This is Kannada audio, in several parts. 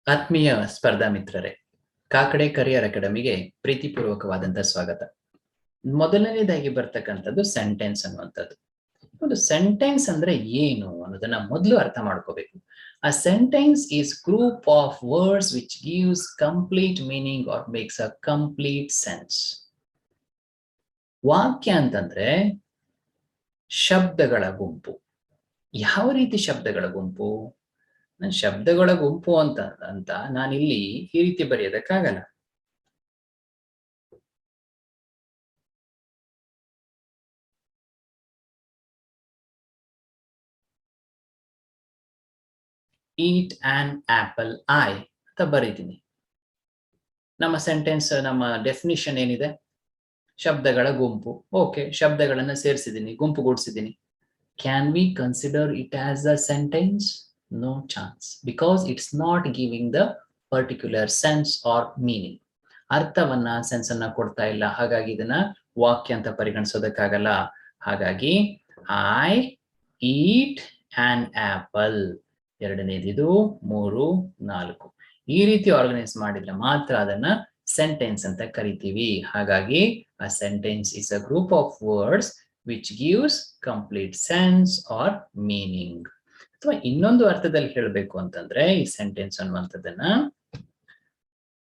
ಆತ್ಮೀಯ ಸ್ಪರ್ಧಾ ಮಿತ್ರರೇ, ಕಾಕಡೆ ಕರಿಯರ್ ಅಕಾಡೆಮಿಗೆ ಪ್ರೀತಿಪೂರ್ವಕವಾದಂತಹ ಸ್ವಾಗತ. ಮೊದಲನೇದಾಗಿ ಬರ್ತಕ್ಕಂಥದ್ದು ಸೆಂಟೆನ್ಸ್ ಅನ್ನುವಂಥದ್ದು. ಒಂದು ಸೆಂಟೆನ್ಸ್ ಅಂದ್ರೆ ಏನು ಅನ್ನೋದನ್ನ ಮೊದಲು ಅರ್ಥ ಮಾಡ್ಕೋಬೇಕು. A sentence is group of words which gives complete meaning or makes a complete sense. ವಾಕ್ಯ ಅಂತಂದ್ರೆ ಶಬ್ದಗಳ ಗುಂಪು. ಯಾವ ರೀತಿ ಶಬ್ದಗಳ ಗುಂಪು? ಶಬ್ದಗಳ ಗುಂಪು ಅಂತ ನಾನಿಲ್ಲಿ ಈ ರೀತಿ ಬರೆಯೋದಕ್ಕಾಗಲ್ಲ. ಈಟ್ ಆನ್ ಆಪಲ್ ಐ ಅಂತ ಬರೀತೀನಿ. ನಮ್ಮ ಸೆಂಟೆನ್ಸ್, ನಮ್ಮ ಡೆಫಿನಿಷನ್ ಏನಿದೆ? ಶಬ್ದಗಳ ಗುಂಪು. ಓಕೆ, ಶಬ್ದಗಳನ್ನ ಸೇರಿಸಿದ್ದೀನಿ, ಗುಂಪುಗೂಡಿಸಿದ್ದೀನಿ. Can we consider it as a sentence? No chance, because it's not giving the particular sense or meaning. ಅರ್ಥವನ್ನ, ಸೆನ್ಸ್ ಅನ್ನ ಕೊಡ್ತಾ ಇಲ್ಲ. ಹಾಗಾಗಿ ಇದನ್ನ ವಾಕ್ಯ ಅಂತ ಪರಿಗಣಿಸೋದಕ್ಕಾಗಲ್ಲ. ಹಾಗಾಗಿ ಐ ಈಟ್ ಆನ್ ಆಪಲ್, ಎರಡನೇದಿದು, 3, 4 ಈ ರೀತಿ ಆರ್ಗನೈಸ್ ಮಾಡಿದ್ರೆ ಮಾತ್ರ ಅದನ್ನ ಸೆಂಟೆನ್ಸ್ ಅಂತ ಕರಿತೀವಿ. ಹಾಗಾಗಿ a sentence is a group of words which gives complete sense or meaning. ಅಥವಾ ಇನ್ನೊಂದು ಅರ್ಥದಲ್ಲಿ ಹೇಳಬೇಕು ಅಂತಂದ್ರೆ ಈ ಸೆಂಟೆನ್ಸ್ ಅನ್ನುವಂಥದ್ದನ್ನ,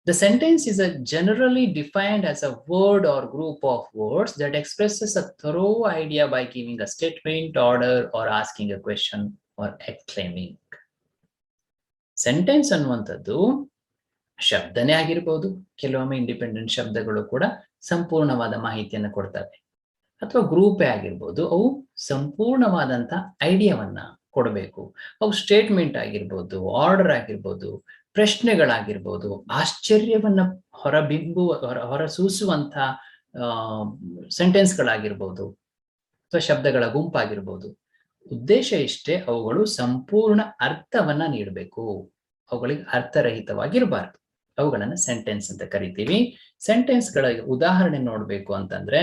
the sentence is a generally defined as a word or group of words that expresses a thorough idea by giving a statement, order, or asking a question or exclaiming. Sentence ಅನ್ನುವಂಥದ್ದು ಶಬ್ದನೇ ಆಗಿರ್ಬೋದು, ಕೆಲವೊಮ್ಮೆ ಇಂಡಿಪೆಂಡೆಂಟ್ ಶಬ್ದಗಳು ಕೂಡ ಸಂಪೂರ್ಣವಾದ ಮಾಹಿತಿಯನ್ನು ಕೊಡ್ತವೆ. ಅಥವಾ ಗ್ರೂಪೇ ಆಗಿರ್ಬೋದು, ಅವು ಸಂಪೂರ್ಣವಾದಂತ ಐಡಿಯಾವನ್ನ ಕೊಡಬೇಕು. ಅವು ಸ್ಟೇಟ್ಮೆಂಟ್ ಆಗಿರ್ಬೋದು, ಆರ್ಡರ್ ಆಗಿರ್ಬೋದು, ಪ್ರಶ್ನೆಗಳಾಗಿರ್ಬೋದು, ಆಶ್ಚರ್ಯವನ್ನ ಹೊರಸೂಸುವಂತ ಸೆಂಟೆನ್ಸ್ಗಳಾಗಿರ್ಬೋದು, ಅಥವಾ ಶಬ್ದಗಳ ಗುಂಪಾಗಿರ್ಬೋದು. ಉದ್ದೇಶ ಇಷ್ಟೇ, ಅವುಗಳು ಸಂಪೂರ್ಣ ಅರ್ಥವನ್ನ ನೀಡಬೇಕು. ಅವುಗಳಿಗೆ ಅರ್ಥರಹಿತವಾಗಿರಬಾರ್ದು. ಅವುಗಳನ್ನ ಸೆಂಟೆನ್ಸ್ ಅಂತ ಕರಿತೀವಿ. ಸೆಂಟೆನ್ಸ್ಗಳ ಉದಾಹರಣೆ ನೋಡ್ಬೇಕು ಅಂತಂದ್ರೆ,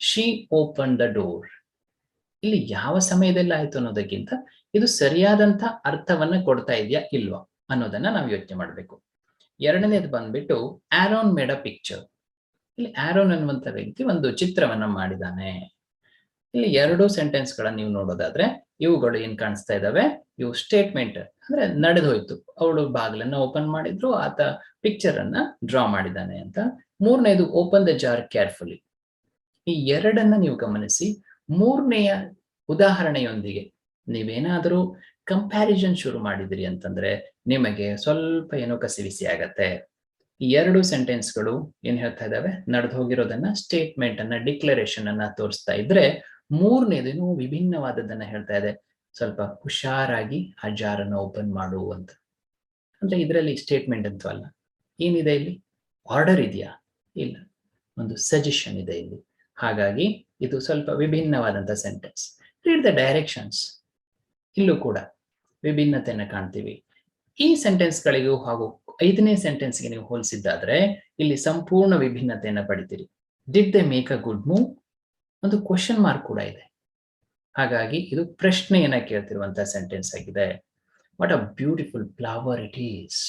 ಶಿ ಓಪನ್ ದ ಡೋರ್. ಇಲ್ಲಿ ಯಾವ ಸಮಯದಲ್ಲಿ ಆಯ್ತು ಅನ್ನೋದಕ್ಕಿಂತ ಇದು ಸರಿಯಾದಂತ ಅರ್ಥವನ್ನ ಕೊಡ್ತಾ ಇದೆಯಾ ಇಲ್ವಾ ಅನ್ನೋದನ್ನ ನಾವು ಯೋಚನೆ ಮಾಡ್ಬೇಕು. ಎರಡನೇದು ಬಂದ್ಬಿಟ್ಟು ಆರೋನ್ ಮೇಡ್ ಅ ಪಿಕ್ಚರ್. ಇಲ್ಲಿ ಆರೋನ್ ಅನ್ನುವಂತ ವ್ಯಕ್ತಿ ಒಂದು ಚಿತ್ರವನ್ನ ಮಾಡಿದಾನೆ. ಇಲ್ಲಿ 2 ಸೆಂಟೆನ್ಸ್ ಗಳನ್ನ ನೀವು ನೋಡೋದಾದ್ರೆ, ಇವುಗಳು ಏನ್ ಕಾಣಿಸ್ತಾ ಇದಾವೆ? ಇವು ಸ್ಟೇಟ್ಮೆಂಟ್, ಅಂದ್ರೆ ನಡೆದು ಹೋಯ್ತು. ಅವಳು ಬಾಗಿಲನ್ನ ಓಪನ್ ಮಾಡಿದ್ರು, ಆತ ಪಿಕ್ಚರ್ ಅನ್ನ ಡ್ರಾ ಮಾಡಿದಾನೆ ಅಂತ. ಮೂರನೇದು ಓಪನ್ ದ ಜಾರ್ ಕೇರ್ಫುಲಿ. ಈ ಎರಡನ್ನ ನೀವು ಗಮನಿಸಿ. ಮೂರನೆಯ ಉದಾಹರಣೆಯೊಂದಿಗೆ ನೀವೇನಾದರೂ ಕಂಪ್ಯಾರಿಸನ್ ಶುರು ಮಾಡಿದಿರಿ ಅಂತಂದ್ರೆ ನಿಮಗೆ ಸ್ವಲ್ಪ ಏನೋ ಕಸಿವಿಸಿ ಆಗತ್ತೆ. ಈ 2 ಸೆಂಟೆನ್ಸ್ಗಳು ಏನ್ ಹೇಳ್ತಾ ಇದಾವೆ? ನಡೆದು ಹೋಗಿರೋದನ್ನ, ಸ್ಟೇಟ್ಮೆಂಟ್ ಅನ್ನ, ಡಿಕ್ಲರೇಷನ್ ಅನ್ನ ತೋರಿಸ್ತಾ ಇದ್ರೆ, ಮೂರನೇದೇನು ವಿಭಿನ್ನವಾದದ್ದನ್ನ ಹೇಳ್ತಾ ಇದೆ. ಸ್ವಲ್ಪ ಹುಷಾರಾಗಿ ಆ ಜಾರನ್ನ ಓಪನ್ ಮಾಡು ಅಂತ. ಅಂದ್ರೆ ಇದರಲ್ಲಿ ಸ್ಟೇಟ್ಮೆಂಟ್ ಅಂತೂ ಅಲ್ಲ. ಏನಿದೆ ಇಲ್ಲಿ? ಆರ್ಡರ್ ಇದೆಯಾ? ಇಲ್ಲ, ಒಂದು ಸಜೆಷನ್ ಇದೆ ಇಲ್ಲಿ. ಹಾಗಾಗಿ ಇದು ಸ್ವಲ್ಪ ವಿಭಿನ್ನವಾದಂತ ಸೆಂಟೆನ್ಸ್. Read the directions. ಇಲ್ಲೂ ಕೂಡ ವಿಭಿನ್ನತೆಯನ್ನು ಕಾಣ್ತೀವಿ. ಈ ಸೆಂಟೆನ್ಸ್ಗಳಿಗೂ ಹಾಗೂ 5ನೇ ಸೆಂಟೆನ್ಸ್ಗೆ ನೀವು ಹೋಲಿಸಿದ್ದಾದ್ರೆ ಇಲ್ಲಿ ಸಂಪೂರ್ಣ ವಿಭಿನ್ನತೆಯನ್ನು ಪಡಿತೀರಿ. Did they make a good move? ಒಂದು ಕ್ವಶನ್ ಮಾರ್ಕ್ ಕೂಡ ಇದೆ. ಹಾಗಾಗಿ ಇದು ಪ್ರಶ್ನೆಯನ್ನ ಕೇಳ್ತಿರುವಂತಹ ಸೆಂಟೆನ್ಸ್ ಆಗಿದೆ. What a beautiful flower it is.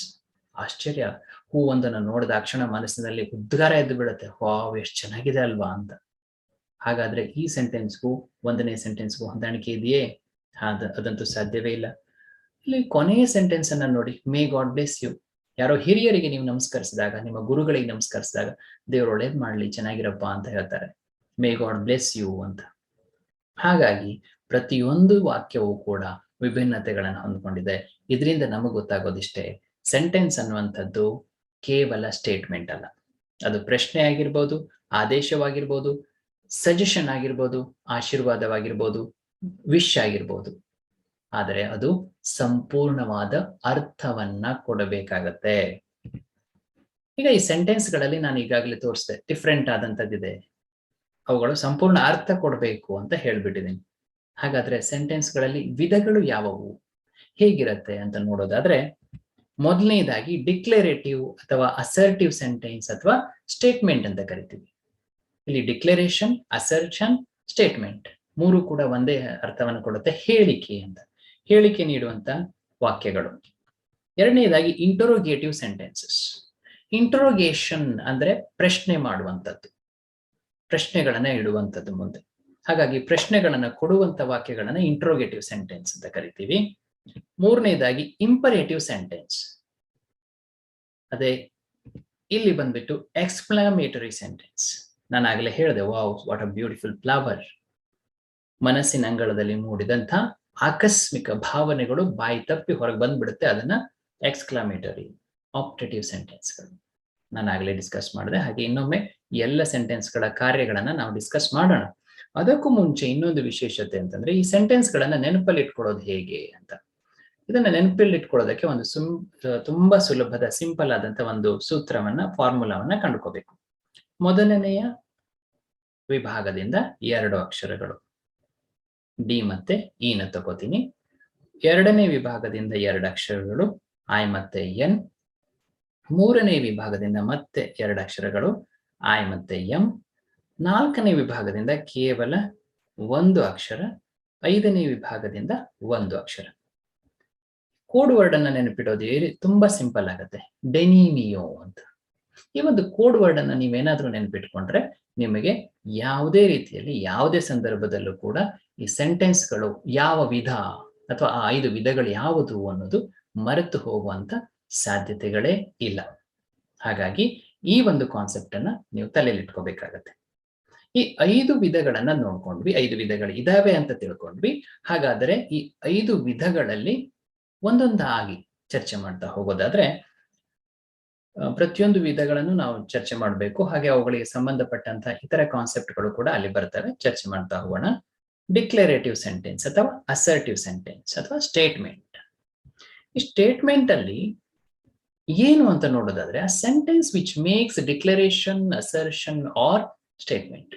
ಆಶ್ಚರ್ಯ, ಹೂವೊಂದನ್ನು ನೋಡಿದ ಕ್ಷಣ ಮನಸ್ಸಿನಲ್ಲಿ ಉದ್ಗಾರ ಎದ್ದು ಬಿಡುತ್ತೆ, ವಾವ್ ಎಷ್ಟು ಚೆನ್ನಾಗಿದೆ ಅಲ್ವಾ ಅಂತ. ಹಾಗಾದ್ರೆ ಈ ಸೆಂಟೆನ್ಸ್ಗೂ 1ನೇ ಸೆಂಟೆನ್ಸ್ಗೂ ಹೊಂದಾಣಿಕೆ ಇದೆಯೇ? ಅದಂತೂ ಸಾಧ್ಯವೇ ಇಲ್ಲ. ಇಲ್ಲಿ ಕೊನೆಯ ಸೆಂಟೆನ್ಸ್ ಅನ್ನ ನೋಡಿ, ಮೇ ಗಾಡ್ ಬ್ಲೆಸ್ ಯು. ಯಾರೋ ಹಿರಿಯರಿಗೆ ನೀವು ನಮಸ್ಕರಿಸಿದಾಗ, ನಿಮ್ಮ ಗುರುಗಳಿಗೆ ನಮಸ್ಕರಿಸಿದಾಗ, ದೇವ್ರು ಒಳ್ಳೇದ್ ಮಾಡ್ಲಿ, ಚೆನ್ನಾಗಿರಪ್ಪ ಅಂತ ಹೇಳ್ತಾರೆ. ಮೇ ಗಾಡ್ ಬ್ಲೆಸ್ ಯು ಅಂತ. ಹಾಗಾಗಿ ಪ್ರತಿಯೊಂದು ವಾಕ್ಯವೂ ಕೂಡ ವಿಭಿನ್ನತೆಗಳನ್ನು ಹೊಂದ್ಕೊಂಡಿದೆ. ಇದರಿಂದ ನಮಗೆ ಗೊತ್ತಾಗೋದಿಷ್ಟೇ, ಸೆಂಟೆನ್ಸ್ ಅನ್ನುವಂಥದ್ದು ಕೇವಲ ಸ್ಟೇಟ್ಮೆಂಟ್ ಅಲ್ಲ. ಅದು ಪ್ರಶ್ನೆ ಆಗಿರ್ಬೋದು, ಆದೇಶವಾಗಿರ್ಬೋದು, ಸಜೆಷನ್ ಆಗಿರ್ಬೋದು, ಆಶೀರ್ವಾದವಾಗಿರ್ಬೋದು, ವಿಶ್ ಆಗಿರ್ಬೋದು. ಆದರೆ ಅದು ಸಂಪೂರ್ಣವಾದ ಅರ್ಥವನ್ನ ಕೊಡಬೇಕಾಗತ್ತೆ. ಈಗ ಈ ಸೆಂಟೆನ್ಸ್ಗಳಲ್ಲಿ ನಾನು ಈಗಾಗಲೇ ತೋರಿಸಿದೆ, ಡಿಫ್ರೆಂಟ್ ಆದಂಥದ್ದಿದೆ. ಅವುಗಳು ಸಂಪೂರ್ಣ ಅರ್ಥ ಕೊಡಬೇಕು ಅಂತ ಹೇಳ್ಬಿಟ್ಟಿದ್ದೀನಿ. ಹಾಗಾದ್ರೆ ಸೆಂಟೆನ್ಸ್ಗಳಲ್ಲಿ ವಿಧಗಳು ಯಾವುವು, ಹೇಗಿರತ್ತೆ ಅಂತ ನೋಡೋದಾದ್ರೆ, ಮೊದಲನೇದಾಗಿ ಡಿಕ್ಲರೇಟಿವ್ ಅಥವಾ ಅಸರ್ಟಿವ್ ಸೆಂಟೆನ್ಸ್ ಅಥವಾ ಸ್ಟೇಟ್ಮೆಂಟ್ ಅಂತ ಕರಿತೀವಿ. ಇಲ್ಲಿ ಡಿಕ್ಲರೇಷನ್, ಅಸರ್ಷನ್, ಸ್ಟೇಟ್ಮೆಂಟ್ 3 ಕೂಡ ಒಂದೇ ಅರ್ಥವನ್ನು ಕೊಡುತ್ತೆ. ಹೇಳಿಕೆ ಅಂತ, ಹೇಳಿಕೆ ನೀಡುವಂತ ವಾಕ್ಯಗಳು. ಎರಡನೇದಾಗಿ ಇಂಟರೋಗೇಟಿವ್ ಸೆಂಟೆನ್ಸಸ್. ಇಂಟರೋಗೇಷನ್ ಅಂದ್ರೆ ಪ್ರಶ್ನೆ ಮಾಡುವಂಥದ್ದು, ಪ್ರಶ್ನೆಗಳನ್ನ ಇಡುವಂಥದ್ದು ಮುಂದೆ. ಹಾಗಾಗಿ ಪ್ರಶ್ನೆಗಳನ್ನ ಕೊಡುವಂತ ವಾಕ್ಯಗಳನ್ನ ಇಂಟ್ರೋಗೇಟಿವ್ ಸೆಂಟೆನ್ಸ್ ಅಂತ ಕರಿತೀವಿ. ಮೂರನೇದಾಗಿ ಇಂಪರೇಟಿವ್ ಸೆಂಟೆನ್ಸ್. ಅದೇ ಇಲ್ಲಿ ಬಂದ್ಬಿಟ್ಟು ಎಕ್ಸ್ಕ್ಲಾಮೇಟರಿ ಸೆಂಟೆನ್ಸ್. ನಾನು ಆಗಲೇ ಹೇಳಿದೆ, wow what a beautiful flower. ಮನಸ್ಸಿನ ಅಂಗಳದಲ್ಲಿ ಮೂಡಿದಂಥ ಆಕಸ್ಮಿಕ ಭಾವನೆಗಳು ಬಾಯಿ ತಪ್ಪಿ ಹೊರಗೆ ಬಂದ್ಬಿಡುತ್ತೆ, ಅದನ್ನ ಎಕ್ಸ್ಕ್ಲಾಮೇಟರಿ ಆಪ್ಟೇಟಿವ್ ಸೆಂಟೆನ್ಸ್ಗಳು ನಾನು ಆಗಲೇ ಡಿಸ್ಕಸ್ ಮಾಡಿದೆ. ಹಾಗೆ ಇನ್ನೊಮ್ಮೆ ಎಲ್ಲ ಸೆಂಟೆನ್ಸ್ಗಳ ಕಾರ್ಯಗಳನ್ನ ನಾವು ಡಿಸ್ಕಸ್ ಮಾಡೋಣ. ಅದಕ್ಕೂ ಮುಂಚೆ ಇನ್ನೊಂದು ವಿಶೇಷತೆ ಅಂತಂದ್ರೆ ಈ ಸೆಂಟೆನ್ಸ್ ಗಳನ್ನ ನೆನಪಲ್ಲಿ ಇಟ್ಕೊಳ್ಳೋದು ಹೇಗೆ ಅಂತ. ಇದನ್ನ ನೆನಪಲ್ಲಿ ಇಟ್ಕೊಳ್ಳೋದಕ್ಕೆ ಒಂದು ತುಂಬಾ ಸುಲಭದ ಸಿಂಪಲ್ ಆದಂತ ಒಂದು ಸೂತ್ರವನ್ನ, ಫಾರ್ಮುಲಾವನ್ನ ಕಂಡುಕೋಬೇಕು. ಮೊದಲನೆಯ ವಿಭಾಗದಿಂದ 2 ಅಕ್ಷರಗಳು ಡಿ ಮತ್ತೆ ಇ ನ ತಗೋತೀನಿ. ಎರಡನೇ ವಿಭಾಗದಿಂದ 2 ಅಕ್ಷರಗಳು ಐ ಮತ್ತೆ ಎನ್. ಮೂರನೇ ವಿಭಾಗದಿಂದ ಮತ್ತೆ 2 ಅಕ್ಷರಗಳು ಐ ಮತ್ತೆ ಎಂ. ನಾಲ್ಕನೇ ವಿಭಾಗದಿಂದ ಕೇವಲ 1 ಅಕ್ಷರ. 5ನೇ ವಿಭಾಗದಿಂದ 1 ಅಕ್ಷರ. ಕೋಡ್ ವರ್ಡ್ ಅನ್ನ ನೆನಪಿಡೋದು ತುಂಬಾ ಸಿಂಪಲ್ ಆಗುತ್ತೆ, ಡೆನಿಮಿಯೋ ಅಂತ. ಈ ಒಂದು ಕೋಡ್ ವರ್ಡ್ ಅನ್ನ ನೀವೇನಾದ್ರೂ ನೆನಪಿಟ್ಕೊಂಡ್ರೆ ನಿಮಗೆ ಯಾವುದೇ ರೀತಿಯಲ್ಲಿ ಯಾವುದೇ ಸಂದರ್ಭದಲ್ಲೂ ಕೂಡ ಈ ಸೆಂಟೆನ್ಸ್ಗಳು ಯಾವ ವಿಧ ಅಥವಾ ಆ 5 ವಿಧಗಳು ಯಾವುದು ಅನ್ನೋದು ಮರೆತು ಹೋಗುವಂತ ಸಾಧ್ಯತೆಗಳೇ ಇಲ್ಲ. ಹಾಗಾಗಿ ಈ ಒಂದು ಕಾನ್ಸೆಪ್ಟ್ ಅನ್ನ ನೀವು ತಲೆಯಲ್ಲಿ ಇಟ್ಕೋಬೇಕಾಗತ್ತೆ. ಈ 5 ವಿಧಗಳನ್ನ ನೋಡ್ಕೊಂಡ್ವಿ, 5 ವಿಧಗಳು ಇದಾವೆ ಅಂತ ತಿಳ್ಕೊಂಡ್ವಿ. ಹಾಗಾದರೆ ಈ 5 ವಿಧಗಳಲ್ಲಿ ಒಂದೊಂದಾಗಿ ಚರ್ಚೆ ಮಾಡ್ತಾ ಹೋಗೋದಾದ್ರೆ, ಪ್ರತಿಯೊಂದು ವಿಧಗಳನ್ನು ನಾವು ಚರ್ಚೆ ಮಾಡಬೇಕು. ಹಾಗೆ ಅವುಗಳಿಗೆ ಸಂಬಂಧಪಟ್ಟಂತ ಇತರ ಕಾನ್ಸೆಪ್ಟ್ಗಳು ಕೂಡ ಅಲ್ಲಿ ಬರ್ತವೆ, ಚರ್ಚೆ ಮಾಡ್ತಾ ಹೋಗೋಣ. ಡಿಕ್ಲರೇಟಿವ್ ಸೆಂಟೆನ್ಸ್ ಅಥವಾ ಅಸರ್ಟಿವ್ ಸೆಂಟೆನ್ಸ್ ಅಥವಾ ಸ್ಟೇಟ್ಮೆಂಟ್. ಈ ಸ್ಟೇಟ್ಮೆಂಟ್ ಅಲ್ಲಿ ಏನು ಅಂತ ನೋಡೋದಾದ್ರೆ, a sentence which makes declaration, assertion or statement.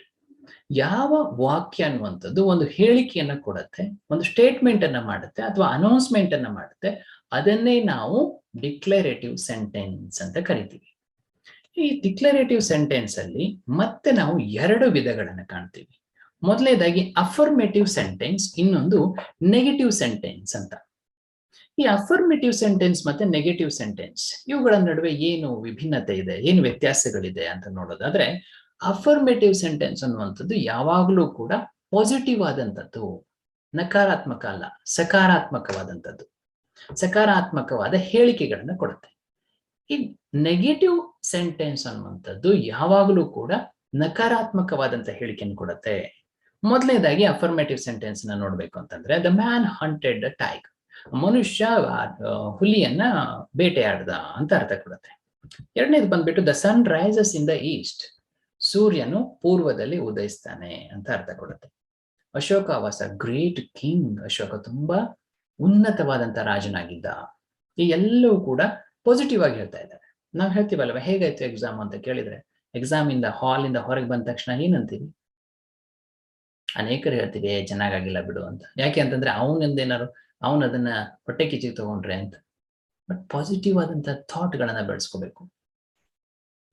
ಯಾವ ವಾಕ್ಯ ಅನ್ನುವಂಥದ್ದು ಒಂದು ಹೇಳಿಕೆಯನ್ನ ಕೊಡುತ್ತೆ, ಒಂದು ಸ್ಟೇಟ್ಮೆಂಟ್ ಅನ್ನ ಮಾಡುತ್ತೆ ಅಥವಾ ಅನೌನ್ಸ್ಮೆಂಟ್ ಅನ್ನ ಮಾಡುತ್ತೆ, ಅದನ್ನೇ ನಾವು ಡಿಕ್ಲರೇಟಿವ್ ಸೆಂಟೆನ್ಸ್ ಅಂತ ಕರಿತೀವಿ. ಈ ಡಿಕ್ಲರೇಟಿವ್ ಸೆಂಟೆನ್ಸ್ ಅಲ್ಲಿ ಮತ್ತೆ ನಾವು 2 ವಿಧಗಳನ್ನ ಕಾಣ್ತೀವಿ. ಮೊದಲನೇದಾಗಿ ಅಫರ್ಮೇಟಿವ್ ಸೆಂಟೆನ್ಸ್, ಇನ್ನೊಂದು ನೆಗೆಟಿವ್ ಸೆಂಟೆನ್ಸ್ ಅಂತ. ಈ ಅಫರ್ಮೇಟಿವ್ ಸೆಂಟೆನ್ಸ್ ಮತ್ತೆ ನೆಗೆಟಿವ್ ಸೆಂಟೆನ್ಸ್ ಇವುಗಳ ನಡುವೆ ಏನು ವಿಭಿನ್ನತೆ ಇದೆ, ಏನು ವ್ಯತ್ಯಾಸಗಳಿದೆ ಅಂತ ನೋಡೋದಾದ್ರೆ, ಅಫರ್ಮೇಟಿವ್ ಸೆಂಟೆನ್ಸ್ ಅನ್ನುವಂಥದ್ದು ಯಾವಾಗಲೂ ಕೂಡ ಪಾಸಿಟಿವ್ ಆದಂಥದ್ದು, ನಕಾರಾತ್ಮಕ ಅಲ್ಲ, ಸಕಾರಾತ್ಮಕವಾದಂಥದ್ದು, ಸಕಾರಾತ್ಮಕವಾದ ಹೇಳಿಕೆಗಳನ್ನ ಕೊಡುತ್ತೆ. ಈ ನೆಗೆಟಿವ್ ಸೆಂಟೆನ್ಸ್ ಅನ್ನುವಂಥದ್ದು ಯಾವಾಗಲೂ ಕೂಡ ನಕಾರಾತ್ಮಕವಾದಂಥ ಹೇಳಿಕೆಯನ್ನು ಕೊಡುತ್ತೆ. ಮೊದಲನೇದಾಗಿ ಅಫರ್ಮೇಟಿವ್ ಸೆಂಟೆನ್ಸ್ ನ ನೋಡ್ಬೇಕು ಅಂತಂದ್ರೆ, the man hunted the tiger. ಮನುಷ್ಯ ಹುಲಿಯನ್ನ ಬೇಟೆಯಾಡ್ದ ಅಂತ ಅರ್ಥ ಕೊಡುತ್ತೆ. ಎರಡನೇದು ಬಂದ್ಬಿಟ್ಟು the sun rises in the east. ಸೂರ್ಯನು ಪೂರ್ವದಲ್ಲಿ ಉದಯಿಸ್ತಾನೆ ಅಂತ ಅರ್ಥ ಕೊಡುತ್ತೆ. Ashoka was a great king. Ashoka ತುಂಬಾ ಉನ್ನತವಾದಂತ ರಾಜನಾಗಿದ್ದ. ಈ ಎಲ್ಲವೂ ಕೂಡ ಪಾಸಿಟಿವ್ ಆಗಿ ಹೇಳ್ತಾ ಇದ್ದಾರೆ. ನಾವು ಹೇಳ್ತೀವಲ್ವ, ಹೇಗಾಯ್ತು ಎಕ್ಸಾಮ್ ಅಂತ ಕೇಳಿದ್ರೆ, ಎಕ್ಸಾಮ್ ಇಂದ ಹಾಲ್ ಇಂದ ಹೊರಗೆ ಬಂದ ತಕ್ಷಣ ಏನಂತೀವಿ? ಅನೇಕರು ಹೇಳ್ತೀವಿ ಚೆನ್ನಾಗಾಗಿಲ್ಲ ಬಿಡು ಅಂತ. ಯಾಕೆ ಅಂತಂದ್ರೆ ಅವನು ಅದನ್ನ ಹೊಟ್ಟೆ ಕಿಚ್ಚಿಗೆ ತಗೊಂಡ್ರೆ ಅಂತ. ಬಟ್ ಪಾಸಿಟಿವ್ ಆದಂತ ಥಾಟ್ ಗಳನ್ನ ಬೆಳೆಸ್ಕೋಬೇಕು.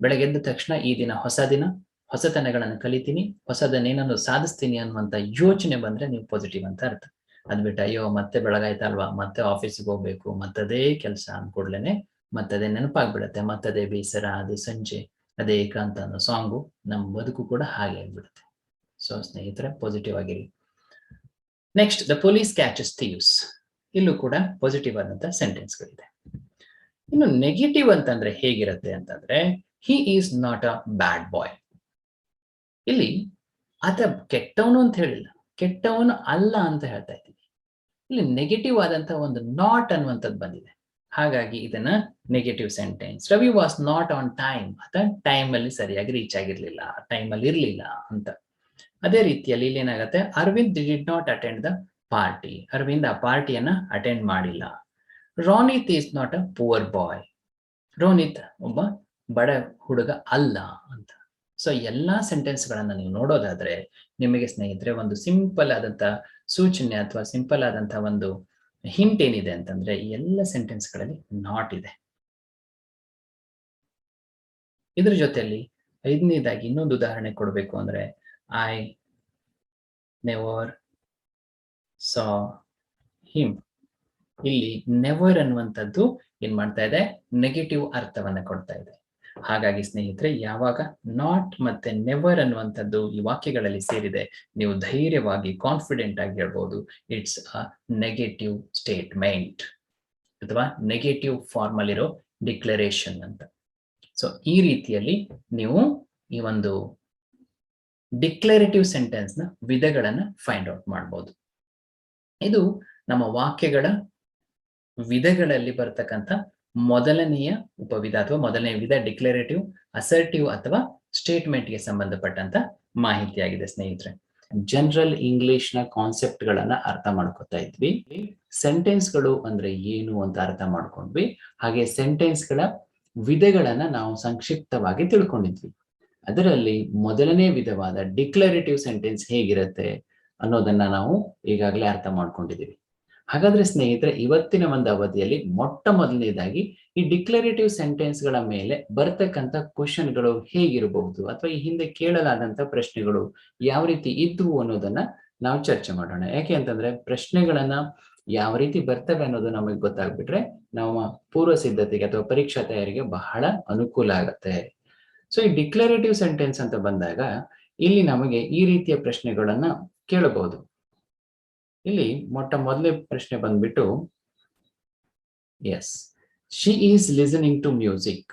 ಬೆಳಗ್ಗೆ ಎದ್ದ ತಕ್ಷಣ ಈ ದಿನ ಹೊಸ ದಿನ, ಹೊಸತನಗಳನ್ನು ಕಲಿತೀನಿ, ಹೊಸದನ್ನೇನನ್ನು ಸಾಧಿಸ್ತೀನಿ ಅನ್ನುವಂತ ಯೋಚನೆ ಬಂದ್ರೆ ನೀವು ಪಾಸಿಟಿವ್ ಅಂತ ಅರ್ಥ. ಅದ್ಬಿಟ್ಟು ಅಯ್ಯೋ ಮತ್ತೆ ಬೆಳಗಾಯ್ತಲ್ವಾ, ಮತ್ತೆ ಆಫೀಸಿಗೆ ಹೋಗ್ಬೇಕು, ಮತ್ತದೇ ಕೆಲಸ ಅಂದ್ಕೊಡ್ಲೇನೆ ಮತ್ತದೇ ನೆನಪಾಗ್ಬಿಡುತ್ತೆ, ಮತ್ತದೇ ಬೇಸರ, ಅದೇ ಸಂಜೆ, ಅದೇ ಏಕಾಂತ ಅನ್ನೋ ಸಾಂಗು. ನಮ್ಮ ಬದುಕು ಕೂಡ ಹಾಗೆ ಆಗ್ಬಿಡುತ್ತೆ. ಸೊ ಸ್ನೇಹಿತರೆ, ಪಾಸಿಟಿವ್ ಆಗಿರಿ. Next, the police catches thieves. ಇಲ್ಲೂ ಕೂಡ ಪಾಸಿಟಿವ್ ಆದಂತ ಸೆಂಟೆನ್ಸ್ಗಳಿದೆ. ಇನ್ನು ನೆಗೆಟಿವ್ ಅಂತಂದ್ರೆ ಹೇಗಿರುತ್ತೆ ಅಂತಂದ್ರೆ, ಹಿ ಈಸ್ ನಾಟ್ ಅ ಬ್ಯಾಡ್ ಬಾಯ್. ಇಲ್ಲಿ ಆತ ಕೆಟ್ಟವನು ಅಂತ ಹೇಳಿಲ್ಲ, ಕೆಟ್ಟವನು ಅಲ್ಲ ಅಂತ ಹೇಳ್ತಾ ಇದ್ದೀವಿ. ಇಲ್ಲಿ ನೆಗೆಟಿವ್ ಆದಂತ ಒಂದು ನಾಟ್ ಅನ್ನುವಂಥದ್ದು ಬಂದಿದೆ. ಹಾಗಾಗಿ ಇದನ್ನ negative sentence. Ravi was not on time. ಆತ ಟೈಮ್ ಅಲ್ಲಿ ಸರಿಯಾಗಿ ರೀಚ್ ಆಗಿರ್ಲಿಲ್ಲ, ಟೈಮ್ ಅಲ್ಲಿ ಇರ್ಲಿಲ್ಲ ಅಂತ. ಅದೇ ರೀತಿಯಲ್ಲಿ ಇಲ್ಲಿ ಏನಾಗುತ್ತೆ, Arvind did not attend the party. Arvind ಆ ಪಾರ್ಟಿಯನ್ನ ಅಟೆಂಡ್ ಮಾಡಿಲ್ಲ. Ronit is not a poor boy. Ronit ಒಬ್ಬ ಬಡ ಹುಡುಗ ಅಲ್ಲ ಅಂತ. ಸೊ ಎಲ್ಲಾ ಸೆಂಟೆನ್ಸ್ ಗಳನ್ನ ನೀವು ನೋಡೋದಾದ್ರೆ ನಿಮಗೆ ಸ್ನೇಹಿತರೆ ಒಂದು ಸಿಂಪಲ್ ಆದಂತ ಸೂಚನೆ ಅಥವಾ ಸಿಂಪಲ್ ಆದಂತ ಒಂದು ಹಿಂಟ್ ಏನಿದೆ ಅಂತಂದ್ರೆ, ಈ ಎಲ್ಲ ಸೆಂಟೆನ್ಸ್ ಗಳಲ್ಲಿ ನಾಟ್ ಇದೆ. ಇದ್ರ ಜೊತೆಯಲ್ಲಿ 5ನೇದಾಗಿ ಇನ್ನೊಂದು ಉದಾಹರಣೆ ಕೊಡಬೇಕು ಅಂದ್ರೆ, ಐ ನೆವರ್ ಸಾ ಹಿಮ್. ಇಲ್ಲಿ ನೆವರ್ ಅನ್ನುವಂಥದ್ದು ಏನ್ ಮಾಡ್ತಾ ಇದೆ, ನೆಗೆಟಿವ್ ಅರ್ಥವನ್ನ ಕೊಡ್ತಾ ಇದೆ. ಹಾಗಾಗಿ ಸ್ನೇಹಿತರೆ, ಯಾವಾಗ ನಾಟ್ ಮತ್ತೆ ನೆವರ್ ಅನ್ನುವಂಥದ್ದು ಈ ವಾಕ್ಯಗಳಲ್ಲಿ ಸೇರಿದೆ, ನೀವು ಧೈರ್ಯವಾಗಿ ಕಾನ್ಫಿಡೆಂಟ್ ಆಗಿ ಹೇಳ್ಬೋದು, ಇಟ್ಸ್ ಅ ನೆಗೆಟಿವ್ ಸ್ಟೇಟ್ಮೆಂಟ್ ಅಥವಾ ನೆಗೆಟಿವ್ ಫಾರ್ಮ್ ಅಲ್ಲಿರೋ ಡಿಕ್ಲರೇಷನ್ ಅಂತ. ಸೊ ಈ ರೀತಿಯಲ್ಲಿ ನೀವು ಈ ಒಂದು ಡಿಕ್ಲರೇಟಿವ್ ಸೆಂಟೆನ್ಸ್ ನ ವಿಧಗಳನ್ನ ಫೈಂಡ್ ಔಟ್ ಮಾಡಬಹುದು. ಇದು ನಮ್ಮ ವಾಕ್ಯಗಳ ವಿಧಗಳಲ್ಲಿ ಬರ್ತಕ್ಕಂಥ ಮೊದಲನೆಯ ಉಪವಿಧ ಅಥವಾ ಮೊದಲನೆಯ ವಿಧ ಡಿಕ್ಲರೇಟಿವ್, ಅಸರ್ಟಿವ್ ಅಥವಾ ಸ್ಟೇಟ್ಮೆಂಟ್ ಗೆ ಸಂಬಂಧಪಟ್ಟಂತ ಮಾಹಿತಿಯಾಗಿದೆ ಸ್ನೇಹಿತರೆ. ಜನರಲ್ ಇಂಗ್ಲಿಷ್ ನ ಕಾನ್ಸೆಪ್ಟ್ ಗಳನ್ನ ಅರ್ಥ ಮಾಡ್ಕೊತಾ ಇದ್ವಿ. ಸೆಂಟೆನ್ಸ್ ಗಳು ಅಂದ್ರೆ ಏನು ಅಂತ ಅರ್ಥ ಮಾಡ್ಕೊಂಡ್ವಿ. ಹಾಗೆ ಸೆಂಟೆನ್ಸ್ ಗಳ ವಿಧಗಳನ್ನ ನಾವು ಸಂಕ್ಷಿಪ್ತವಾಗಿ ತಿಳ್ಕೊಂಡಿದ್ವಿ. ಅದರಲ್ಲಿ ಮೊದಲನೇ ವಿಧವಾದ ಡಿಕ್ಲರೇಟಿವ್ ಸೆಂಟೆನ್ಸ್ ಹೇಗಿರುತ್ತೆ ಅನ್ನೋದನ್ನ ನಾವು ಈಗಾಗಲೇ ಅರ್ಥ ಮಾಡ್ಕೊಂಡಿದ್ದೀವಿ. ಹಾಗಾದ್ರೆ ಸ್ನೇಹಿತರೆ, ಇವತ್ತಿನ ಒಂದು ಅವಧಿಯಲ್ಲಿ ಮೊಟ್ಟ ಮೊದಲನೇದಾಗಿ ಈ ಡಿಕ್ಲರೇಟಿವ್ ಸೆಂಟೆನ್ಸ್ ಗಳ ಮೇಲೆ ಬರ್ತಕ್ಕಂಥ ಕ್ವಶನ್ಗಳು ಹೇಗಿರಬಹುದು ಅಥವಾ ಈ ಹಿಂದೆ ಕೇಳಲಾದಂತ ಪ್ರಶ್ನೆಗಳು ಯಾವ ರೀತಿ ಇದ್ವು ಅನ್ನೋದನ್ನ ನಾವು ಚರ್ಚೆ ಮಾಡೋಣ. ಯಾಕೆ ಅಂತಂದ್ರೆ ಪ್ರಶ್ನೆಗಳನ್ನ ಯಾವ ರೀತಿ ಬರ್ತವೆ ಅನ್ನೋದು ನಮಗೆ ಗೊತ್ತಾಗ್ಬಿಟ್ರೆ ನಮ್ಮ ಪೂರ್ವ ಸಿದ್ಧತೆಗೆ ಅಥವಾ ಪರೀಕ್ಷಾ ತಯಾರಿಗೆ ಬಹಳ ಅನುಕೂಲ ಆಗತ್ತೆ. ಸೊ ಈ ಡಿಕ್ಲರೇಟಿವ್ ಸೆಂಟೆನ್ಸ್ ಅಂತ ಬಂದಾಗ ಇಲ್ಲಿ ನಮಗೆ ಈ ರೀತಿಯ ಪ್ರಶ್ನೆಗಳನ್ನ ಕೇಳಬಹುದು. ಇಲ್ಲಿ ಮೊಟ್ಟ ಮೊದಲನೇ ಪ್ರಶ್ನೆ ಬಂದ್ಬಿಟ್ಟು, yes, she is listening to music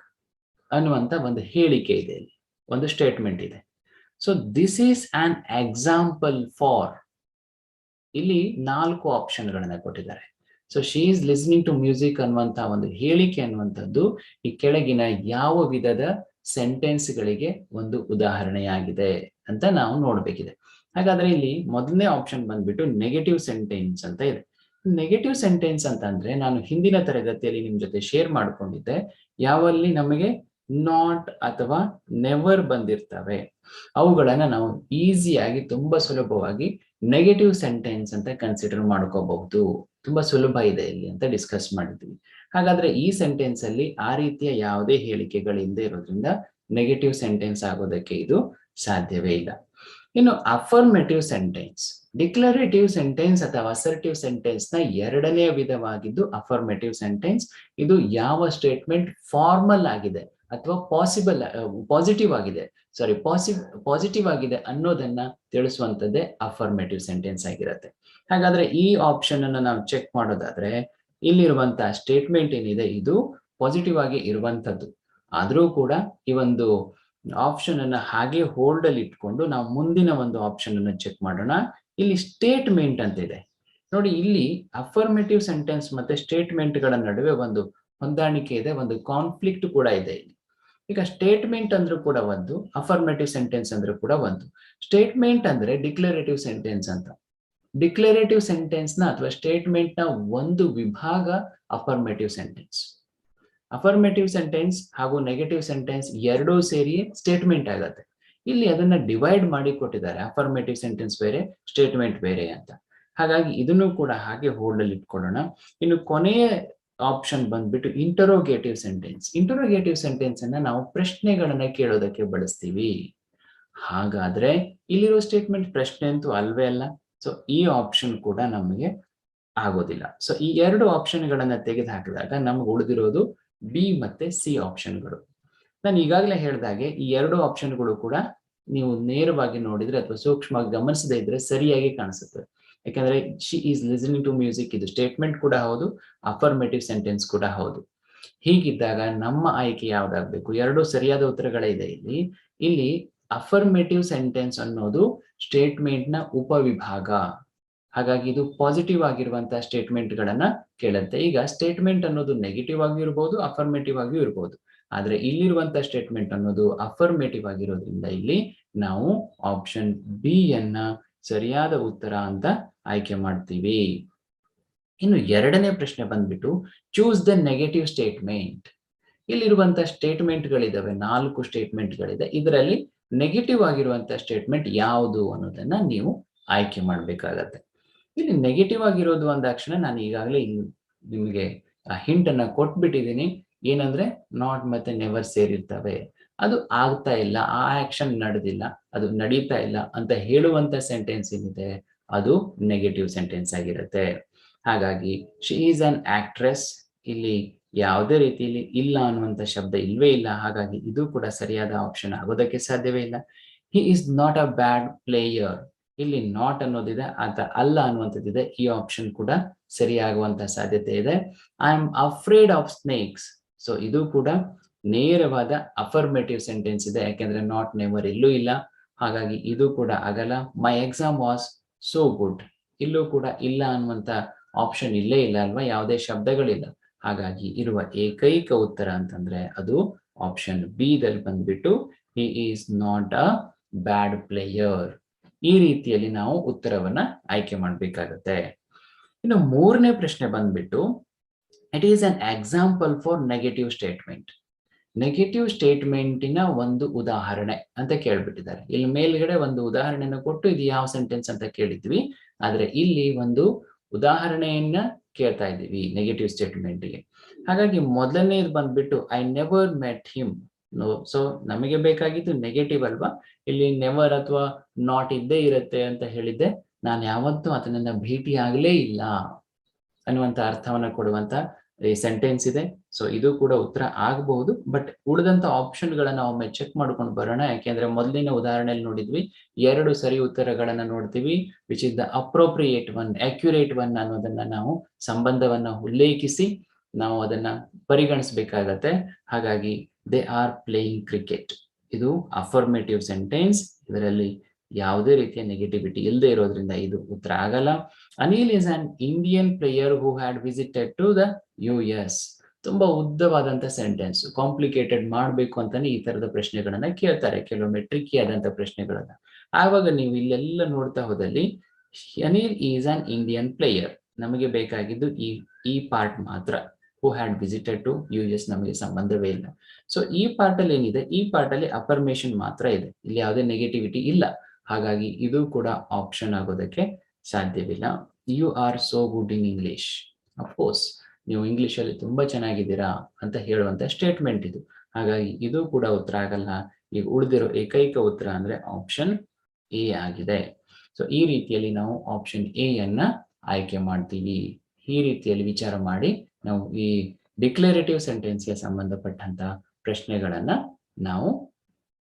ಅನ್ನುವಂತ ಒಂದು ಹೇಳಿಕೆ ಇದೆ, ಇಲ್ಲಿ ಒಂದು ಸ್ಟೇಟ್ಮೆಂಟ್ ಇದೆ. So this is an example for, ಇಲ್ಲಿ 4 ಆಪ್ಷನ್ಗಳನ್ನ ಕೊಟ್ಟಿದ್ದಾರೆ. So she is listening to music ಅನ್ನುವಂತ ಒಂದು ಹೇಳಿಕೆ ಅನ್ನುವಂಥದ್ದು ಈ ಕೆಳಗಿನ ಯಾವ ವಿಧದ ಸೆಂಟೆನ್ಸ್ ಗಳಿಗೆ ಒಂದು ಉದಾಹರಣೆಯಾಗಿದೆ ಅಂತ ನಾವು ನೋಡ್ಬೇಕಿದೆ. ಹಾಗಾದ್ರೆ ಇಲ್ಲಿ ಮೊದಲನೇ ಆಪ್ಷನ್ ಬಂದ್ಬಿಟ್ಟು ನೆಗೆಟಿವ್ ಸೆಂಟೆನ್ಸ್ ಅಂತ ಇದೆ. ನೆಗೆಟಿವ್ ಸೆಂಟೆನ್ಸ್ ಅಂತ ಅಂದ್ರೆ ನಾನು ಹಿಂದಿನ ತರಗತಿಯಲ್ಲಿ ನಿಮ್ ಜೊತೆ ಶೇರ್ ಮಾಡ್ಕೊಂಡಿದ್ದೆ, ಯಾವಲ್ಲಿ ನಮಗೆ ನಾಟ್ ಅಥವಾ ನೆವರ್ ಬಂದಿರ್ತವೆ ಅವುಗಳನ್ನ ನಾವು ಈಸಿಯಾಗಿ ತುಂಬಾ ಸುಲಭವಾಗಿ ನೆಗೆಟಿವ್ ಸೆಂಟೆನ್ಸ್ ಅಂತ ಕನ್ಸಿಡರ್ ಮಾಡ್ಕೋಬಹುದು. ತುಂಬಾ ಸುಲಭ ಇದೆ ಇಲ್ಲಿ ಅಂತ ಡಿಸ್ಕಸ್ ಮಾಡಿದ್ವಿ. ಹಾಗಾದ್ರೆ ಈ ಸೆಂಟೆನ್ಸ್ ಅಲ್ಲಿ ಆ ರೀತಿಯ ಯಾವುದೇ ಹೇಳಿಕೆಗಳಿಲ್ಲದೆ ಇರೋದ್ರಿಂದ ನೆಗೆಟಿವ್ ಸೆಂಟೆನ್ಸ್ ಆಗೋದಕ್ಕೆ ಇದು ಸಾಧ್ಯವೇ ಇಲ್ಲ. ಇನ್ನು ಅಫರ್ಮೇಟಿವ್ ಸೆಂಟೆನ್ಸ್, ಡಿಕ್ಲರೇಟಿವ್ ಸೆಂಟೆನ್ಸ್ ಅಥವಾ ಅಸರ್ಟಿವ್ ಸೆಂಟೆನ್ಸ್ ನ ಎರಡನೇ ವಿಧವಾಗಿದ್ದು ಅಫರ್ಮೇಟಿವ್ ಸೆಂಟೆನ್ಸ್. ಇದು ಯಾವ ಸ್ಟೇಟ್ಮೆಂಟ್ ಫಾರ್ಮಲ್ ಆಗಿದೆ ಅಥವಾ ಪಾಸಿಟಿವ್ ಆಗಿದೆ ಅನ್ನೋದನ್ನ ತಿಳಿಸುವಂತದ್ದೇ ಅಫರ್ಮೇಟಿವ್ ಸೆಂಟೆನ್ಸ್ ಆಗಿರುತ್ತೆ. ಹಾಗಾದ್ರೆ ಈ ಆಪ್ಷನ್ ಅನ್ನ ನಾವು ಚೆಕ್ ಮಾಡೋದಾದ್ರೆ ಇಲ್ಲಿರುವಂತಹ ಸ್ಟೇಟ್ಮೆಂಟ್ ಏನಿದೆ ಇದು ಪಾಸಿಟಿವ್ ಆಗಿ ಇರುವಂತದ್ದು. ಆದ್ರೂ ಕೂಡ ಈ ಒಂದು ಆಪ್ಷನ್ ಅನ್ನ ಹಾಗೆ ಹೋಲ್ಡ್ ಅಲ್ಲಿ ಇಟ್ಕೊಂಡು ನಾವು ಮುಂದಿನ ಒಂದು ಆಪ್ಷನ್ ಅನ್ನು ಚೆಕ್ ಮಾಡೋಣ. ಇಲ್ಲಿ ಸ್ಟೇಟ್ಮೆಂಟ್ ಅಂತ ಇದೆ ನೋಡಿ. ಇಲ್ಲಿ ಅಫರ್ಮೇಟಿವ್ ಸೆಂಟೆನ್ಸ್ ಮತ್ತೆ ಸ್ಟೇಟ್ಮೆಂಟ್ ಗಳ ನಡುವೆ ಒಂದು ಹೊಂದಾಣಿಕೆ ಇದೆ, ಒಂದು ಕಾನ್ಫ್ಲಿಕ್ಟ್ ಕೂಡ ಇದೆ ಇಲ್ಲಿ. ಈಗ ಸ್ಟೇಟ್ಮೆಂಟ್ ಅಂದ್ರೂ ಕೂಡ ಒಂದು, ಅಫರ್ಮೇಟಿವ್ ಸೆಂಟೆನ್ಸ್ ಅಂದ್ರೂ ಕೂಡ ಒಂದು. ಸ್ಟೇಟ್ಮೆಂಟ್ ಅಂದ್ರೆ ಡಿಕ್ಲರೇಟಿವ್ ಸೆಂಟೆನ್ಸ್ ಅಂತ. ಡಿಕ್ಲರೇಟಿವ್ ಸೆಂಟೆನ್ಸ್ ನ ಅಥವಾ ಸ್ಟೇಟ್ಮೆಂಟ್ ನ ಒಂದು ವಿಭಾಗ ಅಫರ್ಮೇಟಿವ್ ಸೆಂಟೆನ್ಸ್. ಅಫರ್ಮೇಟಿವ್ ಸೆಂಟೆನ್ಸ್ ಹಾಗೂ ನೆಗೆಟಿವ್ ಸೆಂಟೆನ್ಸ್ ಎರಡೂ ಸೇರಿ ಸ್ಟೇಟ್ಮೆಂಟ್ ಆಗತ್ತೆ. ಇಲ್ಲಿ ಅದನ್ನ ಡಿವೈಡ್ ಮಾಡಿ ಕೊಟ್ಟಿದ್ದಾರೆ, ಅಫರ್ಮೇಟಿವ್ ಸೆಂಟೆನ್ಸ್ ಬೇರೆ, ಸ್ಟೇಟ್ಮೆಂಟ್ ಬೇರೆ ಅಂತ. ಹಾಗಾಗಿ ಇದನ್ನು ಕೂಡ ಹಾಗೆ ಹೋಲ್ಡ್ ಅಲ್ಲಿ ಇಟ್ಕೊಳ್ಳೋಣ. ಇನ್ನು ಕೊನೆಯ ಆಪ್ಷನ್ ಬಂದ್ಬಿಟ್ಟು ಇಂಟರೋಗೇಟಿವ್ ಸೆಂಟೆನ್ಸ್. ಇಂಟರೋಗೇಟಿವ್ ಸೆಂಟೆನ್ಸ್ ಅನ್ನ ನಾವು ಪ್ರಶ್ನೆಗಳನ್ನ ಕೇಳೋದಕ್ಕೆ ಬಳಸ್ತೀವಿ. ಹಾಗಾದ್ರೆ ಇಲ್ಲಿರೋ ಸ್ಟೇಟ್ಮೆಂಟ್ ಪ್ರಶ್ನೆ ಅಂತೂ ಅಲ್ವೇ ಅಲ್ಲ. ಸೊ ಈ ಆಪ್ಷನ್ ಕೂಡ ನಮಗೆ ಆಗೋದಿಲ್ಲ. ಸೊ ಈ ಎರಡು ಆಪ್ಷನ್ ಗಳನ್ನ ತೆಗೆದು ಹಾಕಿದಾಗ ನಮ್ಗೆ ಉಳಿದಿರೋದು ಬಿ ಮತ್ತೆ ಸಿ ಆಪ್ಷನ್ಗಳು. ನಾನು ಈಗಾಗಲೇ ಹೇಳಿದಾಗೆ ಈ ಎರಡು ಆಪ್ಷನ್ಗಳು ಕೂಡ ನೀವು ನೇರವಾಗಿ ನೋಡಿದ್ರೆ ಅಥವಾ ಸೂಕ್ಷ್ಮವಾಗಿ ಗಮನಿಸದೇ ಇದ್ರೆ ಸರಿಯಾಗಿ ಕಾಣಿಸುತ್ತೆ. ಯಾಕಂದ್ರೆ she is listening to music ಇದು ಸ್ಟೇಟ್ಮೆಂಟ್ ಕೂಡ ಹೌದು, ಅಫರ್ಮೇಟಿವ್ ಸೆಂಟೆನ್ಸ್ ಕೂಡ ಹೌದು. ಹೀಗಿದ್ದಾಗ ನಮ್ಮ ಆಯ್ಕೆ ಯಾವ್ದಾಗ್ಬೇಕು? ಎರಡು ಸರಿಯಾದ ಉತ್ತರಗಳೇ ಇದೆ ಇಲ್ಲಿ. ಇಲ್ಲಿ ಅಫರ್ಮೇಟಿವ್ ಸೆಂಟೆನ್ಸ್ ಅನ್ನೋದು ಸ್ಟೇಟ್ಮೆಂಟ್ ನ ಉಪವಿಭಾಗ. ಹಾಗಾಗಿ ಇದು ಪಾಸಿಟಿವ್ ಆಗಿರುವಂತಹ ಸ್ಟೇಟ್ಮೆಂಟ್ ಗಳನ್ನ ಕೇಳುತ್ತೆ. ಈಗ ಸ್ಟೇಟ್ಮೆಂಟ್ ಅನ್ನೋದು ನೆಗೆಟಿವ್ ಆಗಿಯೂ ಇರಬಹುದು, ಅಫರ್ಮೇಟಿವ್ ಆಗಿಯೂ ಇರಬಹುದು. ಆದ್ರೆ ಇಲ್ಲಿರುವಂತಹ ಸ್ಟೇಟ್ಮೆಂಟ್ ಅನ್ನೋದು ಅಫರ್ಮೇಟಿವ್ ಆಗಿರೋದ್ರಿಂದ ಇಲ್ಲಿ ನಾವು ಆಪ್ಷನ್ ಬಿ ಯನ್ನ ಸರಿಯಾದ ಉತ್ತರ ಅಂತ ಆಯ್ಕೆ ಮಾಡ್ತೀವಿ. ಇನ್ನು ಎರಡನೇ ಪ್ರಶ್ನೆ ಬಂದ್ಬಿಟ್ಟು ಚೂಸ್ ದ ನೆಗೆಟಿವ್ ಸ್ಟೇಟ್ಮೆಂಟ್. ಇಲ್ಲಿರುವಂತಹ ಸ್ಟೇಟ್ಮೆಂಟ್ ಗಳಿದಾವೆ, 4 ಸ್ಟೇಟ್ಮೆಂಟ್ ಗಳಿದೆ. ಇದರಲ್ಲಿ ನೆಗೆಟಿವ್ ಆಗಿರುವಂತಹ ಸ್ಟೇಟ್ಮೆಂಟ್ ಯಾವುದು ಅನ್ನೋದನ್ನ ನೀವು ಆಯ್ಕೆ ಮಾಡ್ಬೇಕಾಗತ್ತೆ. ಇಲ್ಲಿ ನೆಗೆಟಿವ್ ಆಗಿರೋದು ಅಂದಾಕ್ಷಣ ನಾನು ಈಗಾಗಲೇ ನಿಮಗೆ ಹಿಂಟ್ ಅನ್ನ ಕೊಟ್ಬಿಟ್ಟಿದ್ದೀನಿ. ಏನಂದ್ರೆ ನಾಟ್ ಮತ್ತೆ ನೆವರ್ ಸೇರಿರ್ತವೆ, ಅದು ಆಗ್ತಾ ಇಲ್ಲ, ಆ ಆಕ್ಷನ್ ನಡೆದಿಲ್ಲ, ಅದು ನಡೀತಾ ಇಲ್ಲ ಅಂತ ಹೇಳುವಂತ ಸೆಂಟೆನ್ಸ್ ಏನಿದೆ ಅದು ನೆಗೆಟಿವ್ ಸೆಂಟೆನ್ಸ್ ಆಗಿರುತ್ತೆ. ಹಾಗಾಗಿ ಶಿ ಈಸ್ ಅನ್ ಆಕ್ಟ್ರೆಸ್, ಇಲ್ಲಿ ಯಾವುದೇ ರೀತಿಯಲ್ಲಿ ಇಲ್ಲ ಅನ್ನುವಂಥ ಶಬ್ದ ಇಲ್ವೇ ಇಲ್ಲ. ಹಾಗಾಗಿ ಇದು ಕೂಡ ಸರಿಯಾದ ಆಪ್ಷನ್ ಆಗೋದಕ್ಕೆ ಸಾಧ್ಯವೇ ಇಲ್ಲ. He is not a bad player. ಇಲ್ಲಿ ನಾಟ್ ಅನ್ನೋದಿದೆ, ಆತ ಅಲ್ಲ ಅನ್ನುವಂಥದ್ದಿದೆ. ಈ ಆಪ್ಷನ್ ಕೂಡ ಸರಿಯಾಗುವಂತ ಸಾಧ್ಯತೆ ಇದೆ. I am afraid of snakes. So ಇದು ಕೂಡ ನೇರವಾದ ಅಫರ್ಮೇಟಿವ್ ಸೆಂಟೆನ್ಸ್ ಇದೆ, ಯಾಕೆಂದ್ರೆ ನಾಟ್ ನೆವರ್ ಇಲ್ಲೂ ಇಲ್ಲ. ಹಾಗಾಗಿ ಇದು ಕೂಡ ಆಗಲ್ಲ. ಮೈ ಎಕ್ಸಾಮ್ ವಾಸ್ ಸೋ ಗುಡ್. ಇಲ್ಲೂ ಕೂಡ ಇಲ್ಲ ಅನ್ನುವಂತ ಆಪ್ಷನ್ ಇಲ್ಲೇ ಇಲ್ಲ ಅಲ್ವಾ, ಯಾವುದೇ ಶಬ್ದಗಳಿಲ್ಲ. ಹಾಗಾಗಿ ಇರುವ ಏಕೈಕ ಉತ್ತರ ಅಂತಂದ್ರೆ ಅದು ಆಪ್ಷನ್ ಬಿ ದಲ್ಲಿ ಬಂದ್ಬಿಟ್ಟು he is not a bad player. ಈ ರೀತಿಯಲ್ಲಿ ನಾವು ಉತ್ತರವನ್ನ ಆಯ್ಕೆ ಮಾಡ್ಬೇಕಾಗತ್ತೆ. ಇನ್ನು ಮೂರನೇ ಪ್ರಶ್ನೆ ಬಂದ್ಬಿಟ್ಟು it is an example for negative statement. Negative ಸ್ಟೇಟ್ಮೆಂಟಿನ ಒಂದು ಉದಾಹರಣೆ ಅಂತ ಕೇಳ್ಬಿಟ್ಟಿದ್ದಾರೆ. ಇಲ್ಲಿ ಮೇಲ್ಗಡೆ ಒಂದು ಉದಾಹರಣೆಯನ್ನು ಕೊಟ್ಟು ಇದು ಯಾವ ಸೆಂಟೆನ್ಸ್ ಅಂತ ಕೇಳಿದ್ವಿ, ಆದ್ರೆ ಇಲ್ಲಿ ಒಂದು ಉದಾಹರಣೆಯನ್ನ ಕೇಳ್ತಾ ಇದ್ದೀವಿ ನೆಗೆಟಿವ್ ಸ್ಟೇಟ್ಮೆಂಟ್ಗೆ. ಹಾಗಾಗಿ ಮೊದಲನೇದು ಬಂದ್ಬಿಟ್ಟು I never met him. So ನಮಗೆ ಬೇಕಾಗಿದ್ದು ನೆಗೆಟಿವ್ ಅಲ್ವಾ, ಇಲ್ಲಿ ನೆವರ್ ಅಥವಾ ನಾಟ್ ಇದ್ದೇ ಇರುತ್ತೆ ಅಂತ ಹೇಳಿದ್ದೆ. ನಾನು ಯಾವತ್ತೂ ಆತನನ್ನ ಭೇಟಿ ಆಗಲೇ ಇಲ್ಲ ಅನ್ನುವಂತ ಅರ್ಥವನ್ನ ಕೊಡುವಂತ ಈ ಸೆಂಟೆನ್ಸ್ ಇದೆ. ಸೊ ಇದು ಕೂಡ ಉತ್ತರ ಆಗಬಹುದು. ಬಟ್ ಉಳಿದಂತ ಆಪ್ಷನ್ ಗಳನ್ನ ಒಮ್ಮೆ ಚೆಕ್ ಮಾಡ್ಕೊಂಡು ಬರೋಣ. ಯಾಕೆಂದ್ರೆ ಮೊದಲಿನ ಉದಾಹರಣೆಯಲ್ಲಿ ನೋಡಿದ್ವಿ 2 ಸರಿ ಉತ್ತರಗಳನ್ನ ನೋಡ್ತೀವಿ, which is the appropriate one, accurate one ಅನ್ನೋದನ್ನ ನಾವು ಸಂಬಂಧವನ್ನ ಉಲ್ಲೇಖಿಸಿ ನಾವು ಅದನ್ನ ಪರಿಗಣಿಸಬೇಕಾಗತ್ತೆ. ಹಾಗಾಗಿ ದೇ ಆರ್ ಪ್ಲೇಯಿಂಗ್ ಕ್ರಿಕೆಟ್, ಇದು ಅಫರ್ಮೇಟಿವ್ ಸೆಂಟೆನ್ಸ್. ಇದರಲ್ಲಿ ಯಾವುದೇ ರೀತಿಯ ನೆಗೆಟಿವಿಟಿ ಇಲ್ಲದೆ ಇರೋದ್ರಿಂದ ಇದು ಉತ್ತರ ಆಗಲ್ಲ. Anil is an Indian player who had visited to the US. ತುಂಬಾ ಉದ್ದವಾದಂತ ಸೆಂಟೆನ್ಸ್, ಕಾಂಪ್ಲಿಕೇಟೆಡ್ ಮಾಡಬೇಕು ಅಂತಾನೆ ಈ ತರದ ಪ್ರಶ್ನೆಗಳನ್ನ ಕೇಳ್ತಾರೆ, ಕೆಲವೊಮ್ಮೆ ಟ್ರಿಕಿ ಆದಂತ ಪ್ರಶ್ನೆಗಳನ್ನ. ಆವಾಗ ನೀವು ಇಲ್ಲೆಲ್ಲ ನೋಡ್ತಾ ಹೋದಲ್ಲಿ Anil is an Indian player, ನಮಗೆ ಬೇಕಾಗಿದ್ದು ಈ ಪಾರ್ಟ್ ಮಾತ್ರ. Who had visited to US ನಮಗೆ ಸಂಬಂಧವೇ ಇಲ್ಲ. ಸೊ ಈ ಪಾರ್ಟ್ ಅಲ್ಲಿ ಏನಿದೆ, ಈ ಪಾರ್ಟ್ ಅಲ್ಲಿ ಅಫರ್ಮೇಷನ್ ಮಾತ್ರ ಇದೆ, ಇಲ್ಲಿ ಯಾವುದೇ ನೆಗೆಟಿವಿಟಿ ಇಲ್ಲ. ಹಾಗಾಗಿ ಇದು ಕೂಡ ಆಪ್ಷನ್ ಆಗೋದಕ್ಕೆ ಸಾಧ್ಯವಿಲ್ಲ. You are so good in English. Of course ನೀವು ಇಂಗ್ಲಿಷ್ ಅಲ್ಲಿ ತುಂಬಾ ಚೆನ್ನಾಗಿದ್ದೀರಾ ಅಂತ ಹೇಳುವಂತ ಸ್ಟೇಟ್ಮೆಂಟ್ ಇದು. ಹಾಗಾಗಿ ಇದು ಕೂಡ ಉತ್ತರ ಆಗಲ್ಲ. ಈಗ ಉಳಿದಿರೋ ಏಕೈಕ ಉತ್ತರ ಅಂದ್ರೆ ಆಪ್ಷನ್ ಎ ಆಗಿದೆ. ಸೊ ಈ ರೀತಿಯಲ್ಲಿ ನಾವು ಆಪ್ಷನ್ ಎ ಯನ್ನ ಆಯ್ಕೆ ಮಾಡ್ತೀವಿ. ಈ ರೀತಿಯಲ್ಲಿ ವಿಚಾರ ಮಾಡಿ ನಾವು ಈ ಡಿಕ್ಲರೇಟಿವ್ ಸೆಂಟೆನ್ಸ್ಗೆ ಸಂಬಂಧಪಟ್ಟಂತ ಪ್ರಶ್ನೆಗಳನ್ನ ನಾವು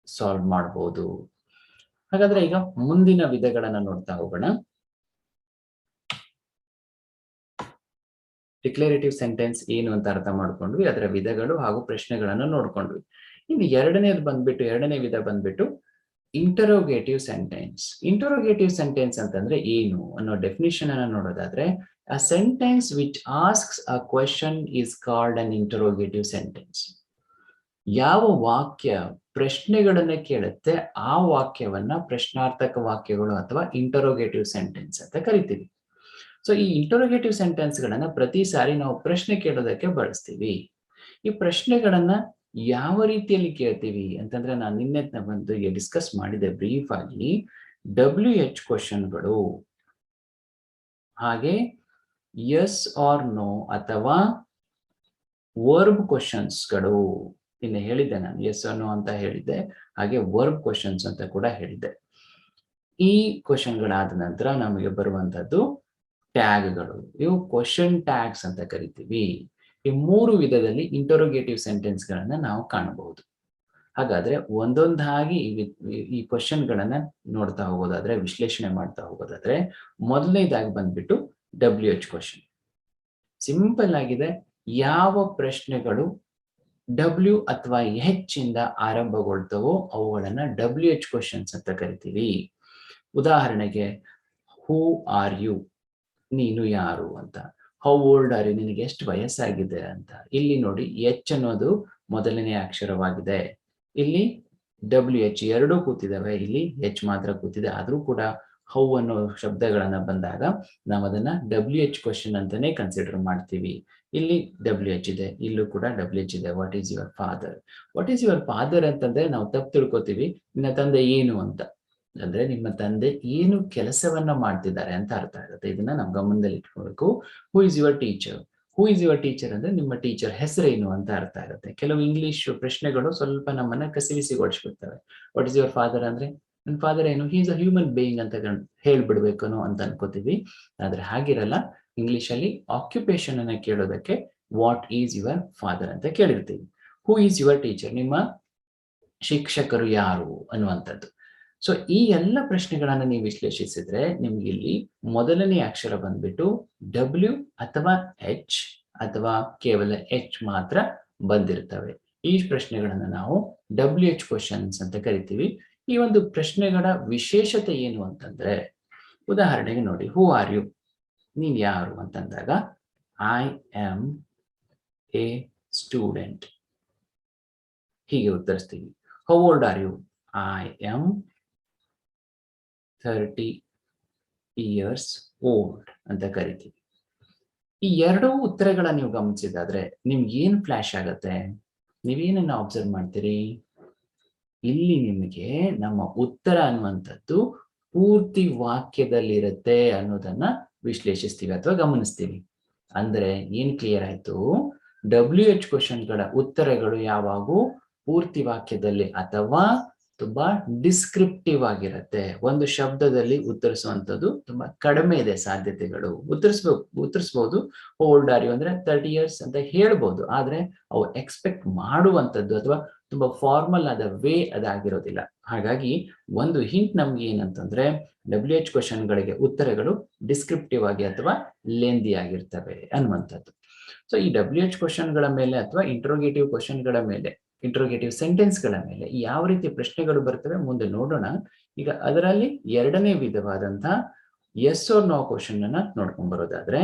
ಸಾಲ್ವ್ ಮಾಡಬಹುದು. ಹಾಗಾದ್ರೆ ಈಗ ಮುಂದಿನ ವಿಧಗಳನ್ನ ನೋಡ್ತಾ ಹೋಗೋಣ. ಡಿಕ್ಲರೇಟಿವ್ ಸೆಂಟೆನ್ಸ್ ಏನು ಅಂತ ಅರ್ಥ ಮಾಡ್ಕೊಂಡ್ವಿ, ಅದರ ವಿಧಗಳು ಹಾಗೂ ಪ್ರಶ್ನೆಗಳನ್ನ ನೋಡ್ಕೊಂಡ್ವಿ. ಇನ್ನು ಎರಡನೇ ವಿಧ ಬಂದ್ಬಿಟ್ಟು ಇಂಟರೋಗೇಟಿವ್ ಸೆಂಟೆನ್ಸ್. ಇಂಟರೋಗೇಟಿವ್ ಸೆಂಟೆನ್ಸ್ ಅಂತಂದ್ರೆ ಏನು ಅನ್ನೋ ಡೆಫಿನಿಷನ್ ಅನ್ನ ನೋಡೋದಾದ್ರೆ, a sentence which asks a question is called an interrogative sentence. ಯಾವ ವಾಕ್ಯ ಪ್ರಶ್ನೆಗಳನ್ನ ಕೇಳುತ್ತೆ ಆ ವಾಕ್ಯವನ್ನ ಪ್ರಶ್ನಾರ್ಥಕ ವಾಕ್ಯಗಳು ಅಥವಾ ಇಂಟರೋಗೇಟಿವ್ ಸೆಂಟೆನ್ಸ್ ಅಂತ ಕರಿತೀವಿ. ಸೊ ಈ ಇಂಟರೋಗೇಟಿವ್ ಸೆಂಟೆನ್ಸ್ ಗಳನ್ನ ಪ್ರತಿ ಸಾರಿ ನಾವು ಪ್ರಶ್ನೆ ಕೇಳೋದಕ್ಕೆ ಬಳಸ್ತೀವಿ. ಈ ಪ್ರಶ್ನೆಗಳನ್ನ ಯಾವ ರೀತಿಯಲ್ಲಿ ಕೇಳ್ತೀವಿ ಅಂತಂದ್ರೆ, ನಾನು ನಿನ್ನೆ ಬಂದು ಡಿಸ್ಕಸ್ ಮಾಡಿದೆ ಬ್ರೀಫ್ ಆಗಿ. WH ಕ್ವಶನ್ಗಳು, ಹಾಗೆ ಎಸ್ ಆರ್ ನೋ ಅಥವಾ ವರ್ಬ್ ಕ್ವಶನ್ಸ್ಗಳು. ಇನ್ನು ಹೇಳಿದ್ದೆ ನಾನು ಎಸ್ ಆರ್ ನೋ ಅಂತ ಹೇಳಿದ್ದೆ, ಹಾಗೆ ವರ್ಬ್ ಕ್ವಶನ್ಸ್ ಅಂತ ಕೂಡ ಹೇಳಿದ್ದೆ. ಈ ಕ್ವಶನ್ಗಳಾದ ನಂತರ ನಮಗೆ ಬರುವಂತದ್ದು ಟ್ಯಾಗ್ಗಳು. ಇವು ಕ್ವಶನ್ ಟ್ಯಾಗ್ಸ್ ಅಂತ ಕರಿತೀವಿ. ಈ 3 ವಿಧದಲ್ಲಿ ಇಂಟರೋಗೇಟಿವ್ ಸೆಂಟೆನ್ಸ್ ಗಳನ್ನ ನಾವು ಕಾಣಬಹುದು. ಹಾಗಾದ್ರೆ ಒಂದೊಂದಾಗಿ ಈ ಕ್ವಶನ್ ಗಳನ್ನ ನೋಡ್ತಾ ಹೋಗೋದಾದ್ರೆ, ವಿಶ್ಲೇಷಣೆ ಮಾಡ್ತಾ ಹೋಗೋದಾದ್ರೆ, ಮೊದಲನೇದಾಗಿ ಬಂದ್ಬಿಟ್ಟು WH ಕ್ವಶನ್. ಸಿಂಪಲ್ ಆಗಿದೆ. ಯಾವ ಪ್ರಶ್ನೆಗಳು W ಅಥವಾ H ಇಂದ ಆರಂಭಗೊಳ್ತವೋ ಅವುಗಳನ್ನ WH ಕ್ವಶನ್ಸ್ ಅಂತ ಕರಿತೀವಿ. ಉದಾಹರಣೆಗೆ, ಹೂ ಆರ್ ಯು, ನೀನು ಯಾರು ಅಂತ. ಹೌ ಓಲ್ಡ್ ಆರ್ ಯು, ನಿನಗೆ ಎಷ್ಟು ವಯಸ್ಸಾಗಿದೆ ಅಂತ. ಇಲ್ಲಿ ನೋಡಿ H ಅನ್ನೋದು ಮೊದಲನೇ ಅಕ್ಷರವಾಗಿದೆ, ಇಲ್ಲಿ WH ಎರಡೂ ಕೂತಿದ್ದಾವೆ, ಇಲ್ಲಿ H ಮಾತ್ರ ಕೂತಿದೆ. ಆದ್ರೂ ಕೂಡ ಹೌ ಅನ್ನೋ ಶಬ್ದಗಳನ್ನ ಬಂದಾಗ ನಾವು ಅದನ್ನ WH ಕ್ವಶನ್ ಅಂತಾನೆ ಕನ್ಸಿಡರ್ ಮಾಡ್ತೀವಿ. ಇಲ್ಲಿ WH ಇದೆ, ಇಲ್ಲೂ ಕೂಡ WH ಇದೆ. What is your father. What is your father ಅಂತಂದ್ರೆ ನಾವು ತಪ್ಪು ತಿಳ್ಕೊತೀವಿ, ನಿನ್ನ ತಂದೆ ಏನು ಅಂತ. ಅಂದ್ರೆ ನಿಮ್ಮ ತಂದೆ ಏನು ಕೆಲಸವನ್ನ ಮಾಡ್ತಿದ್ದಾರೆ ಅಂತ ಅರ್ಥ ಆಗುತ್ತೆ. ಇದನ್ನ ನಾವು ಗಮನದಲ್ಲಿ ಇಟ್ಕೊಳ್ಬೇಕು. Who is your teacher. Who is your teacher ಅಂದ್ರೆ ನಿಮ್ಮ ಟೀಚರ್ ಹೆಸರೇನು ಅಂತ ಅರ್ಥ ಆಗುತ್ತೆ. ಕೆಲವು ಇಂಗ್ಲಿಷ್ ಪ್ರಶ್ನೆಗಳು ಸ್ವಲ್ಪ ನಮ್ಮನ್ನ ಕಸಿವಿಸಿಗೊಳಿಸ್ಬಿಡ್ತವೆ. ವಾಟ್ ಇಸ್ ಯುವರ್ ಫಾದರ್ ಅಂದ್ರೆ, ನನ್ನ ಫಾದರ್ ಏನು, he is a human being ಅಂತ ಹೇಳ್ಬಿಡ್ಬೇಕನೋ ಅಂತ ಅನ್ಕೋತೀವಿ. ಆದ್ರೆ ಹಾಗಿರಲ್ಲ. ಇಂಗ್ಲಿಷ್ ಅಲ್ಲಿ ಆಕ್ಯುಪೇಷನ್ ಅನ್ನ ಕೇಳೋದಕ್ಕೆ ವಾಟ್ ಈಸ್ ಯುವರ್ ಫಾದರ್ ಅಂತ ಕೇಳಿರ್ತೀವಿ. ಹೂ ಈಸ್ ಯುವರ್ ಟೀಚರ್, ನಿಮ್ಮ ಶಿಕ್ಷಕರು ಯಾರು ಅನ್ನುವಂಥದ್ದು. ಸೊ ಈ ಎಲ್ಲ ಪ್ರಶ್ನೆಗಳನ್ನ ನೀವು ವಿಶ್ಲೇಷಿಸಿದ್ರೆ ನಿಮ್ಗೆ ಇಲ್ಲಿ ಮೊದಲನೇ ಅಕ್ಷರ ಬಂದ್ಬಿಟ್ಟು ಡಬ್ಲ್ಯೂ ಅಥವಾ ಎಚ್ ಅಥವಾ ಕೇವಲ ಎಚ್ ಮಾತ್ರ ಬಂದಿರ್ತವೆ. ಈ ಪ್ರಶ್ನೆಗಳನ್ನ ನಾವು WH ಕ್ವಶನ್ಸ್ ಅಂತ ಕರಿತೀವಿ. ಈ ಒಂದು ಪ್ರಶ್ನೆಗಳ ವಿಶೇಷತೆ ಏನು ಅಂತಂದ್ರೆ, ಉದಾಹರಣೆಗೆ ನೋಡಿ, ಹೂ ಆರ್ ಯು, ನೀನ್ ಯಾರು ಅಂತಂದಾಗ ಐ ಆಮ್ ಎ ಸ್ಟೂಡೆಂಟ್ ಹೀಗೆ ಉತ್ತರಿಸ್ತೀವಿ. How old are you, I am 30 years old ಅಂತ ಕರಿತೀವಿ. ಈ ಎರಡೂ ಉತ್ತರಗಳ ನೀವು ಗಮನಿಸಿದಾದ್ರೆ ನಿಮ್ಗೆ ಏನ್ ಫ್ಲಾಶ್ ಆಗತ್ತೆ, ನೀವೇನನ್ನ ಅಬ್ಸರ್ವ್ ಮಾಡ್ತೀರಿ, ಇಲ್ಲಿ ನಿಮಗೆ ನಮ್ಮ ಉತ್ತರ ಅನ್ನುವಂಥದ್ದು ಪೂರ್ತಿ ವಾಕ್ಯದಲ್ಲಿರುತ್ತೆ ಅನ್ನೋದನ್ನ ವಿಶ್ಲೇಷಿಸ್ತೀವಿ ಅಥವಾ ಗಮನಿಸ್ತೀವಿ. ಅಂದ್ರೆ ಏನ್ ಕ್ಲಿಯರ್ ಆಯ್ತು, WH ಕ್ವಶನ್ಗಳ ಉತ್ತರಗಳು ಯಾವಾಗೂ ಪೂರ್ತಿ ವಾಕ್ಯದಲ್ಲಿ ಅಥವಾ ತುಂಬಾ ಡಿಸ್ಕ್ರಿಪ್ಟಿವ್ ಆಗಿರುತ್ತೆ. ಒಂದು ಶಬ್ದದಲ್ಲಿ ಉತ್ತರಿಸುವಂಥದ್ದು ತುಂಬಾ ಕಡಿಮೆ ಇದೆ ಸಾಧ್ಯತೆಗಳು. ಉತ್ತರಿಸಬಹುದು ಓಲ್ಡ್ ಆರ್ ಯು ಅಂದ್ರೆ 30 years ಅಂತ ಹೇಳ್ಬೋದು, ಆದ್ರೆ ಅವು ಎಕ್ಸ್ಪೆಕ್ಟ್ ಮಾಡುವಂಥದ್ದು ಅಥವಾ ತುಂಬಾ ಫಾರ್ಮಲ್ ಆದ ವೇ ಅದಾಗಿರೋದಿಲ್ಲ. ಹಾಗಾಗಿ ಒಂದು ಹಿಂಟ್ ನಮ್ಗೆ ಏನಂತಂದ್ರೆ WH ಕ್ವಶನ್ಗಳಿಗೆ ಉತ್ತರಗಳು ಡಿಸ್ಕ್ರಿಪ್ಟಿವ್ ಆಗಿ ಅಥವಾ ಲೆಂದಿ ಆಗಿರ್ತವೆ ಅನ್ನುವಂಥದ್ದು. ಸೊ ಈ WH ಕ್ವಶನ್ಗಳ ಮೇಲೆ ಅಥವಾ ಇಂಟ್ರೋಗೇಟಿವ್ ಕ್ವಶನ್ಗಳ ಮೇಲೆ, ಇಂಟ್ರೋಗೇಟಿವ್ ಸೆಂಟೆನ್ಸ್ಗಳ ಮೇಲೆ ಯಾವ ರೀತಿ ಪ್ರಶ್ನೆಗಳು ಬರ್ತವೆ ಮುಂದೆ ನೋಡೋಣ. ಈಗ ಅದರಲ್ಲಿ ಎರಡನೇ ವಿಧವಾದಂತಹ ಎಸ್ ಆರ್ ನೋ ಕ್ವಶನ್ ಅನ್ನ ನೋಡ್ಕೊಂಡ್ ಬರೋದಾದ್ರೆ,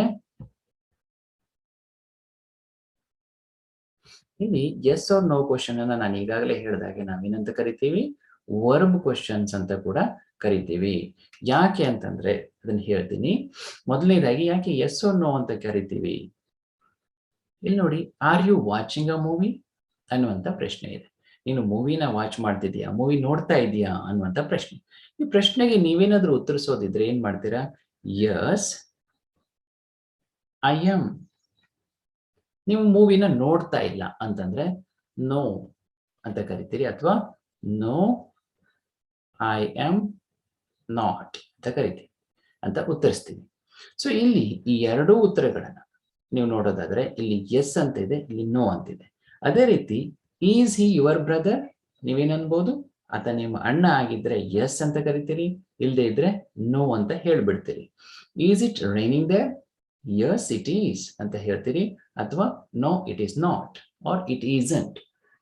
ಇಲ್ಲಿ ಎಸ್ ಆರ್ ನೋ ಕ್ವಶನ್ ಅನ್ನ ನಾನು ಈಗಾಗಲೇ ಹೇಳಿದಾಗೆ ನಾವೇನಂತ ಕರಿತೀವಿ, ವರ್ಬ್ ಕ್ವಶನ್ಸ್ ಅಂತ ಕೂಡ ಕರಿತೀವಿ. ಯಾಕೆ ಅಂತಂದ್ರೆ ಅದನ್ನ ಹೇಳ್ತೀನಿ. ಮೊದಲನೇದಾಗಿ ಯಾಕೆ ಎಸ್ ಆರ್ ನೋ ಅಂತ ಕರಿತೀವಿ, ಇಲ್ಲಿ ನೋಡಿ, are you watching a movie ಅನ್ನುವಂಥ ಪ್ರಶ್ನೆ ಇದೆ. ನೀನು ಮೂವಿನ ವಾಚ್ ಮಾಡ್ತಿದ್ಯಾ, ಮೂವಿ ನೋಡ್ತಾ ಇದೀಯಾ ಅನ್ನುವಂಥ ಪ್ರಶ್ನೆ. ಈ ಪ್ರಶ್ನೆಗೆ ನೀವೇನಾದ್ರೂ ಉತ್ತರಿಸೋದಿದ್ರೆ ಏನ್ ಮಾಡ್ತೀರಾ, ಯಸ್ ಐ ಆಮ್. ನೀವು ಮೂವಿನ ನೋಡ್ತಾ ಇಲ್ಲ ಅಂತಂದ್ರೆ ನೋ ಅಂತ ಕರಿತೀರಿ, ಅಥವಾ ನೋ ಐ ಆಮ್ ನಾಟ್ ಅಂತ ಕರಿತೀವಿ ಅಂತ ಉತ್ತರಿಸ್ತೀವಿ. ಸೊ ಇಲ್ಲಿ ಈ ಎರಡೂ ಉತ್ತರಗಳನ್ನ ನೀವು ನೋಡೋದಾದ್ರೆ ಇಲ್ಲಿ ಎಸ್ ಅಂತ ಇದೆ, ಇಲ್ಲಿ ನೋ ಅಂತಿದೆ. ಅದೇ ರೀತಿ ಈಸ್ ಹಿ ಯುವರ್ ಬ್ರದರ್, ನೀವೇನ್ ಅನ್ಬೋದು, ಆತ ನಿಮ್ಮ ಅಣ್ಣ ಆಗಿದ್ರೆ ಎಸ್ ಅಂತ ಕರಿತೀರಿ, ಇಲ್ಲದೆ ಇದ್ರೆ ನೋ ಅಂತ ಹೇಳ್ಬಿಡ್ತೀರಿ. Is it raining there, yes it is ಅಂತ ಹೇಳ್ತೀರಿ, ಅಥವಾ no it is not or it isn't.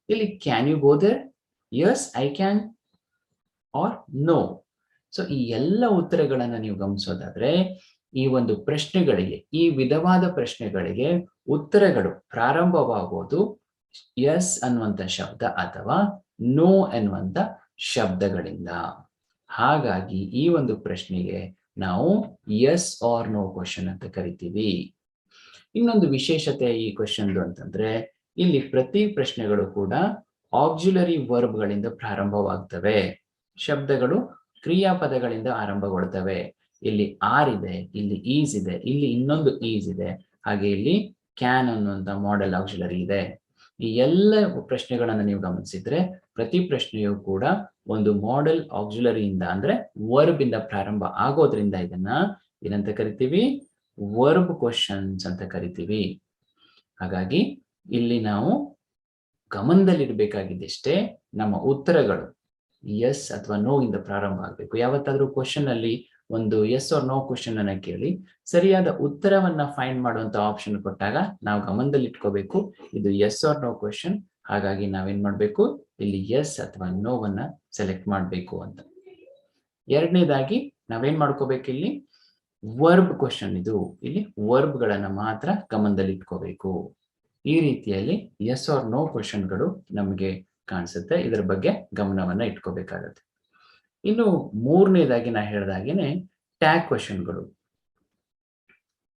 ಇಲ್ಲಿ can you go there, yes I can or no. So ಈ ಎಲ್ಲ ಉತ್ತರಗಳನ್ನ ನೀವು ಗಮನಿಸೋದಾದ್ರೆ ಈ ಒಂದು ಪ್ರಶ್ನೆಗಳಿಗೆ, ಈ ವಿಧವಾದ ಪ್ರಶ್ನೆಗಳಿಗೆ ಉತ್ತರಗಳು ಪ್ರಾರಂಭವಾಗುವುದು ಎಸ್ ಅನ್ನುವಂಥ ಶಬ್ದ ಅಥವಾ ನೋ ಅನ್ನುವಂಥ ಶಬ್ದಗಳಿಂದ. ಹಾಗಾಗಿ ಈ ಒಂದು ಪ್ರಶ್ನೆಗೆ ನಾವು ಎಸ್ ಆರ್ ನೋ ಕ್ವಶನ್ ಅಂತ ಕರಿತೀವಿ. ಇನ್ನೊಂದು ವಿಶೇಷತೆ ಈ ಕ್ವಶನ್ ಅಂತಂದ್ರೆ ಇಲ್ಲಿ ಪ್ರತಿ ಪ್ರಶ್ನೆಗಳು ಕೂಡ ಆಕ್ಸಿಲರಿ ವರ್ಬ್ಗಳಿಂದ ಪ್ರಾರಂಭವಾಗ್ತವೆ. ಶಬ್ದಗಳು ಕ್ರಿಯಾಪದಗಳಿಂದ ಆರಂಭಗೊಳ್ತವೆ. ಇಲ್ಲಿ ಆರ್ ಇದೆ, ಇಲ್ಲಿ ಈಸ್ ಇದೆ, ಇಲ್ಲಿ ಇನ್ನೊಂದು ಈಸ್ ಇದೆ, ಹಾಗೆ ಇಲ್ಲಿ ಕ್ಯಾನ್ ಅನ್ನುವಂಥ ಮಾಡೆಲ್ ಆಕ್ಸಿಲರಿ ಇದೆ. ಈ ಎಲ್ಲ ಪ್ರಶ್ನೆಗಳನ್ನ ನೀವು ಗಮನಿಸಿದ್ರೆ ಪ್ರತಿ ಪ್ರಶ್ನೆಯೂ ಕೂಡ ಒಂದು ಮಾಡೆಲ್ ಆಕ್ಸಿಲರಿಯಿಂದ ಅಂದ್ರೆ ವರ್ಬ್ ಇಂದ ಪ್ರಾರಂಭ ಆಗೋದ್ರಿಂದ ಇದನ್ನ ಏನಂತ ಕರಿತೀವಿ, ವರ್ಬ್ ಕ್ವಶನ್ಸ್ ಅಂತ ಕರಿತೀವಿ. ಹಾಗಾಗಿ ಇಲ್ಲಿ ನಾವು ಗಮನದಲ್ಲಿಡ್ಬೇಕಾಗಿದ್ದಷ್ಟೇ ನಮ್ಮ ಉತ್ತರಗಳು ಎಸ್ ಅಥವಾ ನೋ ಇಂದ ಪ್ರಾರಂಭ ಆಗಬೇಕು. ಯಾವತ್ತಾದ್ರೂ ಕ್ವಶನ್ ಅಲ್ಲಿ ಒಂದು ಎಸ್ ಆರ್ ನೋ ಕ್ವಶನ್ ಅನ್ನ ಕೇಳಿ ಸರಿಯಾದ ಉತ್ತರವನ್ನ ಫೈಂಡ್ ಮಾಡುವಂತ ಆಪ್ಷನ್ ಕೊಟ್ಟಾಗ ನಾವು ಗಮನದಲ್ಲಿ ಇಟ್ಕೋಬೇಕು ಇದು ಎಸ್ ಆರ್ ನೋ ಕ್ವಶನ್. ಹಾಗಾಗಿ ನಾವೇನ್ ಮಾಡ್ಬೇಕು, ಇಲ್ಲಿ ಎಸ್ ಅಥವಾ ನೋವನ್ನ ಸೆಲೆಕ್ಟ್ ಮಾಡ್ಬೇಕು ಅಂತ. ಎರಡನೇದಾಗಿ ನಾವೇನ್ ಮಾಡ್ಕೋಬೇಕು, ಇಲ್ಲಿ ವರ್ಬ್ ಕ್ವಶನ್, ಇದು ಇಲ್ಲಿ ವರ್ಬ್ ಗಳನ್ನ ಮಾತ್ರ ಗಮನದಲ್ಲಿ ಇಟ್ಕೋಬೇಕು. ಈ ರೀತಿಯಲ್ಲಿ ಎಸ್ ಆರ್ ನೋ ಕ್ವಶನ್ಗಳು ನಮಗೆ ಕಾಣಿಸುತ್ತೆ. ಇದರ ಬಗ್ಗೆ ಗಮನವನ್ನ ಇಟ್ಕೋಬೇಕಾಗತ್ತೆ. ಇನ್ನು ಮೂರನೇದಾಗಿ ನಾ ಹೇಳಿದಾಗೇನೆ ಟ್ಯಾಗ್ ಕ್ವಶನ್ಗಳು.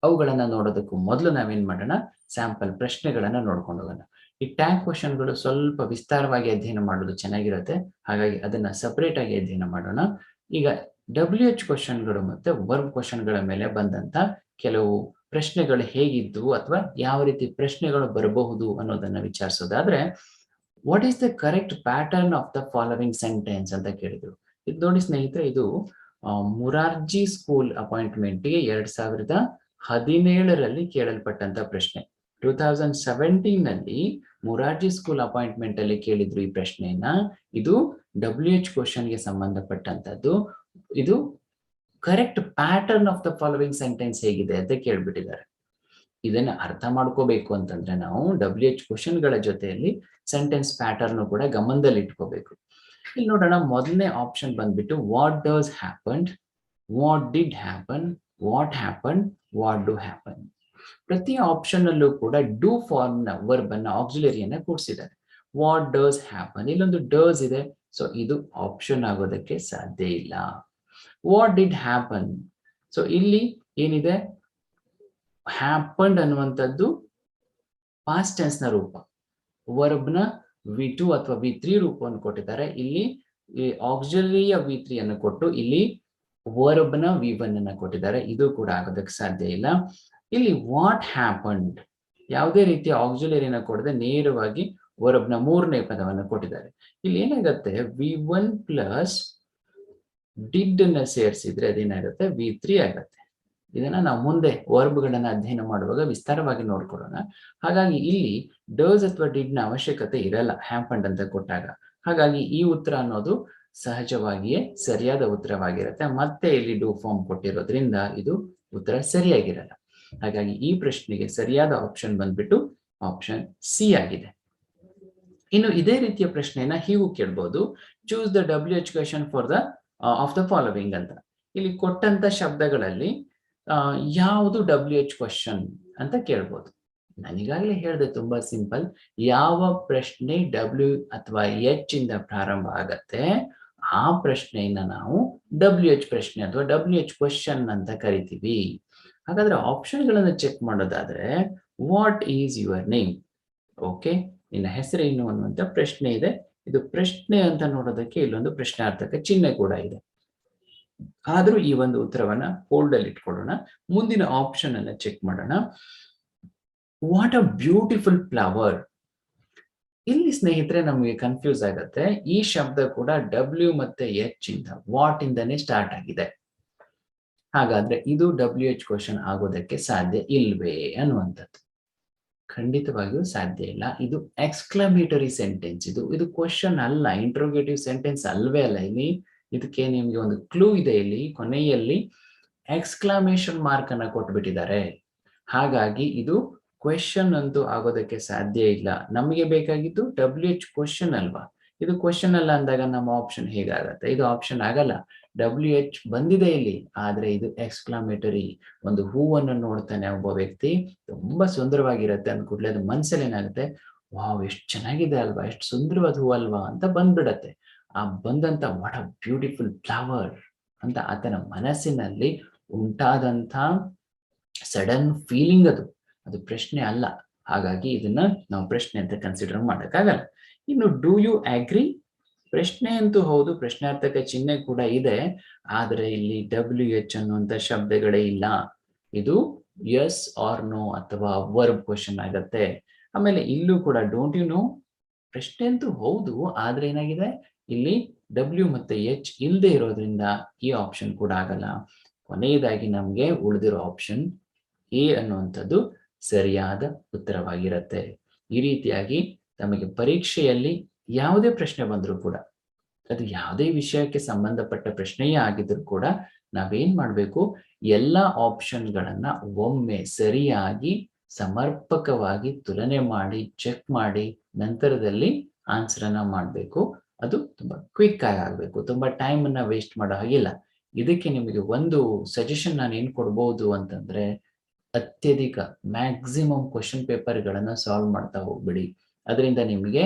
ಅವುಗಳನ್ನ ನೋಡೋದಕ್ಕೂ ಮೊದಲು ನಾವೇನ್ ಮಾಡೋಣ, ಸ್ಯಾಂಪಲ್ ಪ್ರಶ್ನೆಗಳನ್ನ ನೋಡ್ಕೊಂಡು ಹೋಗೋಣ. ಈ ಟ್ಯಾಗ್ ಕ್ವಶನ್ಗಳು ಸ್ವಲ್ಪ ವಿಸ್ತಾರವಾಗಿ ಅಧ್ಯಯನ ಮಾಡೋದು ಚೆನ್ನಾಗಿರುತ್ತೆ, ಹಾಗಾಗಿ ಅದನ್ನ ಸಪರೇಟ್ ಆಗಿ ಅಧ್ಯಯನ ಮಾಡೋಣ. ಈಗ WH ಕ್ವಶನ್ಗಳು ಮತ್ತೆ ವರ್ಬ್ ಕ್ವಶನ್ಗಳ ಮೇಲೆ ಬಂದಂತ ಕೆಲವು ಪ್ರಶ್ನೆಗಳು ಹೇಗಿದ್ದು ಅಥವಾ ಯಾವ ರೀತಿ ಪ್ರಶ್ನೆಗಳು ಬರಬಹುದು ಅನ್ನೋದನ್ನ ವಿಚಾರಿಸೋದಾದ್ರೆ, what is the correct pattern of the following sentence ಅಂತ ಕೇಳಿದ್ರು. ಇದು ನೋಡಿ ಸ್ನೇಹಿತರೆ, ಇದು ಮುರಾರ್ಜಿ ಸ್ಕೂಲ್ ಅಪಾಯಿಂಟ್ಮೆಂಟ್ಗೆ 2017ರಲ್ಲಿ ಕೇಳಲ್ಪಟ್ಟಂತ ಪ್ರಶ್ನೆ. 2017 ಮೊರಾರ್ಜಿ ಸ್ಕೂಲ್ ಅಪಾಯಿಂಟ್ಮೆಂಟ್ ಅಲ್ಲಿ ಕೇಳಿದ್ರು ಈ ಪ್ರಶ್ನೆಯನ್ನ. ಇದು WH ಕ್ವಶನ್ಗೆ ಸಂಬಂಧಪಟ್ಟಂತದ್ದು. ಇದು correct pattern of the following sentence ಹೇಗಿದೆ ಅಂತ ಕೇಳ್ಬಿಟ್ಟಿದ್ದಾರೆ. ಇದನ್ನ ಅರ್ಥ ಮಾಡ್ಕೋಬೇಕು ಅಂತಂದ್ರೆ ನಾವು WH ಕ್ವಶನ್ಗಳ ಜೊತೆಯಲ್ಲಿ ಸೆಂಟೆನ್ಸ್ ಪ್ಯಾಟರ್ನ್ ಕೂಡ ಗಮನದಲ್ಲಿ ಇಟ್ಕೋಬೇಕು. ಇಲ್ಲಿ ನೋಡೋಣ, ಮೊದಲನೇ ಆಪ್ಷನ್ ಬಂದ್ಬಿಟ್ಟು what does happen, what did happen, what happen, what do happen. ಪ್ರತಿ ಆಪ್ಷನ್ ಅಲ್ಲೂ ಕೂಡ ಡೂ ಫಾರ್ಮ್ ನ ವರ್ಬ್ ಅನ್ನ ಆಕ್ಸಿಲರಿಯನ್ನ ಕೂಡಿಸಿದ್ದಾರೆ. ವಾಟ್ ಡಸ್ ಹ್ಯಾಪನ್, ಇಲ್ಲೊಂದು ಡಸ್ ಇದೆ, ಸೊ ಇದು ಆಪ್ಷನ್ ಆಗೋದಕ್ಕೆ ಸಾಧ್ಯ ಇಲ್ಲ. ವಾಟ್ ಡಿಡ್ ಹ್ಯಾಪನ್, ಸೊ ಇಲ್ಲಿ ಏನಿದೆ, ಹ್ಯಾಪನ್ಡ್ ಅನ್ನುವಂಥದ್ದು ಪಾಸ್ಟ್ ಟೆನ್ಸ್ ನ ರೂಪ, ವರ್ಬ್ ನ V2 ಅಥವಾ V3 ರೂಪವನ್ನು ಕೊಟ್ಟಿದ್ದಾರೆ. ಇಲ್ಲಿ ಆಕ್ಸಿಲರಿಯ V3 ಅನ್ನು ಕೊಟ್ಟು ಇಲ್ಲಿ ವರ್ಬ್ ನ V1 ಅನ್ನ ಕೊಟ್ಟಿದ್ದಾರೆ. ಇದು ಕೂಡ ಆಗೋದಕ್ಕೆ ಸಾಧ್ಯ ಇಲ್ಲ. ಇಲ್ಲಿ ವಾಟ್ ಹ್ಯಾಪನ್ಡ್ ಯಾವುದೇ ರೀತಿಯ ಆಕ್ಸಿಲರಿನ ಕೊಡದೆ ನೇರವಾಗಿ ವರ್ಬ್ ನ ಮೂರನೇ ಪದವನ್ನು ಕೊಟ್ಟಿದ್ದಾರೆ. ಇಲ್ಲಿ ಏನಾಗುತ್ತೆ, V1 ಪ್ಲಸ್ ಡಿಡ್ ಅನ್ನ ಸೇರಿಸಿದ್ರೆ ಅದೇನಾಗುತ್ತೆ, V3 ಆಗುತ್ತೆ. ಇದನ್ನ ನಾವು ಮುಂದೆ ವರ್ಬ್ಗಳನ್ನ ಅಧ್ಯಯನ ಮಾಡುವಾಗ ವಿಸ್ತಾರವಾಗಿ ನೋಡ್ಕೊಳ್ಳೋಣ. ಹಾಗಾಗಿ ಇಲ್ಲಿ ಡಸ್ ಅಥವಾ ಡಿಡ್ ನ ಅವಶ್ಯಕತೆ ಇರಲ್ಲ ಹ್ಯಾಪನ್ಡ್ ಅಂತ ಕೊಟ್ಟಾಗ. ಹಾಗಾಗಿ ಈ ಉತ್ತರ ಅನ್ನೋದು ಸಹಜವಾಗಿಯೇ ಸರಿಯಾದ ಉತ್ತರವಾಗಿರುತ್ತೆ. ಮತ್ತೆ ಇಲ್ಲಿ ಡೂ ಫಾರ್ಮ್ ಕೊಟ್ಟಿರೋದ್ರಿಂದ ಇದು ಉತ್ತರ ಸರಿಯಾಗಿರಲ್ಲ. ಹಾಗಾಗಿ ಈ ಪ್ರಶ್ನೆಗೆ ಸರಿಯಾದ ಆಪ್ಷನ್ ಬಂದ್ಬಿಟ್ಟು ಆಪ್ಷನ್ ಸಿ ಆಗಿದೆ. ಇನ್ನು ಇದೇ ರೀತಿಯ ಪ್ರಶ್ನೆಯನ್ನ ಹೀಗೂ ಕೇಳ್ಬೋದು, choose the WH question for the of the following ಅಂತ. ಇಲ್ಲಿ ಕೊಟ್ಟಂತ ಶಬ್ದಗಳಲ್ಲಿ ಯಾವುದು WH ಕ್ವೆಶನ್ ಅಂತ ಕೇಳ್ಬೋದು. ನಾನೀಗಾಗಲೇ ಹೇಳಿದೆ, ತುಂಬಾ ಸಿಂಪಲ್. ಯಾವ ಪ್ರಶ್ನೆ W ಅಥವಾ H ಇಂದ ಪ್ರಾರಂಭ ಆಗತ್ತೆ ಆ ಪ್ರಶ್ನೆಯನ್ನ ನಾವು WH ಪ್ರಶ್ನೆ ಅಥವಾ WH ಕ್ವೆಶನ್ ಅಂತ ಕರಿತೀವಿ. ಹಾಗಾದ್ರೆ ಆಪ್ಷನ್ಗಳನ್ನು ಚೆಕ್ ಮಾಡೋದಾದ್ರೆ, what is your name, okay, ನಿನ್ನ ಹೆಸರೇನು ಅನ್ನುವಂತ ಪ್ರಶ್ನೆ ಇದೆ. ಇದು ಪ್ರಶ್ನೆ ಅಂತ ನೋಡೋದಕ್ಕೆ ಇಲ್ಲೊಂದು ಪ್ರಶ್ನಾರ್ಥಕ ಚಿಹ್ನೆ ಕೂಡ ಇದೆ. ಆದ್ರೂ ಈ ಒಂದು ಉತ್ತರವನ್ನ ಹೋಲ್ಡ್ ಅಲ್ಲಿ ಇಟ್ಕೊಳ್ಳೋಣ. ಮುಂದಿನ ಆಪ್ಷನ್ ಅನ್ನ ಚೆಕ್ ಮಾಡೋಣ. What a beautiful flower. ಇಲ್ಲಿ ಸ್ನೇಹಿತರೆ ನಮಗೆ ಕನ್ಫ್ಯೂಸ್ ಆಗತ್ತೆ. ಈ ಶಬ್ದ ಕೂಡ W ಮತ್ತೆ H ಇಂದ, ವಾಟ್ ಇಂದನೇ ಸ್ಟಾರ್ಟ್ ಆಗಿದೆ. ಹಾಗಾದ್ರೆ ಇದು WH ಕ್ವೆಶನ್ ಆಗೋದಕ್ಕೆ ಸಾಧ್ಯ ಇಲ್ವೇ ಅನ್ನುವಂಥದ್ದು. ಖಂಡಿತವಾಗಿಯೂ ಸಾಧ್ಯ ಇಲ್ಲ. ಇದು ಎಕ್ಸ್ಕ್ಲಮೇಟರಿ ಸೆಂಟೆನ್ಸ್. ಇದು ಕ್ವೆಶನ್ ಅಲ್ಲ, ಇಂಟ್ರೋಗೇಟಿವ್ ಸೆಂಟೆನ್ಸ್ ಅಲ್ವೇ ಅಲ್ಲ. ಇಲ್ಲಿ ಇದಕ್ಕೆ ನಿಮ್ಗೆ ಒಂದು ಕ್ಲೂ ಇದೆ. ಇಲ್ಲಿ ಕೊನೆಯಲ್ಲಿ ಎಕ್ಸ್ಕ್ಲಾಮೇಷನ್ ಮಾರ್ಕ್ ಅನ್ನ ಕೊಟ್ಬಿಟ್ಟಿದ್ದಾರೆ. ಹಾಗಾಗಿ ಇದು ಕ್ವೆಶನ್ ಅಂತೂ ಆಗೋದಕ್ಕೆ ಸಾಧ್ಯ ಇಲ್ಲ. ನಮಗೆ ಬೇಕಾಗಿದ್ದು WH ಕ್ವೆಶನ್ ಅಲ್ವಾ. ಇದು ಕ್ವೆಶನ್ ಅಲ್ಲ ಅಂದಾಗ ನಮ್ಮ ಆಪ್ಷನ್ ಹೇಗಾಗತ್ತೆ? ಇದು ಆಪ್ಷನ್ ಆಗಲ್ಲ. WH ಬಂದಿದೆ ಇಲ್ಲಿ, ಆದ್ರೆ ಇದು ಎಕ್ಸ್ಕ್ಲಾಮೇಟರಿ. ಒಂದು ಹೂವನ್ನು ನೋಡ್ತಾನೆ ಒಬ್ಬ ವ್ಯಕ್ತಿ, ತುಂಬಾ ಸುಂದರವಾಗಿರುತ್ತೆ ಅಂದ ಕೂಡಲೇ ಅದು ಮನ್ಸಲ್ಲಿ ಏನಾಗುತ್ತೆ, ವಾವ್ ಎಷ್ಟು ಚೆನ್ನಾಗಿದೆ ಅಲ್ವಾ, ಎಷ್ಟು ಸುಂದರವಾದ ಹೂ ಅಲ್ವಾ ಅಂತ ಬಂದ್ಬಿಡತ್ತೆ. ಆ ಬಂದಂತ ವಾಟ್ ಅ ಬ್ಯೂಟಿಫುಲ್ ಫ್ಲವರ್ ಅಂತ ಆತನ ಮನಸ್ಸಿನಲ್ಲಿ ಉಂಟಾದಂತ ಸಡನ್ ಫೀಲಿಂಗ್ ಅದು ಪ್ರಶ್ನೆ ಅಲ್ಲ. ಹಾಗಾಗಿ ಇದನ್ನ ನಾವು ಪ್ರಶ್ನೆ ಅಂತ ಕನ್ಸಿಡರ್ ಮಾಡಕ್ಕಾಗಲ್ಲ. ಇನ್ನು ಡೂ ಯು ಅಗ್ರಿ, ಪ್ರಶ್ನೆ ಅಂತೂ ಹೌದು, ಪ್ರಶ್ನಾರ್ಥಕ ಚಿಹ್ನೆ ಕೂಡ ಇದೆ, ಆದ್ರೆ ಇಲ್ಲಿ WH ಅನ್ನುವಂತ ಶಬ್ದಗಳೇ ಇಲ್ಲ. ಇದು ಎಸ್ ಆರ್ ನೋ ಅಥವಾ ವರ್ಬ್ ಕ್ವೆಶನ್ ಆಗತ್ತೆ. ಆಮೇಲೆ ಇಲ್ಲೂ ಕೂಡ ಡೋಂಟ್ ಯು ನೋ, ಪ್ರಶ್ನೆ ಅಂತೂ ಹೌದು, ಆದ್ರೆ ಏನಾಗಿದೆ, ಇಲ್ಲಿ W ಮತ್ತೆ H ಇಲ್ಲದೆ ಇರೋದ್ರಿಂದ ಈ ಆಪ್ಷನ್ ಕೂಡ ಆಗಲ್ಲ. ಕೊನೆಯದಾಗಿ ನಮ್ಗೆ ಉಳಿದಿರೋ ಆಪ್ಷನ್ ಎ ಅನ್ನುವಂಥದ್ದು ಸರಿಯಾದ ಉತ್ತರವಾಗಿರುತ್ತೆ. ಈ ರೀತಿಯಾಗಿ ತಮಗೆ ಪರೀಕ್ಷೆಯಲ್ಲಿ ಯಾವುದೇ ಪ್ರಶ್ನೆ ಬಂದರೂ ಕೂಡ, ಅದು ಯಾವುದೇ ವಿಷಯಕ್ಕೆ ಸಂಬಂಧಪಟ್ಟ ಪ್ರಶ್ನೆಯೇ ಆಗಿದ್ರು ಕೂಡ ನಾವೇನ್ ಮಾಡ್ಬೇಕು, ಎಲ್ಲಾ ಆಪ್ಷನ್ಗಳನ್ನ ಒಮ್ಮೆ ಸರಿಯಾಗಿ ಸಮರ್ಪಕವಾಗಿ ತುಲನೆ ಮಾಡಿ ಚೆಕ್ ಮಾಡಿ ನಂತರದಲ್ಲಿ ಆನ್ಸರ್ ಅನ್ನ ಮಾಡ್ಬೇಕು. ಅದು ತುಂಬಾ ಕ್ವಿಕ್ ಆಗಿ ಆಗ್ಬೇಕು. ತುಂಬಾ ಟೈಮ್ ಅನ್ನ ವೇಸ್ಟ್ ಮಾಡೋ ಹಾಗಿಲ್ಲ. ಇದಕ್ಕೆ ನಿಮಗೆ ಒಂದು ಸಜೆಷನ್ ನಾನು ಏನ್ ಕೊಡ್ಬೋದು ಅಂತಂದ್ರೆ, ಅತ್ಯಧಿಕ ಮ್ಯಾಕ್ಸಿಮಮ್ ಕ್ವಶನ್ ಪೇಪರ್ಗಳನ್ನ ಸಾಲ್ವ್ ಮಾಡ್ತಾ ಹೋಗ್ಬಿಡಿ. ಅದರಿಂದ ನಿಮಗೆ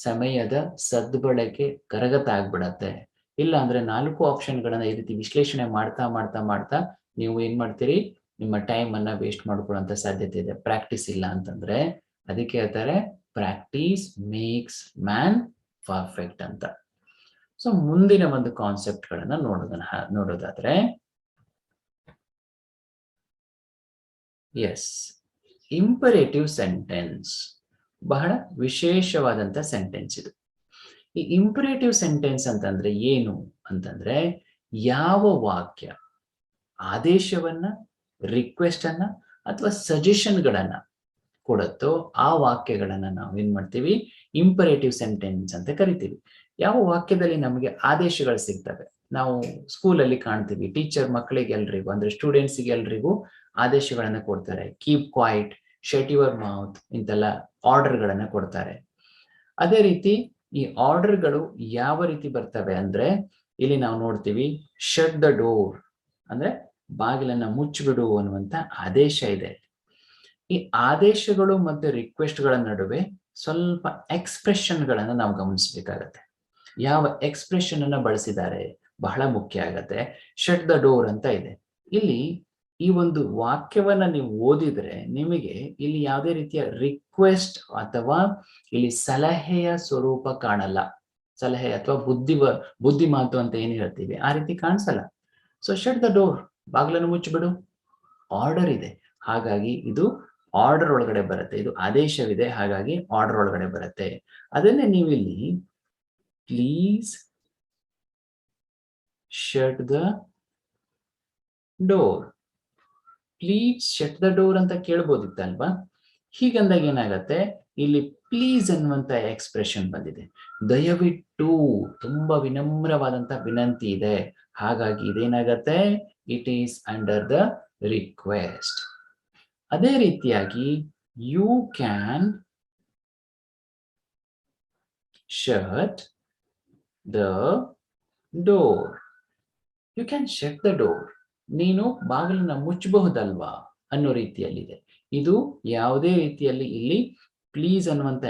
ಸಮಯದ ಸದ್ಬಳಕೆ ಕರಗತ ಆಗ್ಬಿಡತ್ತೆ. ಇಲ್ಲ ಅಂದ್ರೆ 4 ಆಪ್ಷನ್ಗಳನ್ನ ಈ ರೀತಿ ವಿಶ್ಲೇಷಣೆ ಮಾಡ್ತಾ ಮಾಡ್ತಾ ಮಾಡ್ತಾ ನೀವು ಏನ್ ಮಾಡ್ತೀರಿ, ನಿಮ್ಮ ಟೈಮ್ ಅನ್ನ ವೇಸ್ಟ್ ಮಾಡ್ಕೊಳ್ಳುವಂತ ಸಾಧ್ಯತೆ ಇದೆ, ಪ್ರಾಕ್ಟೀಸ್ ಇಲ್ಲ ಅಂತಂದ್ರೆ. ಅದಕ್ಕೆ ಹೇಳ್ತಾರೆ ಪ್ರಾಕ್ಟೀಸ್ ಮೇಕ್ಸ್ ಮ್ಯಾನ್ ಪರ್ಫೆಕ್ಟ್ ಅಂತ. ಸೊ ಮುಂದಿನ ಒಂದು ಕಾನ್ಸೆಪ್ಟ್ ಗಳನ್ನ ನೋಡೋದಾದ್ರೆ, ಎಸ್, ಇಂಪರೇಟಿವ್ ಸೆಂಟೆನ್ಸ್ ಬಹಳ ವಿಶೇಷವಾದಂತ ಸೆಂಟೆನ್ಸ್ ಇದು. ಈ ಇಂಪರೇಟಿವ್ ಸೆಂಟೆನ್ಸ್ ಅಂತಂದ್ರೆ ಏನು ಅಂತಂದ್ರೆ, ಯಾವ ವಾಕ್ಯ ಆದೇಶವನ್ನ, ರಿಕ್ವೆಸ್ಟ್ ಅನ್ನ ಅಥವಾ ಸಜೆಷನ್ ಗಳನ್ನ ಕೊಡುತ್ತೋ ಆ ವಾಕ್ಯಗಳನ್ನ ನಾವು ಏನ್ ಮಾಡ್ತೀವಿ, ಇಂಪರೇಟಿವ್ ಸೆಂಟೆನ್ಸ್ ಅಂತ ಕರಿತೀವಿ. ಯಾವ ವಾಕ್ಯದಲ್ಲಿ ನಮಗೆ ಆದೇಶಗಳು ಸಿಗ್ತವೆ, ನಾವು ಸ್ಕೂಲಲ್ಲಿ ಕಾಣ್ತೀವಿ, ಟೀಚರ್ ಮಕ್ಕಳಿಗೆ ಎಲ್ರಿಗೂ ಅಂದ್ರೆ ಸ್ಟೂಡೆಂಟ್ಸ್ಗೆ ಎಲ್ರಿಗೂ ಆದೇಶಗಳನ್ನ ಕೊಡ್ತಾರೆ. Keep quiet, shut your mouth ಇಂತೆಲ್ಲ ಆರ್ಡರ್ಗಳನ್ನ ಕೊಡ್ತಾರೆ. ಅದೇ ರೀತಿ ಈ ಆರ್ಡರ್ಗಳು ಯಾವ ರೀತಿ ಬರ್ತವೆ ಅಂದ್ರೆ, ಇಲ್ಲಿ ನಾವು ನೋಡ್ತೀವಿ ಶಟ್ ದ ಡೋರ್ ಅಂದ್ರೆ ಬಾಗಿಲನ್ನ ಮುಚ್ಚಿಬಿಡು ಅನ್ನುವಂತ ಆದೇಶ ಇದೆ. ಈ ಆದೇಶಗಳು ಮತ್ತು ರಿಕ್ವೆಸ್ಟ್ಗಳ ನಡುವೆ ಸ್ವಲ್ಪ ಎಕ್ಸ್ಪ್ರೆಷನ್ ಗಳನ್ನ ನಾವು ಗಮನಿಸಬೇಕಾಗತ್ತೆ. ಯಾವ ಎಕ್ಸ್ಪ್ರೆಷನ್ ಅನ್ನ ಬಳಸಿದ್ದಾರೆ ಬಹಳ ಮುಖ್ಯ ಆಗತ್ತೆ. ಶಟ್ ದ ಡೋರ್ ಅಂತ ಇದೆ. ಇಲ್ಲಿ ಈ ಒಂದು ವಾಕ್ಯವನ್ನ ನೀವು ಓದಿದ್ರೆ ನಿಮಗೆ ಇಲ್ಲಿ ಯಾವುದೇ ರೀತಿಯ ರಿಕ್ವೆಸ್ಟ್ ಅಥವಾ ಇಲ್ಲಿ ಸಲಹೆಯ ಸ್ವರೂಪ ಕಾಣಲ್ಲ. ಸಲಹೆ ಅಥವಾ ಬುದ್ಧಿ ಮಾತು ಅಂತ ಏನ್ ಹೇಳ್ತೀವಿ ಆ ರೀತಿ ಕಾಣಿಸಲ್ಲ. ಸೊ ಶಟ್ ದ ಡೋರ್, ಬಾಗಿಲನ್ನು ಮುಚ್ಚಿಬಿಡು, ಆರ್ಡರ್ ಇದೆ, ಹಾಗಾಗಿ ಇದು ಆರ್ಡರ್ ಒಳಗಡೆ ಬರುತ್ತೆ. ಇದು ಆದೇಶವಿದೆ, ಹಾಗಾಗಿ ಆರ್ಡರ್ ಒಳಗಡೆ ಬರುತ್ತೆ. ಅದನ್ನೇ ನೀವಿಲ್ಲಿ please shut the door, please shut the door ಅಂತ ಕೇಳ್ಬೋದಿತ್ತಲ್ವಾ. ಹೀಗಂದಾಗ ಏನಾಗತ್ತೆ, ಇಲ್ಲಿ ಪ್ಲೀಸ್ ಅನ್ನುವಂತ ಎಕ್ಸ್ಪ್ರೆಷನ್ ಬಂದಿದೆ. ದಯವಿಟ್ಟು, ತುಂಬಾ ವಿನಮ್ರವಾದಂತ ವಿನಂತಿ ಇದೆ, ಹಾಗಾಗಿ ಇದೇನಾಗತ್ತೆ, it is under the request. ಅದೇ ರೀತಿಯಾಗಿ you can shut the door, you can shut the door, ನೀನು ಬಾಗಿಲನ್ನ ಮುಚ್ಚಬಹುದಲ್ವಾ ಅನ್ನೋ ರೀತಿಯಲ್ಲಿದೆ. ಇದು ಯಾವುದೇ ರೀತಿಯಲ್ಲಿ ಇಲ್ಲಿ ಪ್ಲೀಸ್ ಅನ್ನುವಂತ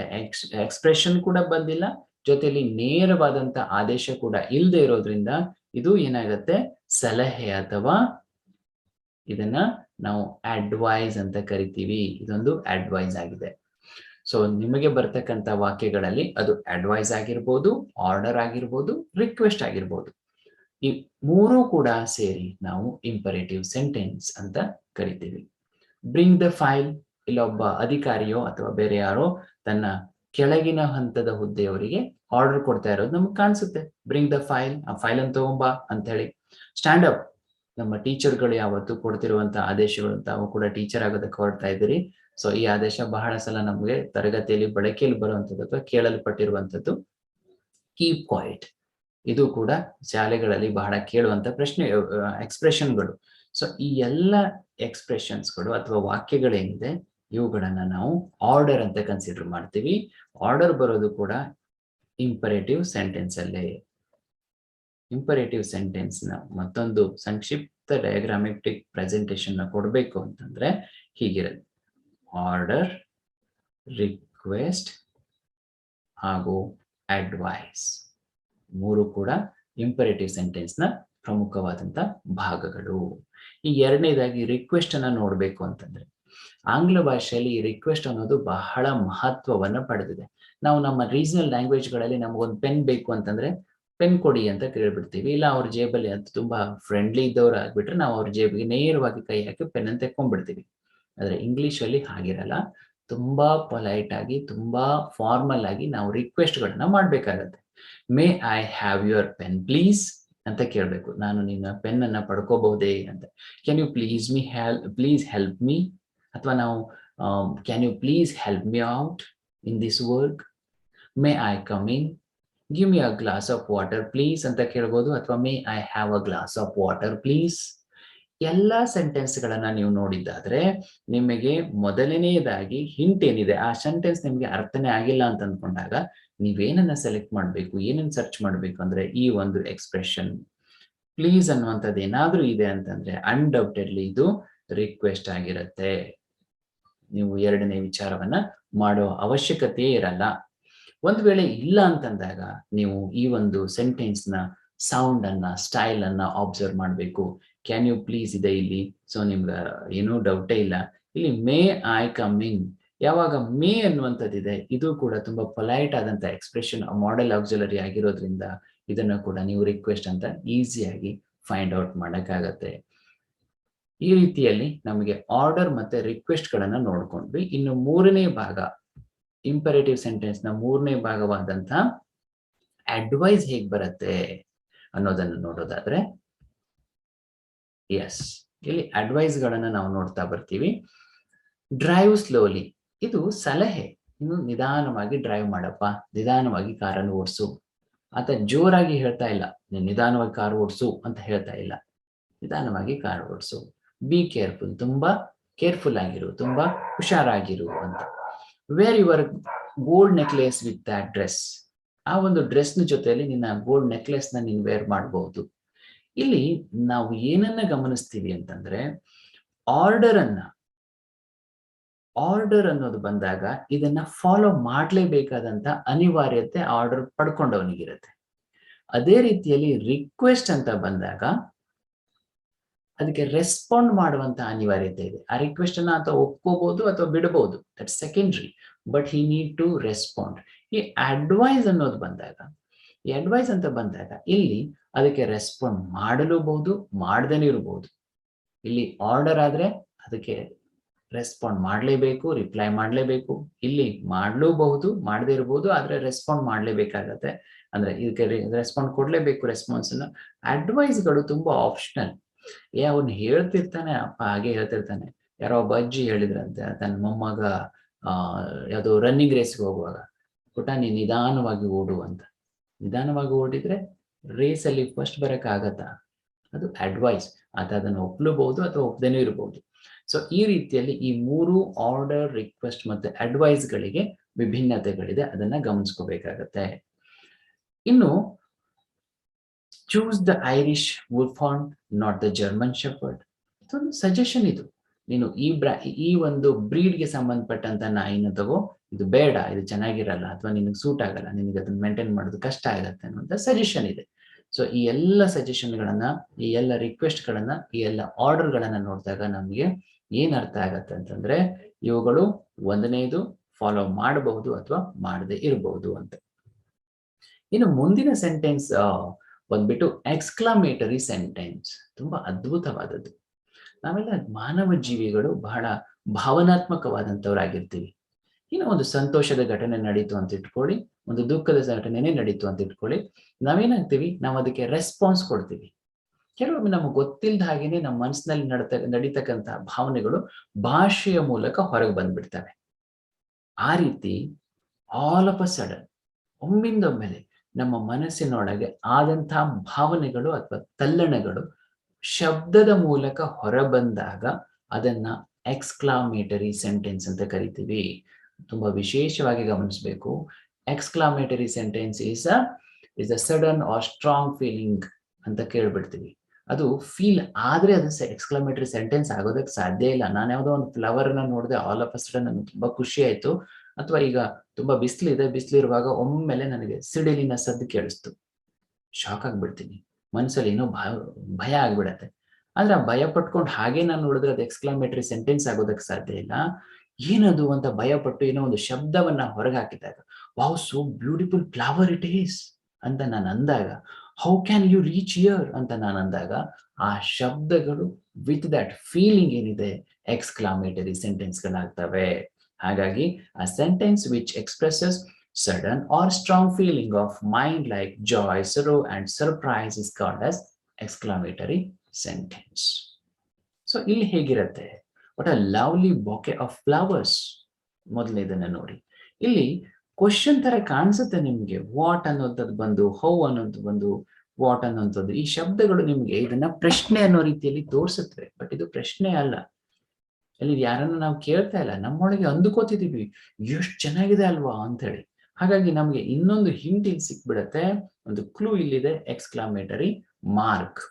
ಎಕ್ಸ್ಪ್ರೆಷನ್ ಕೂಡ ಬಂದಿಲ್ಲ, ಜೊತೆಯಲ್ಲಿ ನೇರವಾದಂತ ಆದೇಶ ಕೂಡ ಇಲ್ಲದೆ ಇರೋದ್ರಿಂದ ಇದು ಏನಾಗತ್ತೆ, ಸಲಹೆ ಅಥವಾ ಇದನ್ನ ನಾವು ಅಡ್ವೈಸ್ ಅಂತ ಕರಿತೀವಿ. ಇದೊಂದು ಅಡ್ವೈಸ್ ಆಗಿದೆ. ಸೊ ನಿಮಗೆ ಬರ್ತಕ್ಕಂಥ ವಾಕ್ಯಗಳಲ್ಲಿ ಅದು ಅಡ್ವೈಸ್ ಆಗಿರ್ಬೋದು, ಆರ್ಡರ್ ಆಗಿರ್ಬೋದು, ರಿಕ್ವೆಸ್ಟ್ ಆಗಿರ್ಬೋದು. ಈ ಮೂರೂ ಕೂಡ ಸೇರಿ ನಾವು ಇಂಪರೇಟಿವ್ ಸೆಂಟೆನ್ಸ್ ಅಂತ ಕರಿತೀವಿ. ಬ್ರಿಂಗ್ ದ ಫೈಲ್, ಇಲ್ಲೊಬ್ಬ ಅಧಿಕಾರಿಯೋ ಅಥವಾ ಬೇರೆ ಯಾರೋ ತನ್ನ ಕೆಳಗಿನ ಹಂತದ ಹುದ್ದೆಯವರಿಗೆ ಆರ್ಡರ್ ಕೊಡ್ತಾ ಇರೋದು ನಮ್ಗೆ ಕಾಣಿಸುತ್ತೆ. ಬ್ರಿಂಗ್ ದ ಫೈಲ್, ಆ ಫೈಲ್ ಅನ್ನು ತಗೊಂಬಾ ಅಂತ ಹೇಳಿ. ಸ್ಟ್ಯಾಂಡ್ ಅಪ್, ನಮ್ಮ ಟೀಚರ್ಗಳು ಯಾವತ್ತು ಕೊಡ್ತಿರುವಂತ ಆದೇಶಗಳು, ತಾವು ಕೂಡ ಟೀಚರ್ ಆಗೋದಕ್ಕೆ ಹೊರಡ್ತಾ ಇದ್ದೀರಿ. ಸೊ ಈ ಆದೇಶ ಬಹಳ ಸಲ ನಮಗೆ ತರಗತಿಯಲ್ಲಿ ಬಳಕೆಯಲ್ಲಿ ಬರುವಂತದ್ದು ಅಥವಾ ಕೇಳಲ್ಪಟ್ಟಿರುವಂತದ್ದು. ಕೀಪ್ ಕ್ವೈಟ್, ಇದು ಕೂಡ ಶಾಲೆಗಳಲ್ಲಿ ಬಹಳ ಕೇಳುವಂತ ಪ್ರಶ್ನೆ ಎಕ್ಸ್ಪ್ರೆಷನ್ಗಳು. ಸೊ ಈ ಎಲ್ಲ ಎಕ್ಸ್ಪ್ರೆಷನ್ಸ್ಗಳು ಅಥವಾ ವಾಕ್ಯಗಳೇನಿದೆ ಇವುಗಳನ್ನ ನಾವು ಆರ್ಡರ್ ಅಂತ ಕನ್ಸಿಡರ್ ಮಾಡ್ತೀವಿ. ಆರ್ಡರ್ ಬರೋದು ಕೂಡ ಇಂಪರೇಟಿವ್ ಸೆಂಟೆನ್ಸ್ ಅಲ್ಲೇ. ಇಂಪರೇಟಿವ್ ಸೆಂಟೆನ್ಸ್ ನ ಮತ್ತೊಂದು ಸಂಕ್ಷಿಪ್ತ ಡಯಾಗ್ರಾಮೆಟಿಕ್ ಪ್ರೆಸೆಂಟೇಷನ್ ನ ಕೊಡಬೇಕು ಅಂತಂದ್ರೆ ಹೀಗಿರುತ್ತೆ: ಆರ್ಡರ್, ರಿಕ್ವೆಸ್ಟ್ ಹಾಗೂ ಅಡ್ವೈಸ್ ಮೂರು ಕೂಡ ಇಂಪರೇಟಿವ್ ಸೆಂಟೆನ್ಸ್ ನ ಪ್ರಮುಖವಾದಂತ ಭಾಗಗಳು. ಈ ಎರಡನೇದಾಗಿ ರಿಕ್ವೆಸ್ಟ್ ಅನ್ನ ನೋಡ್ಬೇಕು ಅಂತಂದ್ರೆ, ಆಂಗ್ಲ ಭಾಷೆಯಲ್ಲಿ ಈ ರಿಕ್ವೆಸ್ಟ್ ಅನ್ನೋದು ಬಹಳ ಮಹತ್ವವನ್ನ ಪಡೆದಿದೆ. ನಾವು ನಮ್ಮ ರೀಜನಲ್ ಲ್ಯಾಂಗ್ವೇಜ್ಗಳಲ್ಲಿ ನಮಗೊಂದು ಪೆನ್ ಬೇಕು ಅಂತಂದ್ರೆ ಪೆನ್ ಕೊಡಿ ಅಂತ ಕೇಳ್ಬಿಡ್ತೀವಿ. ಇಲ್ಲ ಅವ್ರ ಜೇಬಲ್ಲಿ ಅಂತ ತುಂಬಾ ಫ್ರೆಂಡ್ಲಿ ಇದ್ದವ್ರು ಆಗ್ಬಿಟ್ರೆ ನಾವು ಅವ್ರ ಜೇಬಿಗೆ ನೇರವಾಗಿ ಕೈ ಹಾಕಿ ಪೆನ್ ಅಂತ ತೆಕ್ಕೊಂಡ್ಬಿಡ್ತೀವಿ. ಆದ್ರೆ ಇಂಗ್ಲಿಷ್ ಅಲ್ಲಿ ಹಾಗಿರಲ್ಲ. ತುಂಬಾ ಪೊಲೈಟ್ ಆಗಿ, ತುಂಬಾ ಫಾರ್ಮಲ್ ಆಗಿ ನಾವು ರಿಕ್ವೆಸ್ಟ್ ಗಳನ್ನ ಮಾಡ್ಬೇಕಾಗತ್ತೆ. May I have your pen please ಅಂತ ಕೇಳ್ಬೇಕು. ನಾನು ನಿನ್ನ ಪೆನ್ ಅನ್ನ ಪಡ್ಕೋಬಹುದೇ ಅಂತ. Can you please help me, ಅಥವಾ ನಾವು can you please help me out in this work. May I come in, give me a glass of water please ಅಂತ ಕೇಳ್ಬೋದು, ಅಥವಾ may I have a glass of water please. ಎಲ್ಲಾ ಸೆಂಟೆನ್ಸ್ ಗಳನ್ನ ನೀವು ನೋಡಿದ್ದಾದ್ರೆ ನಿಮಗೆ ಮೊದಲನೆಯದಾಗಿ ಹಿಂಟ್ ಏನಿದೆ, ಆ ಸೆಂಟೆನ್ಸ್ ನಿಮ್ಗೆ ಅರ್ಥನೇ ಆಗಿಲ್ಲ ಅಂತ ಅಂದ್ಕೊಂಡಾಗ ನೀವೇನನ್ನ ಸೆಲೆಕ್ಟ್ ಮಾಡ್ಬೇಕು, ಏನನ್ನ ಸರ್ಚ್ ಮಾಡ್ಬೇಕು ಅಂದ್ರೆ ಈ ಒಂದು ಎಕ್ಸ್ಪ್ರೆಷನ್ ಪ್ಲೀಸ್ ಅನ್ನುವಂಥದ್ದು ಏನಾದ್ರೂ ಇದೆ ಅಂತಂದ್ರೆ ಅನ್ಡೌಟೆಡ್ಲಿ ಇದು ರಿಕ್ವೆಸ್ಟ್ ಆಗಿರುತ್ತೆ. ನೀವು ಎರಡನೇ ವಿಚಾರವನ್ನ ಮಾಡೋ ಅವಶ್ಯಕತೆಯೇ ಇರಲ್ಲ. ಒಂದ್ ವೇಳೆ ಇಲ್ಲ ಅಂತಂದಾಗ ನೀವು ಈ ಒಂದು ಸೆಂಟೆನ್ಸ್ ನ ಸೌಂಡ್ ಅನ್ನ, ಸ್ಟೈಲ್ ಅನ್ನ ಅಬ್ಸರ್ವ್ ಮಾಡ್ಬೇಕು. ಕ್ಯಾನ್ ಯು ಪ್ಲೀಸ್ ಇದೆ ಇಲ್ಲಿ, ಸೊ ನಿಮ್ಗೆ ಏನೂ ಡೌಟೇ ಇಲ್ಲ. ಇಲ್ಲಿ ಮೇ ಐ ಕಮ್ ಇನ್, ಯಾವಾಗ ಮೇ ಅನ್ನುವಂಥದ್ದಿದೆ ಇದು ಕೂಡ ತುಂಬಾ ಪೊಲೈಟ್ ಆದಂತ ಎಕ್ಸ್ಪ್ರೆಷನ್, ಮಾಡೆಲ್ ಆಕ್ಸಿಲರಿ ಆಗಿರೋದ್ರಿಂದ ಇದನ್ನ ಕೂಡ ನೀವು ರಿಕ್ವೆಸ್ಟ್ ಅಂತ ಈಸಿಯಾಗಿ ಫೈಂಡ್ ಔಟ್ ಮಾಡಕ್ಕಾಗತ್ತೆ. ಈ ರೀತಿಯಲ್ಲಿ ನಮಗೆ ಆರ್ಡರ್ ಮತ್ತೆ ರಿಕ್ವೆಸ್ಟ್ ಗಳನ್ನ ನೋಡ್ಕೊಂಡ್ವಿ. ಇನ್ನು ಮೂರನೇ ಭಾಗ, ಇಂಪರೇಟಿವ್ ಸೆಂಟೆನ್ಸ್ ನ ಮೂರನೇ ಭಾಗವಾದಂತ ಅಡ್ವೈಸ್ ಹೇಗ್ ಬರುತ್ತೆ ಅನ್ನೋದನ್ನ ನೋಡೋದಾದ್ರೆ, ಎಸ್, ಇಲ್ಲಿ ಅಡ್ವೈಸ್ ಗಳನ್ನ ನಾವು ನೋಡ್ತಾ ಬರ್ತೀವಿ. ಡ್ರೈವ್ ಸ್ಲೋಲಿ, ಇದು ಸಲಹೆ. ಇನ್ನು ನಿಧಾನವಾಗಿ ಡ್ರೈವ್ ಮಾಡಪ್ಪ, ನಿಧಾನವಾಗಿ ಕಾರನ್ನು ಓಡಿಸು. ಆತ ಜೋರಾಗಿ ಹೇಳ್ತಾ ಇಲ್ಲ, ನೀನು ನಿಧಾನವಾಗಿ ಕಾರು ಓಡಿಸು ಅಂತ ಹೇಳ್ತಾ ಇಲ್ಲ. ನಿಧಾನವಾಗಿ ಕಾರ್ ಓಡಿಸು, ಬಿ ಕೇರ್ಫುಲ್, ತುಂಬಾ ಕೇರ್ಫುಲ್ ಆಗಿರು, ತುಂಬಾ ಹುಷಾರಾಗಿರು ಅಂತ. Wear your gold necklace with that dress, ಆ ಒಂದು ಡ್ರೆಸ್ನ ಜೊತೆಯಲ್ಲಿ ನಿನ್ನ ಗೋಲ್ಡ್ ನೆಕ್ಲೆಸ್ ನ ನೀನು ವೇರ್ ಮಾಡಬಹುದು. ಇಲ್ಲಿ ನಾವು ಏನನ್ನ ಗಮನಿಸ್ತೀವಿ ಅಂತಂದ್ರೆ, ಆರ್ಡರ್ ಅನ್ನೋದು ಬಂದಾಗ ಇದನ್ನ ಫಾಲೋ ಮಾಡಲೇಬೇಕಾದಂತ ಅನಿವಾರ್ಯತೆ ಆರ್ಡರ್ ಪಡ್ಕೊಂಡವನಿಗಿರುತ್ತೆ. ಅದೇ ರೀತಿಯಲ್ಲಿ ರಿಕ್ವೆಸ್ಟ್ ಅಂತ ಬಂದಾಗ ಅದಕ್ಕೆ ರೆಸ್ಪಾಂಡ್ ಮಾಡುವಂತ ಅನಿವಾರ್ಯತೆ ಇದೆ. ಆ ರಿಕ್ವೆಸ್ಟ್ ಅನ್ನ ಅಥವಾ ಒಪ್ಕೋಬಹುದು ಅಥವಾ ಬಿಡಬಹುದು, that secondary, but he need to respond. ಈ ಅಡ್ವೈಸ್ ಅನ್ನೋದು ಬಂದಾಗ, ಈ ಅಡ್ವೈಸ್ ಅಂತ ಬಂದಾಗ ಇಲ್ಲಿ ಅದಕ್ಕೆ ರೆಸ್ಪಾಂಡ್ ಮಾಡಲೂಬಹುದು, ಮಾಡದೇನೆ ಇರಬಹುದು. ಇಲ್ಲಿ ಆರ್ಡರ್ ಆದ್ರೆ ಅದಕ್ಕೆ ರೆಸ್ಪಾಂಡ್ ಮಾಡಲೇಬೇಕು, ರಿಪ್ಲೈ ಮಾಡಲೇಬೇಕು. ಇಲ್ಲಿ ಮಾಡಲೂಬಹುದು, ಮಾಡದೇ ಇರಬಹುದು, ಆದ್ರೆ ರೆಸ್ಪಾಂಡ್ ಮಾಡಲೇಬೇಕಾಗತ್ತೆ. ಅಂದ್ರೆ ಇದಕ್ಕೆ ರೆಸ್ಪಾಂಡ್ ಕೊಡ್ಲೇಬೇಕು ರೆಸ್ಪಾನ್ಸ್ ಅನ್ನ. ಅಡ್ವೈಸ್ಗಳು ತುಂಬಾ ಆಪ್ಷನಲ್. ಅವನು ಹೇಳ್ತಿರ್ತಾನೆ, ಅಪ್ಪ ಹಾಗೆ ಹೇಳ್ತಿರ್ತಾನೆ. ಯಾರೋ ಒಬ್ಬ ಅಜ್ಜಿ ಹೇಳಿದ್ರಂತೆ ತನ್ನ ಮೊಮ್ಮಗ ಯಾವ್ದೋ ರನ್ನಿಂಗ್ ರೇಸ್ಗೆ ಹೋಗುವಾಗ, ಪುಟ ನೀನ್ ನಿಧಾನವಾಗಿ ಓಡು ಅಂತ. ನಿಧಾನವಾಗಿ ಓಡಿದ್ರೆ ರೇಸ್ ಅಲ್ಲಿ ಫಸ್ಟ್ ಬರಕ್ ಆಗತ್ತಾ? ಅದು ಅಡ್ವೈಸ್. ಆತ ಅದನ್ನು ಒಪ್ಲೂಬಹುದು ಅಥವಾ ಒಪ್ಪದೇನೂ ಇರಬಹುದು. ಸೊ ಈ ರೀತಿಯಲ್ಲಿ ಈ ಮೂರು ಆರ್ಡರ್, ರಿಕ್ವೆಸ್ಟ್ ಮತ್ತೆ ಅಡ್ವೈಸ್ ಗಳಿಗೆ ವಿಭಿನ್ನತೆಗಳಿದೆ, ಅದನ್ನ ಗಮನಿಸ್ಕೋಬೇಕಾಗತ್ತೆ. ಇನ್ನು choose the Irish wolfhound, not the German shepherd. ಇದೊಂದು ಸಜೆಷನ್. ಇದು ನೀನು ಈ ಒಂದು ಬ್ರೀಡ್ಗೆ ಸಂಬಂಧಪಟ್ಟಂತ ನಾಯಿನ ತಗೋ, ಇದು ಬೇಡ, ಇದು ಚೆನ್ನಾಗಿರಲ್ಲ, ಅಥವಾ ನಿನಗೆ ಸೂಟ್ ಆಗಲ್ಲ, ನಿನಗೆ ಅದನ್ನ ಮೇಂಟೈನ್ ಮಾಡೋದು ಕಷ್ಟ ಆಗತ್ತೆ ಅನ್ನುವಂಥ ಸಜೆಷನ್ ಇದೆ. ಸೊ ಈ ಎಲ್ಲ ಸಜೆಷನ್ಗಳನ್ನ, ಈ ಎಲ್ಲ ರಿಕ್ವೆಸ್ಟ್ ಗಳನ್ನ, ಈ ಎಲ್ಲ ಆರ್ಡರ್ ಗಳನ್ನ ನೋಡಿದಾಗ ನಮ್ಗೆ ಏನ್ ಅರ್ಥ ಆಗತ್ತೆ ಅಂತಂದ್ರೆ, ಇವುಗಳು ಒಂದನೇದು ಫಾಲೋ ಮಾಡಬಹುದು ಅಥವಾ ಮಾಡದೆ ಇರಬಹುದು ಅಂತ. ಇನ್ನು ಮುಂದಿನ ಸೆಂಟೆನ್ಸ್ ಬಂದ್ಬಿಟ್ಟು ಎಕ್ಸ್ಕ್ಲಾಮೇಟರಿ ಸೆಂಟೆನ್ಸ್. ತುಂಬಾ ಅದ್ಭುತವಾದದ್ದು. ನಾವೆಲ್ಲ ಮಾನವ ಜೀವಿಗಳು ಬಹಳ ಭಾವನಾತ್ಮಕವಾದಂಥವ್ರಾಗಿರ್ತೀವಿ. ಇನ್ನು ಒಂದು ಸಂತೋಷದ ಘಟನೆ ನಡೀತು ಅಂತ ಇಟ್ಕೊಳ್ಳಿ, ಒಂದು ದುಃಖದ ಘಟನೆನೇ ನಡೀತು ಅಂತ ಇಟ್ಕೊಳ್ಳಿ, ನಾವೇನಾಗ್ತೀವಿ, ನಾವು ಅದಕ್ಕೆ ರೆಸ್ಪಾನ್ಸ್ ಕೊಡ್ತೀವಿ. ಕೆಲವೊಮ್ಮೆ ನಮ್ಗೆ ಗೊತ್ತಿಲ್ಲದ ಹಾಗೇನೆ ನಮ್ಮ ಮನಸ್ಸಿನಲ್ಲಿ ನಡೀತಕ್ಕಂತಹ ಭಾವನೆಗಳು ಭಾಷೆಯ ಮೂಲಕ ಹೊರಗೆ ಬಂದ್ಬಿಡ್ತವೆ. ಆ ರೀತಿ ಆಲ್ ಆಫ್ ಅ ಸಡನ್, ಒಮ್ಮಿಂದೊಮ್ಮೆಲೆ ನಮ್ಮ ಮನಸ್ಸಿನೊಳಗೆ ಆದಂತಹ ಭಾವನೆಗಳು ಅಥವಾ ತಲ್ಲಣಗಳು ಶಬ್ದದ ಮೂಲಕ ಹೊರಬಂದಾಗ ಅದನ್ನ ಎಕ್ಸ್ಕ್ಲಾಮೇಟರಿ ಸೆಂಟೆನ್ಸ್ ಅಂತ ಕರಿತೀವಿ. ತುಂಬಾ ವಿಶೇಷವಾಗಿ ಗಮನಿಸಬೇಕು. Exclamatory sentence is a sudden or strong feeling ಅಂತ ಕೇಳ್ಬಿಡ್ತೀವಿ. ಅದು ಫೀಲ್ ಆದ್ರೆ ಅದು ಎಕ್ಸ್ಕ್ಲಾಮೇಟರಿ ಸೆಂಟೆನ್ಸ್ ಆಗೋದಕ್ಕೆ ಸಾಧ್ಯ ಇಲ್ಲ. ನಾನು ಯಾವುದೋ ಒಂದು ಫ್ಲವರ್ ನ ನೋಡಿದೆ, ಆಲ್ ಆಫ್ ಅ ಸಡನ್ ನನಗೆ ತುಂಬಾ ಖುಷಿ ಆಯ್ತು. ಅಥವಾ ಈಗ ತುಂಬಾ ಬಿಸಿಲಿದೆ, ಬಿಸಿಲಿರುವಾಗ ಒಮ್ಮೆಲೆ ನನಗೆ ಸಿಡಿಲಿನ ಸದ್ದು ಕೇಳಿಸ್ತು, ಶಾಕ್ ಆಗ್ಬಿಡ್ತೀನಿ, ಮನಸ್ಸಲ್ಲಿ ಏನೋ ಭಯ ಆಗ್ಬಿಡತ್ತೆ. ಆದ್ರೆ ಆ ಭಯ ಪಟ್ಕೊಂಡು ಹಾಗೆ ನಾನು ನೋಡಿದ್ರೆ ಅದು ಎಕ್ಸ್ಕ್ಲಾಮೇಟರಿ ಸೆಂಟೆನ್ಸ್ ಆಗೋದಕ್ಕೆ ಸಾಧ್ಯ ಇಲ್ಲ. ಏನದು ಅಂತ ಭಯ ಪಟ್ಟು ಏನೋ ಒಂದು ಶಬ್ದವನ್ನ ಹೊರಗೆ ಹಾಕಿದಾಗ, wow so beautiful flower it is ಅಂತ ನಾನು ಅಂದಾಗ, how can you reach here ಅಂತ ನಾನು ಅಂದಾಗ, ಆ ಶಬ್ದಗಳು ವಿತ್ ದಟ್ ಫೀಲಿಂಗ್ ಏನಿದೆ ಎಕ್ಸ್ಕ್ಲಾಮೇಟರಿ ಸೆಂಟೆನ್ಸ್ ಗಳಾಗ್ತವೆ. ಹಾಗಾಗಿ a sentence which expresses sudden or strong feeling of mind like joy, sorrow and surprise is called as exclamatory sentence. So ಇಲ್ಲಿ ಹೇಗಿರುತ್ತೆ, what a lovely bouquet of flowers. ಮೊದಲನೇದನ್ನ ನೋಡಿ, ಇಲ್ಲಿ ಕ್ವಶನ್ ತರ ಕಾಣಿಸುತ್ತೆ ನಿಮ್ಗೆ. ವಾಟ್ ಅನ್ನೋಂಥದ್ದು ಬಂದು, ಹೌ ಅನ್ನೋದು ಬಂದು, ವಾಟ್ ಅನ್ನೋಂಥದ್ದು, ಈ ಶಬ್ದಗಳು ನಿಮ್ಗೆ ಇದನ್ನ ಪ್ರಶ್ನೆ ಅನ್ನೋ ರೀತಿಯಲ್ಲಿ ತೋರಿಸುತ್ತವೆ. ಬಟ್ ಇದು ಪ್ರಶ್ನೆ ಅಲ್ಲ. ಅಲ್ಲಿ ಯಾರನ್ನ ನಾವು ಕೇಳ್ತಾ ಇಲ್ಲ, ನಮ್ಮೊಳಗೆ ಅಂದುಕೋತಿದೀವಿ ಎಷ್ಟು ಚೆನ್ನಾಗಿದೆ ಅಲ್ವಾ ಅಂತ ಹೇಳಿ. ಹಾಗಾಗಿ ನಮ್ಗೆ ಇನ್ನೊಂದು ಹಿಂಟ್ ಇಲ್ಲಿ ಸಿಕ್ಬಿಡತ್ತೆ, ಒಂದು ಕ್ಲೂ ಇಲ್ಲಿದೆ, ಎಕ್ಸ್ಕ್ಲಾಮೇಟರಿ ಮಾರ್ಕ್.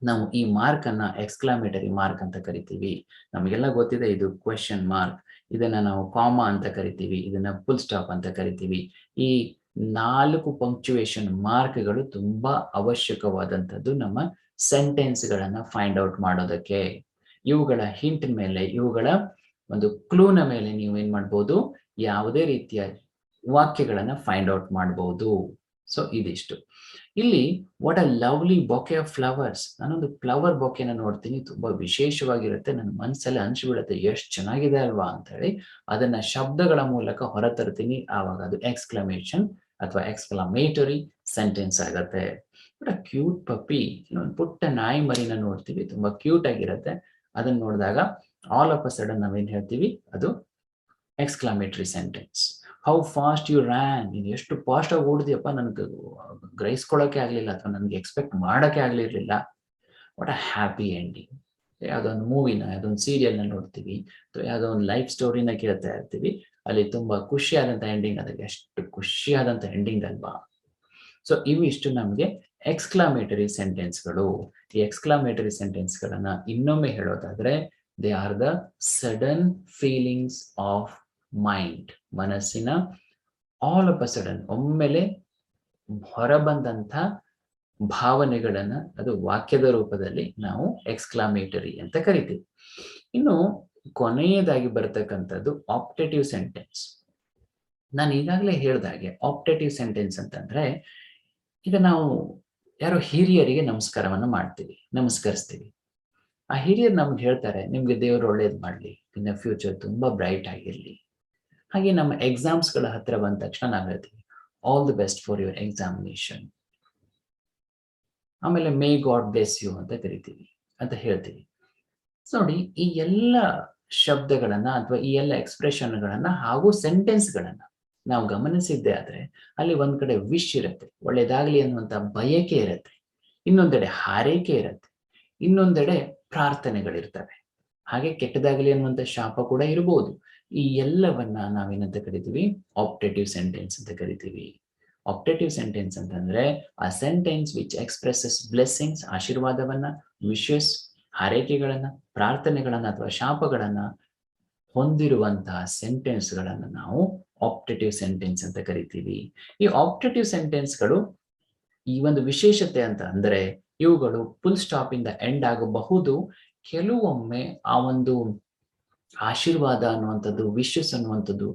ನಾವು ಈ ಮಾರ್ಕ್ ಅನ್ನ ಎಕ್ಸ್ಕ್ಲಾಮೇಟರಿ ಮಾರ್ಕ್ ಅಂತ ಕರಿತೀವಿ. ನಮಗೆಲ್ಲ ಗೊತ್ತಿದೆ ಇದು ಕ್ವೆಶ್ಚನ್ ಮಾರ್ಕ್, ಇದನ್ನ ನಾವು ಕಾಮಾ ಅಂತ ಕರಿತೀವಿ, ಇದನ್ನ ಫುಲ್ ಸ್ಟಾಪ್ ಅಂತ ಕರಿತೀವಿ. ಈ 4 ಪಂಕ್ಚುಯೇಷನ್ ಮಾರ್ಕ್ಗಳು ತುಂಬಾ ಅವಶ್ಯಕವಾದಂಥದ್ದು ನಮ್ಮ ಸೆಂಟೆನ್ಸ್ ಗಳನ್ನ ಫೈಂಡ್ ಔಟ್ ಮಾಡೋದಕ್ಕೆ. ಇವುಗಳ ಹಿಂಟ್ ಮೇಲೆ, ಇವುಗಳ ಒಂದು ಕ್ಲೂನ ಮೇಲೆ ನೀವು ಏನ್ ಮಾಡ್ಬೋದು, ಯಾವುದೇ ರೀತಿಯ ವಾಕ್ಯಗಳನ್ನ ಫೈಂಡ್ ಔಟ್ ಮಾಡಬಹುದು. ಸೊ ಇದಿಷ್ಟು. ಇಲ್ಲಿ what a lovely bouquet of flowers. ನಾನೊಂದು ಫ್ಲವರ್ ಬೊಕೆನ ನೋಡ್ತೀನಿ, ತುಂಬಾ ವಿಶೇಷವಾಗಿರುತ್ತೆ, ನನ್ನ ಮನಸ್ಸಲ್ಲಿ ಅನ್ಸ್ಬಿಡುತ್ತೆ ಎಷ್ಟು ಚೆನ್ನಾಗಿದೆ ಅಲ್ವಾ ಅಂತ ಹೇಳಿ. ಅದನ್ನ ಶಬ್ದಗಳ ಮೂಲಕ ಹೊರತರ್ತೀನಿ, ಆವಾಗ ಅದು ಎಕ್ಸ್ಕ್ಲಮೇಷನ್ ಅಥವಾ ಎಕ್ಸ್ಕ್ಲಮೇಟರಿ ಸೆಂಟೆನ್ಸ್ ಆಗತ್ತೆ. ಬಟ್ ಕ್ಯೂಟ್ ಪಪ್ಪಿ, ಒಂದು ಪುಟ್ಟ ನಾಯಿ ಮರಿನ ನೋಡ್ತೀವಿ, ತುಂಬಾ ಕ್ಯೂಟ್ ಆಗಿರುತ್ತೆ. ಅದನ್ನ ನೋಡಿದಾಗ ಆಲ್ ಆಫ್ ಅ ಸಡನ್ ನಾವೇನ್ ಹೇಳ್ತೀವಿ, ಅದು exclamatory sentence. How fast you ran, ನೀನು ಎಷ್ಟು ಫಾಸ್ಟ್ ಆಗಿ ಓಡಿದ್ಯಪ್ಪ, ನನಗೆ ಗ್ರಹಿಸ್ಕೊಳ್ಳೋಕೆ ಆಗ್ಲಿಲ್ಲ ಅಥವಾ ನನಗೆ ಎಕ್ಸ್ಪೆಕ್ಟ್ ಮಾಡೋಕೆ ಆಗ್ಲಿರ್ಲಿಲ್ಲ. What a happy ending. ಯಾವುದೋ ಒಂದು ಮೂವಿನ, ಯಾವುದೋ ಒಂದು ಸೀರಿಯಲ್ನ ನೋಡ್ತೀವಿ ಅಥವಾ ಯಾವುದೋ ಒಂದು ಲೈಫ್ ಸ್ಟೋರಿನ ಕೇಳ್ತಾ ಇರ್ತೀವಿ, ಅಲ್ಲಿ ತುಂಬಾ ಖುಷಿಯಾದಂಥ ಎಂಡಿಂಗ್, ಅದಕ್ಕೆ ಎಷ್ಟು ಖುಷಿಯಾದಂಥ ಎಂಡಿಂಗ್ ಅಲ್ವಾ. ಸೊ ಇವಿಷ್ಟು ನಮಗೆ ಎಕ್ಸ್ಕ್ಲಾಮೇಟರಿ ಸೆಂಟೆನ್ಸ್ಗಳು. ಈ ಎಕ್ಸ್ಕ್ಲಾಮೇಟರಿ ಸೆಂಟೆನ್ಸ್ಗಳನ್ನ ಇನ್ನೊಮ್ಮೆ ಹೇಳೋದಾದ್ರೆ, they are the sudden feelings of mind. ಮನಸ್ಸಿನ ಆಲ್ ಆಫ್ ಅ ಸಡನ್ ಒಮ್ಮೆಲೆ ಹೊರಬಂದಂಥ ಭಾವನೆಗಳನ್ನ ಅದು ವಾಕ್ಯದ ರೂಪದಲ್ಲಿ ನಾವು ಎಕ್ಸ್ಕ್ಲಾಮೇಟರಿ ಅಂತ ಕರಿತೀವಿ. ಇನ್ನು ಕೊನೆಯದಾಗಿ ಬರತಕ್ಕಂಥದ್ದು ಆಪ್ಟೇಟಿವ್ ಸೆಂಟೆನ್ಸ್. ನಾನು ಈಗಾಗಲೇ ಹೇಳ್ದಾಗೆ ಆಪ್ಟೇಟಿವ್ ಸೆಂಟೆನ್ಸ್ ಅಂತಂದ್ರೆ, ಈಗ ನಾವು ಯಾರೋ ಹಿರಿಯರಿಗೆ ನಮಸ್ಕಾರವನ್ನು ಮಾಡ್ತೀವಿ, ನಮಸ್ಕರಿಸ್ತೀವಿ. ಆ ಹಿರಿಯರು ನಮ್ಗೆ ಹೇಳ್ತಾರೆ, ನಿಮ್ಗೆ ದೇವರು ಒಳ್ಳೇದು ಮಾಡಲಿ, ಇನ್ನ ಫ್ಯೂಚರ್ ತುಂಬಾ ಬ್ರೈಟ್ ಆಗಿರ್ಲಿ. ಹಾಗೆ ನಮ್ಮ ಎಕ್ಸಾಮ್ಸ್ಗಳ ಹತ್ರ ಬಂದ ತಕ್ಷಣ ನಾವು ಹೇಳ್ತೀವಿ, all the best for your examination. ಆಮೇಲೆ ಮೇ ಗಾಡ್ ಬ್ಲೆಸ್ ಯು ಅಂತ ಕರಿತೀವಿ, ಅಂತ ಹೇಳ್ತೀವಿ. ನೋಡಿ, ಈ ಎಲ್ಲ ಶಬ್ದಗಳನ್ನ ಅಥವಾ ಈ ಎಲ್ಲ ಎಕ್ಸ್ಪ್ರೆಷನ್ಗಳನ್ನ ಹಾಗೂ ಸೆಂಟೆನ್ಸ್ಗಳನ್ನ ನಾವು ಗಮನಿಸಿದ್ದೆ ಆದ್ರೆ, ಅಲ್ಲಿ ಒಂದ್ ಕಡೆ ವಿಶ್ ಇರುತ್ತೆ, ಒಳ್ಳೇದಾಗ್ಲಿ ಅನ್ನುವಂತ ಬಯಕೆ ಇರುತ್ತೆ, ಇನ್ನೊಂದೆಡೆ ಹಾರೈಕೆ ಇರುತ್ತೆ, ಇನ್ನೊಂದೆಡೆ ಪ್ರಾರ್ಥನೆಗಳಿರ್ತವೆ, ಹಾಗೆ ಕೆಟ್ಟದಾಗಲಿ ಅನ್ನುವಂಥ ಶಾಪ ಕೂಡ ಇರಬಹುದು. ಈ ಎಲ್ಲವನ್ನ ನಾವೇನಂತ ಕರಿತೀವಿ, ಆಪ್ಟೇಟಿವ್ ಸೆಂಟೆನ್ಸ್ ಅಂತ ಕರಿತೀವಿ. ಆಪ್ಟೇಟಿವ್ ಸೆಂಟೆನ್ಸ್ ಅಂತಂದ್ರೆ ಆ ಸೆಂಟೆನ್ಸ್ ವಿಚ್ ಎಕ್ಸ್ಪ್ರೆಸಸ್ ಬ್ಲೆಸ್ಸಿಂಗ್ಸ್, ಆಶೀರ್ವಾದವನ್ನ, ವಿಶಸ್, ಹಾರೈಕೆಗಳನ್ನ, ಪ್ರಾರ್ಥನೆಗಳನ್ನ ಅಥವಾ ಶಾಪಗಳನ್ನ ಹೊಂದಿರುವಂತಹ ಸೆಂಟೆನ್ಸ್ಗಳನ್ನ ನಾವು ಆಪ್ಟೇಟಿವ್ ಸೆಂಟೆನ್ಸ್ ಅಂತ ಕರಿತೀವಿ. ಈ ಆಪ್ಟೇಟಿವ್ ಸೆಂಟೆನ್ಸ್ಗಳು ಈ ಒಂದು ವಿಶೇಷತೆ ಅಂತ ಅಂದ್ರೆ, ಇವುಗಳು ಫುಲ್ ಸ್ಟಾಪ್ ಇಂದ ಎಂಡ್ ಆಗಬಹುದು. ಕೆಲವೊಮ್ಮೆ ಆ ಒಂದು ಆಶೀರ್ವಾದ ಅನ್ನುವಂಥದ್ದು, ವಿಶಸ್ ಅನ್ನುವಂಥದ್ದು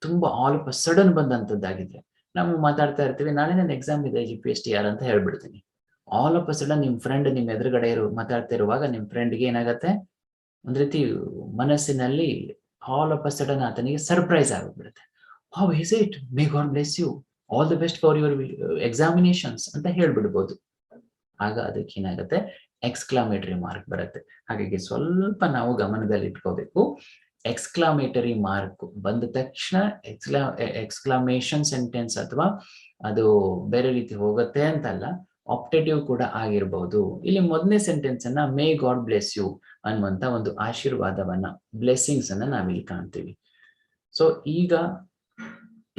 ತುಂಬಾ ಆಲ್ ಆಫ್ ಅ ಸಡನ್ ಬಂದಂಥದ್ದಾಗಿದೆ. ನಾವು ಮಾತಾಡ್ತಾ ಇರ್ತೀವಿ, ನಾಳೆ ನನ್ನ ಎಕ್ಸಾಮ್ ಇದೆ GPSTR ಅಂತ ಹೇಳ್ಬಿಡ್ತೀನಿ. ಆಲ್ ಆಫ್ ಅ ಸಡನ್ ನಿಮ್ ಫ್ರೆಂಡ್ ನಿಮ್ ಎದುರುಗಡೆ ಮಾತಾಡ್ತಾ ಇರುವಾಗ ನಿಮ್ ಫ್ರೆಂಡ್ಗೆ ಏನಾಗತ್ತೆ, ಒಂದ್ ರೀತಿ ಮನಸ್ಸಿನಲ್ಲಿ ಆಲ್ ಆಫ್ ಅ ಸಡನ್ ಆತನಿಗೆ ಸರ್ಪ್ರೈಸ್ ಆಗಿಬಿಡುತ್ತೆ. How is it, may God bless you, all the best for your examinations ಅಂತ ಹೇಳ್ಬಿಡ್ಬೋದು. ಆಗ ಅದಕ್ಕೆ ಏನಾಗುತ್ತೆ, ಎಕ್ಸ್ಕ್ಲಾಮೇಟರಿ ಮಾರ್ಕ್ ಬರುತ್ತೆ. ಹಾಗಾಗಿ ಸ್ವಲ್ಪ ನಾವು ಗಮನದಲ್ಲಿ ಇಟ್ಕೋಬೇಕು. ಎಕ್ಸ್ಕ್ಲಾಮೇಟರಿ ಮಾರ್ಕ್ ಬಂದ ತಕ್ಷಣ ಎಕ್ಸ್ಕ್ಲಾಮೇಷನ್ ಸೆಂಟೆನ್ಸ್ ಅಥವಾ ಅದು ಬೇರೆ ರೀತಿ ಹೋಗುತ್ತೆ ಅಂತಲ್ಲ, ಆಪ್ಟೇಟಿವ್ ಕೂಡ ಆಗಿರ್ಬಹುದು. ಇಲ್ಲಿ ಮೊದಲನೇ ಸೆಂಟೆನ್ಸ್ ಅನ್ನ ಮೇ ಗಾಡ್ ಬ್ಲೆಸ್ ಯು ಅನ್ನುವಂತ ಒಂದು ಆಶೀರ್ವಾದವನ್ನ, ಬ್ಲೆಸ್ಸಿಂಗ್ಸ್ ಅನ್ನ ನಾವಿಲ್ಲಿ ಕಾಣ್ತೀವಿ. ಸೊ ಈಗ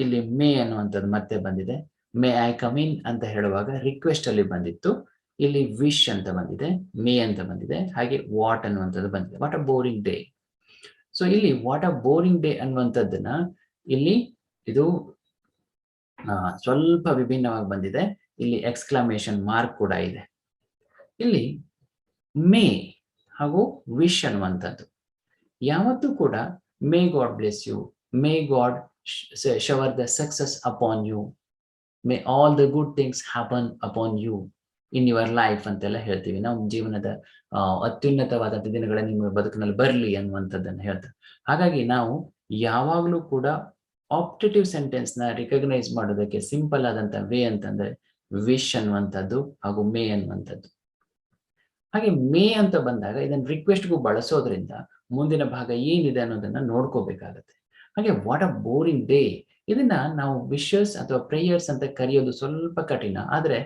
ಇಲ್ಲಿ ಮೇ ಅನ್ನುವಂಥದ್ದು ಮತ್ತೆ ಬಂದಿದೆ. ಮೇ ಐ ಕಮ್ ಇನ್ ಅಂತ ಹೇಳುವಾಗ ರಿಕ್ವೆಸ್ಟ್ ಅಲ್ಲಿ ಬಂದಿತ್ತು, ಇಲ್ಲಿ ವಿಶ್ ಅಂತ ಬಂದಿದೆ, ಮೇ ಅಂತ ಬಂದಿದೆ, ಹಾಗೆ ವಾಟ್ ಅನ್ನುವಂಥದ್ದು ಬಂದಿದೆ, what a boring day. So ಇಲ್ಲಿ ವಾಟ್ ಅ ಬೋರಿಂಗ್ ಡೇ ಅನ್ನುವಂಥದ್ದನ್ನ ಇಲ್ಲಿ ಇದು ಸ್ವಲ್ಪ ವಿಭಿನ್ನವಾಗಿ ಬಂದಿದೆ. ಇಲ್ಲಿ ಎಕ್ಸ್ಕ್ಲಾಮೇಷನ್ ಮಾರ್ಕ್ ಕೂಡ ಇದೆ. ಇಲ್ಲಿ ಮೇ ಹಾಗೂ ವಿಶ್ ಅನ್ನುವಂಥದ್ದು ಯಾವತ್ತೂ ಕೂಡ may God bless you, may God shower the success upon you, may all the good things happen upon you in your life ಅಂತೆಲ್ಲ ಹೇಳ್ತೀವಿ. ನಾವು ಜೀವನದ ಅತ್ಯುನ್ನತವಾದಂಥ ದಿನಗಳ ನಿಮ್ಮ ಬದುಕಿನಲ್ಲಿ ಬರಲಿ ಅನ್ನುವಂಥದ್ದನ್ನು ಹೇಳ್ತಾರೆ. ಹಾಗಾಗಿ ನಾವು ಯಾವಾಗಲೂ ಕೂಡ ಆಪ್ಟೇಟಿವ್ ಸೆಂಟೆನ್ಸ್ ನ ರಿಕಗ್ನೈಸ್ ಮಾಡೋದಕ್ಕೆ ಸಿಂಪಲ್ ಆದಂತ ವೇ ಅಂತಂದ್ರೆ ವಿಶ್ ಅನ್ನುವಂಥದ್ದು ಹಾಗೂ ಮೇ ಅನ್ನುವಂಥದ್ದು. ಹಾಗೆ ಮೇ ಅಂತ ಬಂದಾಗ ಇದನ್ನ ರಿಕ್ವೆಸ್ಟ್ಗೂ ಬಳಸೋದ್ರಿಂದ ಮುಂದಿನ ಭಾಗ ಏನಿದೆ ಅನ್ನೋದನ್ನ ನೋಡ್ಕೋಬೇಕಾಗತ್ತೆ. ಹಾಗೆ ವಾಟ್ ಅ ಬೋರಿಂಗ್ ಡೇ, ಇದನ್ನ ನಾವು ವಿಶಸ್ ಅಥವಾ ಪ್ರೇಯರ್ಸ್ ಅಂತ ಕರೆಯೋದು ಸ್ವಲ್ಪ ಕಠಿಣ. ಆದ್ರೆ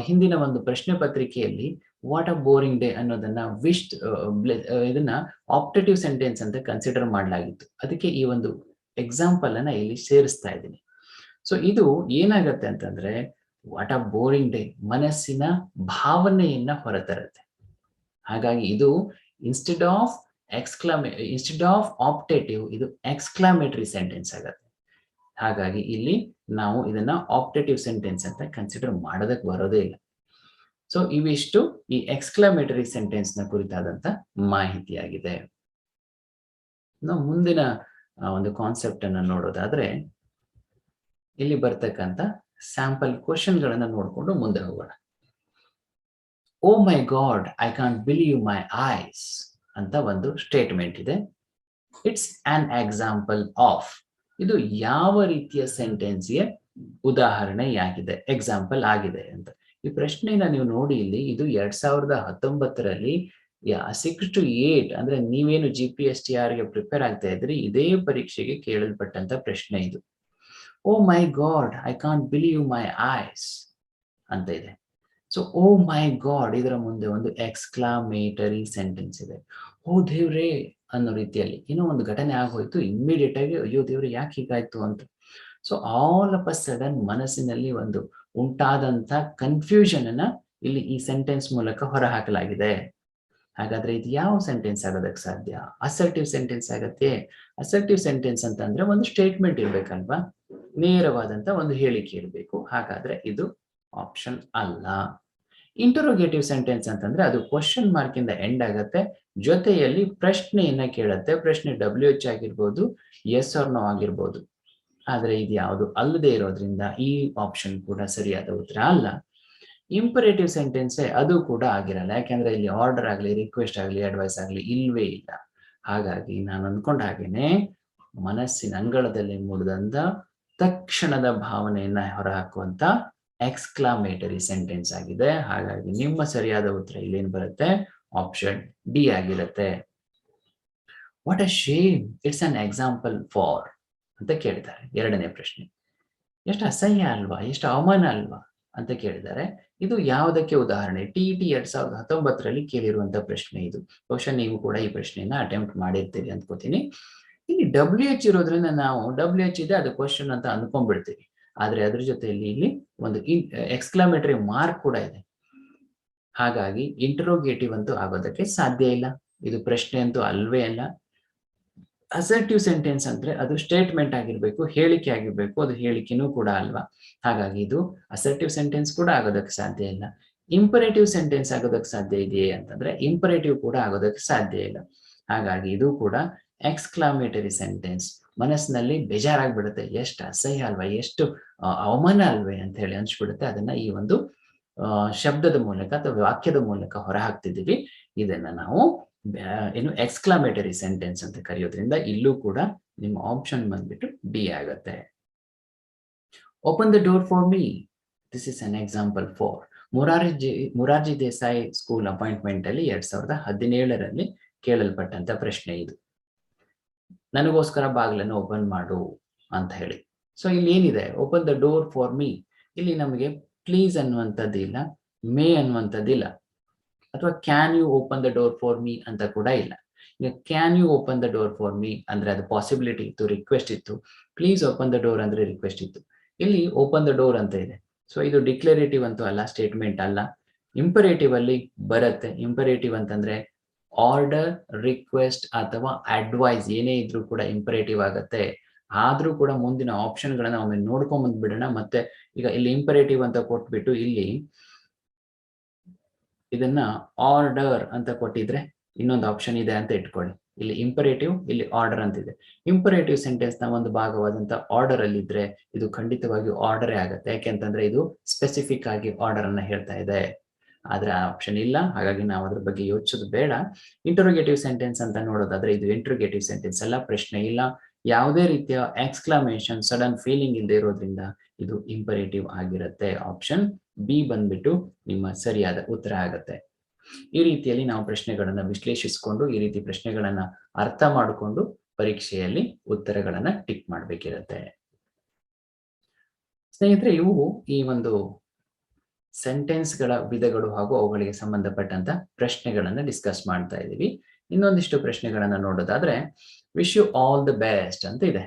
ಹಿಂದಿನ ಒಂದು ಪ್ರಶ್ನೆ ಪತ್ರಿಕೆಯಲ್ಲಿ ವಾಟ್ ಅ ಬೋರಿಂಗ್ ಡೇ ಅನ್ನೋದನ್ನ ವಿಶ್ ಇದನ್ನ ಆಪ್ಟೇಟಿವ್ ಸೆಂಟೆನ್ಸ್ ಅಂತ ಕನ್ಸಿಡರ್ ಮಾಡಲಾಗಿತ್ತು. ಅದಕ್ಕೆ ಈ ಒಂದು ಎಕ್ಸಾಂಪಲ್ ಅನ್ನ ಇಲ್ಲಿ ಸೇರಿಸ್ತಾ ಇದ್ದೀನಿ. ಸೊ ಇದು ಏನಾಗತ್ತೆ ಅಂತಂದ್ರೆ, ವಾಟ್ ಅ ಬೋರಿಂಗ್ ಡೇ ಮನಸ್ಸಿನ ಭಾವನೆಯನ್ನ ಹೊರತರುತ್ತೆ. ಹಾಗಾಗಿ ಇದು ಇನ್ಸ್ಟೆಡ್ ಆಫ್ ಆಪ್ಟೇಟಿವ್ ಇದು ಎಕ್ಸ್ಕ್ಲಾಮೇಟರಿ ಸೆಂಟೆನ್ಸ್ ಆಗತ್ತೆ. ಹಾಗಾಗಿ ಇಲ್ಲಿ ನಾವು ಇದನ್ನ ಆಪ್ಟೇಟಿವ್ ಸೆಂಟೆನ್ಸ್ ಅಂತ ಕನ್ಸಿಡರ್ ಮಾಡೋದಕ್ಕೆ ಬರೋದೇ ಇಲ್ಲ. ಸೊ ಇವಿಷ್ಟು ಈ ಎಕ್ಸ್ಕ್ಲಾಮೇಟರಿ ಸೆಂಟೆನ್ಸ್ ನ ಕುರಿತಾದಂತ ಮಾಹಿತಿಯಾಗಿದೆ. ನಾವು ಮುಂದಿನ ಒಂದು ಕಾನ್ಸೆಪ್ಟ್ ಅನ್ನ ನೋಡೋದಾದ್ರೆ, ಇಲ್ಲಿ ಬರ್ತಕ್ಕಂಥ ಸ್ಯಾಂಪಲ್ ಕ್ವಶನ್ ಗಳನ್ನ ನೋಡ್ಕೊಂಡು ಮುಂದೆ ಹೋಗೋಣ. Oh my God I can't believe my eyes ಅಂತ ಒಂದು ಸ್ಟೇಟ್ಮೆಂಟ್ ಇದೆ. ಇಟ್ಸ್ ಆನ್ ಎಕ್ಸಾಂಪಲ್ ಆಫ್, ಇದು ಯಾವ ರೀತಿಯ ಸೆಂಟೆನ್ಸ್ಗೆ ಉದಾಹರಣೆಯಾಗಿದೆ, ಎಕ್ಸಾಂಪಲ್ ಆಗಿದೆ ಅಂತ. ಈ ಪ್ರಶ್ನೆನ ನೀವು ನೋಡಿ, ಇಲ್ಲಿ ಇದು 2019ರಲ್ಲಿ 6 to 8 ಅಂದ್ರೆ ನೀವೇನು GPSTR ಗೆ ಪ್ರಿಪೇರ್ ಆಗ್ತಾ ಇದ್ರಿ, ಇದೇ ಪರೀಕ್ಷೆಗೆ ಕೇಳಲ್ಪಟ್ಟಂತ ಪ್ರಶ್ನೆ ಇದು. Oh my God, I can't believe my eyes ಅಂತ ಇದೆ. ಸೊ ಓ ಮೈ ಗಾಡ್ ಇದರ ಮುಂದೆ ಒಂದು ಎಕ್ಸ್ಕ್ಲಾಮೇಟರಿ ಸೆಂಟೆನ್ಸ್ ಇದೆ. ಓ ದೇವ್ರೇ ಅನ್ನೋ ರೀತಿಯಲ್ಲಿ ಏನೋ ಒಂದು ಘಟನೆ ಆಗೋಯ್ತು, ಇಮ್ಮಿಡಿಯೇಟ್ ಆಗಿ ಅಯ್ಯೋ ದೇವ್ರೆ ಯಾಕೆ ಹೀಗಾಯ್ತು ಅಂತ. So all of a sudden ಮನಸ್ಸಿನಲ್ಲಿ ಒಂದು ಉಂಟಾದಂತ ಕನ್ಫ್ಯೂಷನ್ ಅನ್ನ ಇಲ್ಲಿ ಈ ಸೆಂಟೆನ್ಸ್ ಮೂಲಕ ಹೊರಹಾಕಲಾಗಿದೆ. ಹಾಗಾದ್ರೆ ಇದು ಯಾವ ಸೆಂಟೆನ್ಸ್ ಆಗೋದಕ್ಕೆ ಸಾಧ್ಯ? ಅಸರ್ಟಿವ್ ಸೆಂಟೆನ್ಸ್ ಆಗತ್ತೆ. ಅಸರ್ಟಿವ್ ಸೆಂಟೆನ್ಸ್ ಅಂತ ಅಂದ್ರೆ ಒಂದು ಸ್ಟೇಟ್ಮೆಂಟ್ ಇರ್ಬೇಕಲ್ವಾ, ನೇರವಾದಂತ ಒಂದು ಹೇಳಿಕೆ ಇರಬೇಕು. ಹಾಗಾದ್ರೆ ಇದು ಆಪ್ಷನ್ ಅಲ್ಲ. ಇಂಟರೋಗೇಟಿವ್ ಸೆಂಟೆನ್ಸ್ ಅಂತಂದ್ರೆ ಅದು ಕ್ವಶನ್ ಮಾರ್ಕ್ ಇಂದ ಎಂಡ್ ಆಗತ್ತೆ, ಜೊತೆಯಲ್ಲಿ ಪ್ರಶ್ನೆಯನ್ನ ಕೇಳತ್ತೆ. ಪ್ರಶ್ನೆ WH ಆಗಿರ್ಬೋದು, ಎಸ್ ಆರ್ ನೋ ಆಗಿರ್ಬೋದು. ಆದ್ರೆ ಇದು ಯಾವುದು ಅಲ್ಲದೆ ಇರೋದ್ರಿಂದ ಈ ಆಪ್ಷನ್ ಕೂಡ ಸರಿಯಾದ ಉತ್ತರ ಅಲ್ಲ. ಇಂಪರೇಟಿವ್ ಸೆಂಟೆನ್ಸ್ ಅದು ಕೂಡ ಆಗಿರಲ್ಲ, ಯಾಕೆಂದ್ರೆ ಇಲ್ಲಿ ಆರ್ಡರ್ ಆಗಲಿ, ರಿಕ್ವೆಸ್ಟ್ ಆಗಲಿ, ಅಡ್ವೈಸ್ ಆಗಲಿ ಇಲ್ವೇ ಇಲ್ಲ. ಹಾಗಾಗಿ ನಾನು ಅಂದ್ಕೊಂಡ ಹಾಗೇನೆ ಮನಸ್ಸಿನ ಅಂಗಳದಲ್ಲಿ ಮೂಡಿದಂತ ತಕ್ಷಣದ ಭಾವನೆಯನ್ನ ಹೊರಹಾಕುವಂತ ಎಕ್ಸ್ಕ್ಲಾಮೇಟರಿ ಸೆಂಟೆನ್ಸ್ ಆಗಿದೆ. ಹಾಗಾಗಿ ನಿಮ್ಮ ಸರಿಯಾದ ಉತ್ತರ ಇಲ್ಲೇನು ಬರುತ್ತೆ? ಆಪ್ಷನ್ ಡಿ ಆಗಿರುತ್ತೆ. What a Shem, it's an example for ಅಂತ ಕೇಳಿದ್ದಾರೆ. ಎರಡನೇ ಪ್ರಶ್ನೆ, ಎಷ್ಟು ಅಸಹ್ಯ ಅಲ್ವಾ, ಎಷ್ಟು ಅವಮಾನ ಅಲ್ವಾ ಅಂತ ಕೇಳಿದ್ದಾರೆ. ಇದು ಯಾವುದಕ್ಕೆ ಉದಾಹರಣೆ? TET 2019ರಲ್ಲಿ ಕೇಳಿರುವಂತಹ ಪ್ರಶ್ನೆ ಇದು. ಬಹುಶಃ ನೀವು ಕೂಡ ಈ ಪ್ರಶ್ನೆಯನ್ನ ಅಟೆಂಪ್ಟ್ ಮಾಡಿರ್ತೀರಿ ಅಂದ್ಕೋತೀನಿ. ಇಲ್ಲಿ WH ಇರೋದ್ರಿಂದ ನಾವು WH ಇದೆ ಅದು ಕ್ವಶನ್ ಅಂತ ಅನ್ಕೊಂಡ್ಬಿಡ್ತೀವಿ. ಆದ್ರೆ ಅದ್ರ ಜೊತೆಯಲ್ಲಿ ಇಲ್ಲಿ ಒಂದು ಎಕ್ಸ್ಕ್ಲಾಮೇಟರಿ ಮಾರ್ಕ್ ಕೂಡ ಇದೆ. ಹಾಗಾಗಿ ಇಂಟರೋಗೇಟಿವ್ ಅಂತೂ ಆಗೋದಕ್ಕೆ ಸಾಧ್ಯ ಇಲ್ಲ. ಇದು ಪ್ರಶ್ನೆ ಅಂತೂ ಅಲ್ವೇ ಅಲ್ಲ. ಅಸರ್ಟಿವ್ ಸೆಂಟೆನ್ಸ್ ಅಂದ್ರೆ ಅದು ಸ್ಟೇಟ್ಮೆಂಟ್ ಆಗಿರ್ಬೇಕು, ಹೇಳಿಕೆ ಆಗಿರ್ಬೇಕು. ಅದು ಹೇಳಿಕೆನೂ ಕೂಡ ಅಲ್ವಾ. ಹಾಗಾಗಿ ಇದು ಅಸರ್ಟಿವ್ ಸೆಂಟೆನ್ಸ್ ಕೂಡ ಆಗೋದಕ್ಕೆ ಸಾಧ್ಯ ಇಲ್ಲ. ಇಂಪರೇಟಿವ್ ಸೆಂಟೆನ್ಸ್ ಆಗೋದಕ್ಕೆ ಸಾಧ್ಯ ಇದೆಯೇ ಅಂತಂದ್ರೆ ಇಂಪರೇಟಿವ್ ಕೂಡ ಆಗೋದಕ್ಕೆ ಸಾಧ್ಯ ಇಲ್ಲ. ಹಾಗಾಗಿ ಇದು ಕೂಡ ಎಕ್ಸ್ಕ್ಲಾಮೇಟರಿ ಸೆಂಟೆನ್ಸ್. ಮನಸ್ಸಿನಲ್ಲಿ ಬೇಜಾರಾಗ್ಬಿಡುತ್ತೆ, ಎಷ್ಟು ಅಸಹ್ಯ ಅಲ್ವಾ, ಎಷ್ಟು ಅವಮಾನ ಅಲ್ವೇ ಅಂತ ಹೇಳಿ ಅನ್ಸ್ಬಿಡುತ್ತೆ. ಅದನ್ನ ಈ ಒಂದು ಶಬ್ದದ ಮೂಲಕ ಅಥವಾ ವಾಕ್ಯದ ಮೂಲಕ ಹೊರಹಾಕ್ತಿದ್ದೀವಿ. ಇದನ್ನ ನಾವು ಏನು ಎಕ್ಸ್ಕ್ಲಾಮೇಟರಿ ಸೆಂಟೆನ್ಸ್ ಅಂತ ಕರೆಯೋದ್ರಿಂದ ಇಲ್ಲೂ ಕೂಡ ನಿಮ್ಮ ಆಪ್ಷನ್ ಬಂದ್ಬಿಟ್ಟು ಡಿ ಆಗತ್ತೆ. Open the door for me, this is an example for. Morarji Desai school appointment ಅಲ್ಲಿ 2017ರಲ್ಲಿ ಕೇಳಲ್ಪಟ್ಟಂತ ಪ್ರಶ್ನೆ ಇದು. ನನಗೋಸ್ಕರ ಬಾಗಿಲನ್ನು ಓಪನ್ ಮಾಡು ಅಂತ ಹೇಳಿ. ಸೊ ಇಲ್ಲಿ ಏನಿದೆ? Open the door for me. ಇಲ್ಲಿ ನಮಗೆ ಪ್ಲೀಸ್ ಅನ್ನುವಂಥದ್ದಿಲ್ಲ, ಮೇ ಅನ್ನುವಂಥದ್ದಿಲ್ಲ, ಅಥವಾ can you open the door for me ಅಂತ ಕೂಡ ಇಲ್ಲ. ಈಗ can you open the door for me ಅಂದ್ರೆ ಅದು ಪಾಸಿಬಿಲಿಟಿ ಇತ್ತು, ರಿಕ್ವೆಸ್ಟ್ ಇತ್ತು. ಪ್ಲೀಸ್ ಓಪನ್ ದ ಡೋರ್ ಅಂದ್ರೆ ರಿಕ್ವೆಸ್ಟ್ ಇತ್ತು. ಇಲ್ಲಿ ಓಪನ್ ದ ಡೋರ್ ಅಂತ ಇದೆ. ಸೊ ಇದು ಡಿಕ್ಲರೇಟಿವ್ ಅಂತೂ ಅಲ್ಲ, ಸ್ಟೇಟ್ಮೆಂಟ್ ಅಲ್ಲ. ಇಂಪರೇಟಿವ್ ಅಲ್ಲಿ ಬರುತ್ತೆ. ಇಂಪರೇಟಿವ್ ಅಂತಂದ್ರೆ ಆರ್ಡರ್, ರಿಕ್ವೆಸ್ಟ್ ಅಥವಾ ಅಡ್ವೈಸ್ ಏನೇ ಇದ್ರೂ ಕೂಡ ಇಂಪರೇಟಿವ್ ಆಗತ್ತೆ. ಆದ್ರೂ ಕೂಡ ಮುಂದಿನ ಆಪ್ಷನ್ ಗಳನ್ನ ಒಮ್ಮೆ ನೋಡ್ಕೊಂಡ್ ಬಂದ್ಬಿಡೋಣ. ಮತ್ತೆ ಈಗ ಇಲ್ಲಿ ಇಂಪರೇಟಿವ್ ಅಂತ ಕೊಟ್ಬಿಟ್ಟು ಇಲ್ಲಿ ಇದನ್ನ ಆರ್ಡರ್ ಅಂತ ಕೊಟ್ಟಿದ್ರೆ ಇನ್ನೊಂದು ಆಪ್ಷನ್ ಇದೆ ಅಂತ ಇಟ್ಕೊಳ್ಳಿ. ಇಲ್ಲಿ ಇಂಪರೇಟಿವ್, ಇಲ್ಲಿ ಆರ್ಡರ್ ಅಂತಿದೆ. ಇಂಪರೇಟಿವ್ ಸೆಂಟೆನ್ಸ್ ನ ಒಂದು ಭಾಗವಾದಂತ ಆರ್ಡರ್ ಅಲ್ಲಿ ಇದ್ರೆ ಇದು ಖಂಡಿತವಾಗಿ ಆರ್ಡರೇ ಆಗತ್ತೆ. ಯಾಕೆಂತಂದ್ರೆ ಇದು ಸ್ಪೆಸಿಫಿಕ್ ಆಗಿ ಆರ್ಡರ್ ಅನ್ನ ಹೇಳ್ತಾ ಇದೆ. ಆದ್ರೆ ಆ ಆಪ್ಷನ್ ಇಲ್ಲ. ಹಾಗಾಗಿ ನಾವು ಅದ್ರ ಬಗ್ಗೆ ಯೋಚಿಸೋದು ಬೇಡ. ಇಂಟರೋಗೇಟಿವ್ ಸೆಂಟೆನ್ಸ್ ಅಂತ ನೋಡೋದಾದ್ರೆ ಇದು ಇಂಟರೋಗೇಟಿವ್ ಸೆಂಟೆನ್ಸ್ ಅಲ್ಲ, ಪ್ರಶ್ನೆ ಇಲ್ಲ. ಯಾವುದೇ ರೀತಿಯ ಎಕ್ಸ್ಕ್ಲಾಮೇಷನ್, ಸಡನ್ ಫೀಲಿಂಗ್ ಇಲ್ಲದೆ ಇರೋದ್ರಿಂದ ಇದು ಇಂಪರೇಟಿವ್ ಆಗಿರುತ್ತೆ. ಆಪ್ಷನ್ ಬಿ ಬಂದ್ಬಿಟ್ಟು ನಿಮ್ಮ ಸರಿಯಾದ ಉತ್ತರ ಆಗತ್ತೆ. ಈ ರೀತಿಯಲ್ಲಿ ನಾವು ಪ್ರಶ್ನೆಗಳನ್ನ ವಿಶ್ಲೇಷಿಸಿಕೊಂಡು, ಈ ರೀತಿ ಪ್ರಶ್ನೆಗಳನ್ನ ಅರ್ಥ ಮಾಡಿಕೊಂಡು ಪರೀಕ್ಷೆಯಲ್ಲಿ ಉತ್ತರಗಳನ್ನ ಟಿಕ್ ಮಾಡಬೇಕಿರುತ್ತೆ. ಸ್ನೇಹಿತರೆ, ಇವು ಈ ಒಂದು ಸೆಂಟೆನ್ಸ್ಗಳ ವಿಧಗಳು ಹಾಗೂ ಅವುಗಳಿಗೆ ಸಂಬಂಧಪಟ್ಟಂತ ಪ್ರಶ್ನೆಗಳನ್ನ ಡಿಸ್ಕಸ್ ಮಾಡ್ತಾ ಇದ್ದೀವಿ. ಇನ್ನೊಂದಿಷ್ಟು ಪ್ರಶ್ನೆಗಳನ್ನ ನೋಡೋದಾದ್ರೆ, wish you all the best ಅಂತ ಇದೆ.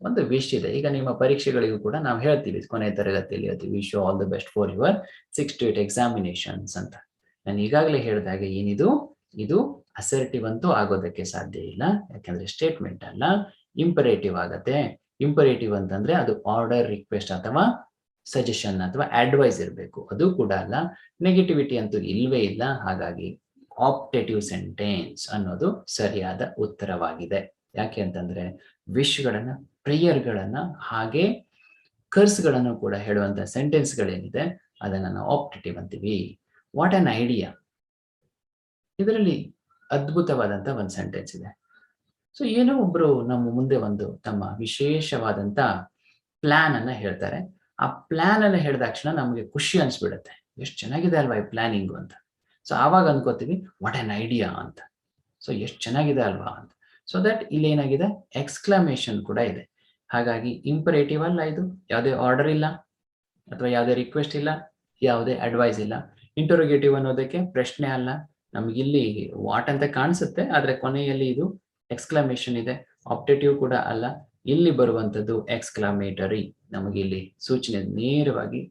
ಒಂದು ವಿಶ್ ಇದೆ. ಈಗ ನಿಮ್ಮ ಪರೀಕ್ಷೆಗಳಿಗೂ ಕೂಡ ನಾವು ಹೇಳ್ತೀವಿ, ಕೊನೆ ತರಗತಿಯಲ್ಲಿ ಹೇಳ್ತೀವಿ, wish you all the best for your 6 to 8 examinations ಅಂತ. ನಾನು ಈಗಾಗಲೇ ಹೇಳಿದಾಗ ಏನಿದು, ಇದು ಅಸರ್ಟಿವ್ ಅಂತೂ ಆಗೋದಕ್ಕೆ ಸಾಧ್ಯ ಇಲ್ಲ, ಯಾಕಂದ್ರೆ ಸ್ಟೇಟ್ಮೆಂಟ್ ಅಲ್ಲ, ಇಂಪರೇಟಿವ್ ಆಗತ್ತೆ. ಇಂಪರೇಟಿವ್ ಅಂತಂದ್ರೆ ಅದು ಆರ್ಡರ್, ರಿಕ್ವೆಸ್ಟ್ ಅಥವಾ ಸಜೆಷನ್ ಅಥವಾ ಅಡ್ವೈಸ್ ಇರಬೇಕು. ಅದು ಕೂಡ ಅಲ್ಲ. ನೆಗೆಟಿವಿಟಿ ಅಂತೂ ಇಲ್ವೇ ಇಲ್ಲ. ಹಾಗಾಗಿ ಆಪ್ಟೇಟಿವ್ ಸೆಂಟೆನ್ಸ್ ಅನ್ನೋದು ಸರಿಯಾದ ಉತ್ತರವಾಗಿದೆ. ಯಾಕೆ ಅಂತಂದ್ರೆ ವಿಶ್ಗಳನ್ನ, ಪ್ರೇಯರ್ಗಳನ್ನ ಹಾಗೆ ಕರ್ಸ್ಗಳನ್ನು ಕೂಡ ಹೇಳುವಂತ ಸೆಂಟೆನ್ಸ್ಗಳೇನಿದೆ ಅದನ್ನ ನಾವು ಆಪ್ಟೇಟಿವ್ ಅಂತೀವಿ. ವಾಟ್ ಅನ್ ಐಡಿಯಾ, ಇದರಲ್ಲಿ ಅದ್ಭುತವಾದಂತ ಒಂದು ಸೆಂಟೆನ್ಸ್ ಇದೆ. ಸೊ ಏನೋ ಒಬ್ರು ನಮ್ಮ ಮುಂದೆ ಒಂದು ತಮ್ಮ ವಿಶೇಷವಾದಂತ ಪ್ಲಾನ್ ಅನ್ನ ಹೇಳ್ತಾರೆ. ಆ ಪ್ಲಾನ್ ಅನ್ನ ಹೇಳಿದ ತಕ್ಷಣ ನಮಗೆ ಖುಷಿ ಅನ್ಸ್ಬಿಡುತ್ತೆ. ಎಷ್ಟು ಚೆನ್ನಾಗಿದೆ ಅಲ್ವಾ ಈ ಪ್ಲಾನಿಂಗು ಅಂತ. ಸೊ ಆವಾಗ ಅನ್ಕೋತೀವಿ ವಾಟ್ ಆನ್ ಐಡಿಯಾ ಅಂತ. ಸೊ ಎಷ್ಟು ಚೆನ್ನಾಗಿದೆ ಅಲ್ವಾ ಅಂತ. ಸೊ ದಟ್ ಇಲ್ಲಿ ಏನಾಗಿದೆ, ಎಕ್ಸ್ಕ್ಲಮೇಷನ್ ಕೂಡ ಇದೆ. ಹಾಗಾಗಿ ಇಂಪರೇಟಿವ್ ಅಲ್ಲ, ಇದು ಯಾವುದೇ ಆರ್ಡರ್ ಇಲ್ಲ ಅಥವಾ ಯಾವುದೇ ರಿಕ್ವೆಸ್ಟ್ ಇಲ್ಲ, ಯಾವುದೇ ಅಡ್ವೈಸ್ ಇಲ್ಲ. ಇಂಟರೋಗೇಟಿವ್ ಅನ್ನೋದಕ್ಕೆ ಪ್ರಶ್ನೆ ಅಲ್ಲ, ನಮಗಿಲ್ಲಿ ವಾಟ್ ಅಂತ ಕಾಣಿಸುತ್ತೆ, ಆದ್ರೆ ಕೊನೆಯಲ್ಲಿ ಇದು ಎಕ್ಸ್ಕ್ಲಮೇಷನ್ ಇದೆ. ಆಪ್ಟೇಟಿವ್ ಕೂಡ ಅಲ್ಲ, ಇಲ್ಲಿ ಬರುವಂತದ್ದು ಎಕ್ಸ್ಕ್ಲಾಮೇಟರಿ. ನಮಗೆ ಇಲ್ಲಿ ಸೂಚನೆ ನೇರವಾಗಿ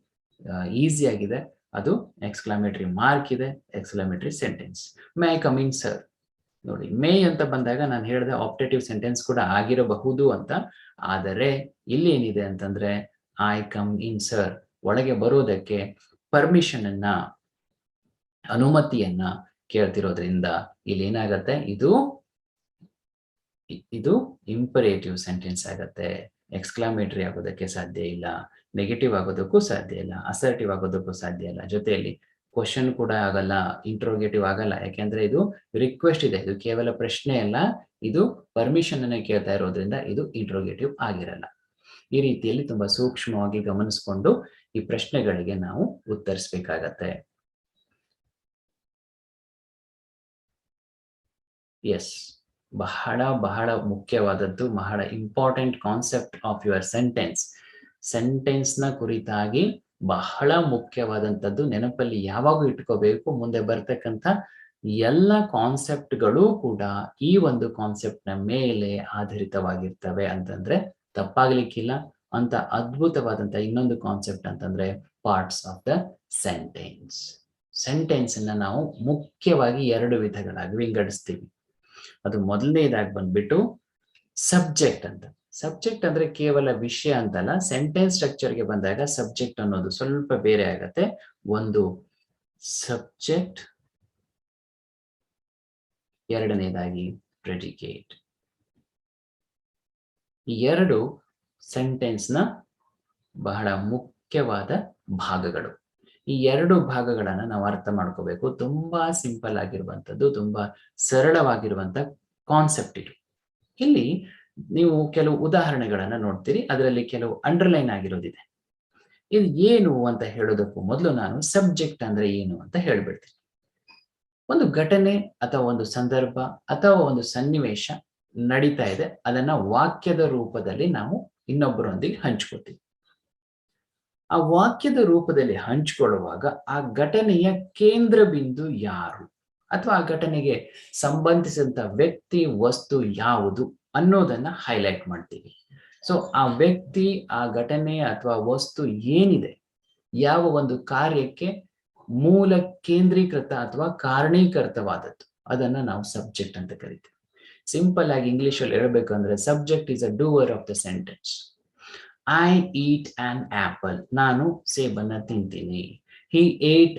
ಈಸಿ ಆಗಿದೆ, ಅದು ಎಕ್ಸ್ಕ್ಲಾಮೇಟರಿ ಮಾರ್ಕ್ ಇದೆ, exclamatory sentence. May I come in sir. ನೋಡಿ, ಮೇ ಅಂತ ಬಂದಾಗ ನಾನು ಹೇಳಿದೆ ಆಪ್ಟೇಟಿವ್ ಸೆಂಟೆನ್ಸ್ ಕೂಡ ಆಗಿರಬಹುದು ಅಂತ. ಆದರೆ ಇಲ್ಲಿ ಏನಿದೆ ಅಂತಂದ್ರೆ ಐ ಕಮ್ ಇನ್ ಸರ್, ಒಳಗೆ ಬರೋದಕ್ಕೆ ಪರ್ಮಿಷನ್ ಅನ್ನ, ಅನುಮತಿಯನ್ನ ಕೇಳ್ತಿರೋದ್ರಿಂದ ಇಲ್ಲಿ ಏನಾಗತ್ತೆ, ಇದು ಇಂಪರೇಟಿವ್ ಸೆಂಟೆನ್ಸ್ ಆಗತ್ತೆ. ಎಕ್ಸ್ಕ್ಲಾಮೇಟರಿ ಆಗೋದಕ್ಕೆ ಸಾಧ್ಯ ಇಲ್ಲ, ನೆಗೆಟಿವ್ ಆಗೋದಕ್ಕೂ ಸಾಧ್ಯ ಇಲ್ಲ, ಅಸರ್ಟಿವ್ ಆಗೋದಕ್ಕೂ ಸಾಧ್ಯ ಇಲ್ಲ, ಜೊತೆಯಲ್ಲಿ ಕ್ವಶನ್ ಕೂಡ ಆಗಲ್ಲ, ಇಂಟ್ರೋಗೇಟಿವ್ ಆಗಲ್ಲ. ಯಾಕೆಂದ್ರೆ ಇದು ರಿಕ್ವೆಸ್ಟ್ ಇದೆ, ಇದು ಕೇವಲ ಪ್ರಶ್ನೆ ಅಲ್ಲ, ಇದು ಪರ್ಮಿಷನ್ ಅನ್ನ ಕೇಳ್ತಾ ಇರೋದ್ರಿಂದ ಇದು ಇಂಟ್ರೋಗೇಟಿವ್ ಆಗಿರಲ್ಲ. ಈ ರೀತಿಯಲ್ಲಿ ತುಂಬಾ ಸೂಕ್ಷ್ಮವಾಗಿ ಗಮನಿಸಿಕೊಂಡು ಈ ಪ್ರಶ್ನೆಗಳಿಗೆ ನಾವು ಉತ್ತರಿಸಬೇಕಾಗತ್ತೆ. ಎಸ್, ಬಹಳ ಬಹಳ ಮುಖ್ಯವಾದದ್ದು, ಬಹಳ important concept of your sentence. Sentence ನ ಕುರಿತಾಗಿ ಬಹಳ ಮುಖ್ಯವಾದಂಥದ್ದು ನೆನಪಲ್ಲಿ ಯಾವಾಗೂ ಇಟ್ಕೋಬೇಕು. ಮುಂದೆ ಬರ್ತಕ್ಕಂಥ ಎಲ್ಲ ಕಾನ್ಸೆಪ್ಟ್ಗಳು ಕೂಡ ಈ ಒಂದು ಕಾನ್ಸೆಪ್ಟ್ ನ ಮೇಲೆ ಆಧಾರಿತವಾಗಿರ್ತವೆ ಅಂತಂದ್ರೆ ತಪ್ಪಾಗ್ಲಿಕ್ಕಿಲ್ಲ. ಅಂತ ಅದ್ಭುತವಾದಂತ ಇನ್ನೊಂದು ಕಾನ್ಸೆಪ್ಟ್ ಅಂತಂದ್ರೆ parts of the sentence. Sentence ಅನ್ನ ನಾವು ಮುಖ್ಯವಾಗಿ 2 ವಿಧಗಳಾಗಿ ವಿಂಗಡಿಸ್ತೀವಿ. ಅದು ಮೊದಲನೇದಾಗಿ ಬಂದ್ಬಿಟ್ಟು ಸಬ್ಜೆಕ್ಟ್ ಅಂತ. ಸಬ್ಜೆಕ್ಟ್ ಅಂದ್ರೆ ಕೇವಲ ವಿಷಯ ಅಂತಲ್ಲ, ಸೆಂಟೆನ್ಸ್ ಸ್ಟ್ರಕ್ಚರ್ಗೆ ಬಂದಾಗ ಸಬ್ಜೆಕ್ಟ್ ಅನ್ನೋದು ಸ್ವಲ್ಪ ಬೇರೆ ಆಗತ್ತೆ. ಒಂದು ಸಬ್ಜೆಕ್ಟ್, ಎರಡನೇದಾಗಿ ಪ್ರೆಡಿಕೇಟ್. ಈ 2 ಸೆಂಟೆನ್ಸ್ ನ ಬಹಳ ಮುಖ್ಯವಾದ ಭಾಗಗಳು. ಈ 2 ಭಾಗಗಳನ್ನ ನಾವು ಅರ್ಥ ಮಾಡ್ಕೋಬೇಕು. ತುಂಬಾ ಸಿಂಪಲ್ ಆಗಿರುವಂತದ್ದು, ತುಂಬಾ ಸರಳವಾಗಿರುವಂತ ಕಾನ್ಸೆಪ್ಟ್ ಇದು. ಇಲ್ಲಿ ನೀವು ಕೆಲವು ಉದಾಹರಣೆಗಳನ್ನ ನೋಡ್ತೀರಿ, ಅದರಲ್ಲಿ ಕೆಲವು ಅಂಡರ್ಲೈನ್ ಆಗಿರೋದಿದೆ. ಇದು ಏನು ಅಂತ ಹೇಳೋದಕ್ಕೂ ಮೊದಲು ನಾನು ಸಬ್ಜೆಕ್ಟ್ ಅಂದ್ರೆ ಏನು ಅಂತ ಹೇಳ್ಬಿಡ್ತೀನಿ. ಒಂದು ಘಟನೆ ಅಥವಾ ಒಂದು ಸಂದರ್ಭ ಅಥವಾ ಒಂದು ಸನ್ನಿವೇಶ ನಡೀತಾ ಇದೆ, ಅದನ್ನ ವಾಕ್ಯದ ರೂಪದಲ್ಲಿ ನಾವು ಇನ್ನೊಬ್ಬರೊಂದಿಗೆ ಹಂಚ್ಕೋತೀವಿ. ಆ ವಾಕ್ಯದ ರೂಪದಲ್ಲಿ ಹಂಚಿಕೊಳ್ಳುವಾಗ ಆ ಘಟನೆಯ ಕೇಂದ್ರ ಬಿಂದು ಯಾರು ಅಥವಾ ಆ ಘಟನೆಗೆ ಸಂಬಂಧಿಸಿದಂತ ವ್ಯಕ್ತಿ, ವಸ್ತು ಯಾವುದು ಅನ್ನೋದನ್ನ ಹೈಲೈಟ್ ಮಾಡ್ತೀವಿ. ಸೊ ಆ ವ್ಯಕ್ತಿ, ಆ ಘಟನೆ ಅಥವಾ ವಸ್ತು ಏನಿದೆ, ಯಾವ ಒಂದು ಕಾರ್ಯಕ್ಕೆ ಮೂಲ ಕೇಂದ್ರೀಕೃತ ಅಥವಾ ಕಾರಣೀಕೃತವಾದದ್ದು, ಅದನ್ನ ನಾವು ಸಬ್ಜೆಕ್ಟ್ ಅಂತ ಕರಿತೀವಿ. ಸಿಂಪಲ್ ಆಗಿ ಇಂಗ್ಲಿಷ್ ಅಲ್ಲಿ ಹೇಳ್ಬೇಕಂದ್ರೆ subject is a doer of the sentence. I eat an apple, ನಾನು ಸೇಬನ್ನ ತಿಂತೀನಿ. ಹಿ ಏಟ್